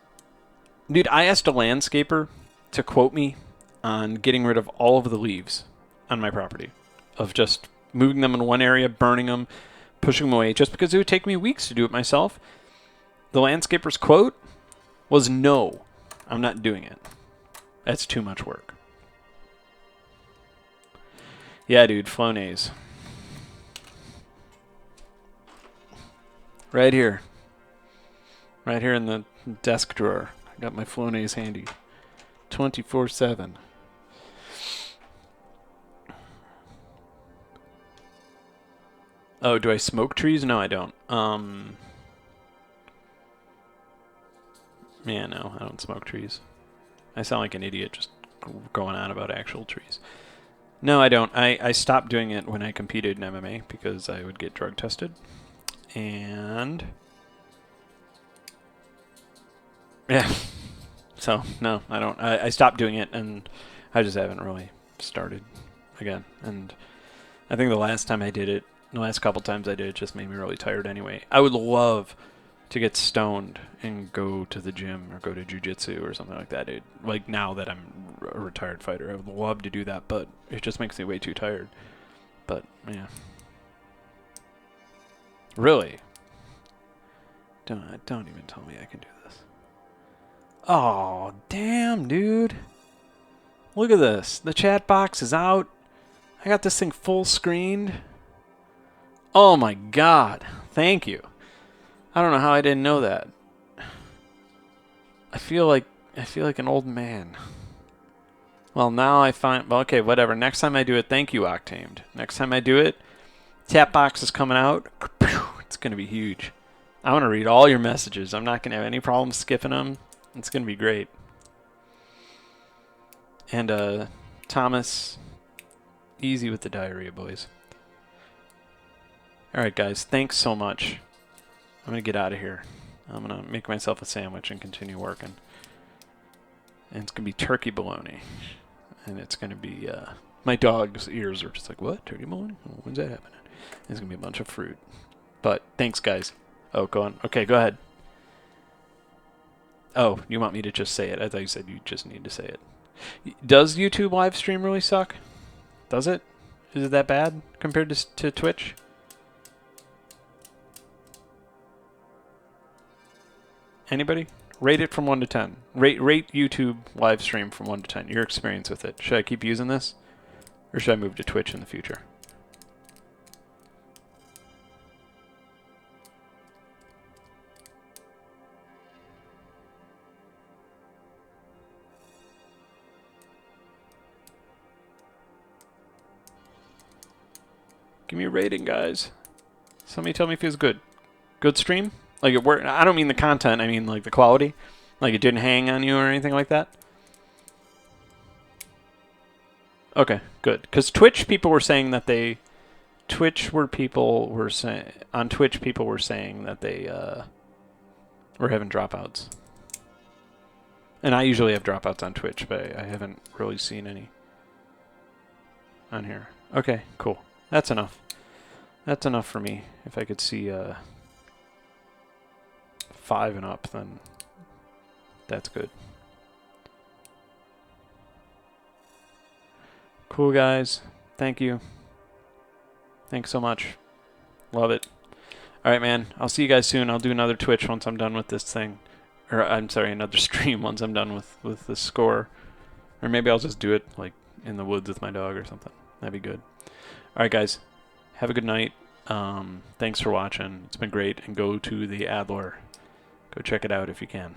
Dude, I asked a landscaper to quote me on getting rid of all of the leaves on my property, of just moving them in one area, burning them, pushing them away, just because it would take me weeks to do it myself. The landscaper's quote was, no, I'm not doing it. That's too much work. Yeah, dude, Flonase. Right here. Right here in the desk drawer. I got my Flonase handy. 24/7. Oh, do I smoke trees? No, I don't. Yeah, no, I don't smoke trees. I sound like an idiot just going on about actual trees. No, I don't. I stopped doing it when I competed in MMA because I would get drug tested. And yeah. So, no, I don't. I stopped doing it, and I just haven't really started again. And I think the last time I did it, the last couple times I did it, just made me really tired anyway. I would love to get stoned and go to the gym or go to jiu-jitsu or something like that, dude. Like, now that I'm a retired fighter, I would love to do that, but it just makes me way too tired. But, yeah. Really? Don't even tell me I can do this. Oh, damn, dude. Look at this. The chat box is out. I got this thing full screened. Oh my god. Thank you. I don't know how I didn't know that. I feel like an old man. Well, now I find... Well, okay, whatever. Next time I do it, thank you, Octamed. Next time I do it, chat box is coming out. It's going to be huge. I want to read all your messages. I'm not going to have any problem skipping them. It's going to be great. And, Thomas, easy with the diarrhea, boys. Alright, guys. Thanks so much. I'm going to get out of here. I'm going to make myself a sandwich and continue working. And it's going to be turkey bologna. And it's going to be, my dog's ears are just like, what? Turkey bologna? When's that happening? And it's going to be a bunch of fruit. But thanks, guys. Oh, go on. Okay, go ahead. Oh, you want me to just say it? I thought you said you just need to say it. Does YouTube live stream really suck? Does it? Is it that bad compared to Twitch? Anybody? Rate it from 1 to 10. Rate YouTube live stream from 1 to 10. Your experience with it. Should I keep using this? Or should I move to Twitch in the future? Give me a rating, guys. Somebody tell me if it was good. Good stream? Like it worked. I don't mean the content. I mean like the quality. Like it didn't hang on you or anything like that. Okay, good. Because Twitch people were saying that they... On Twitch people were saying that they were having dropouts. And I usually have dropouts on Twitch, but I haven't really seen any on here. Okay, cool. That's enough. That's enough for me. If I could see 5 and up, then that's good. Cool, guys. Thank you. Thanks so much. Love it. All right, man. I'll see you guys soon. I'll do another Twitch once I'm done with this thing. Or, I'm sorry, another stream once I'm done with the score. Or maybe I'll just do it, like, in the woods with my dog or something. That'd be good. All right, guys. Have a good night. Thanks for watching. It's been great. And go to the Adler. Go check it out if you can.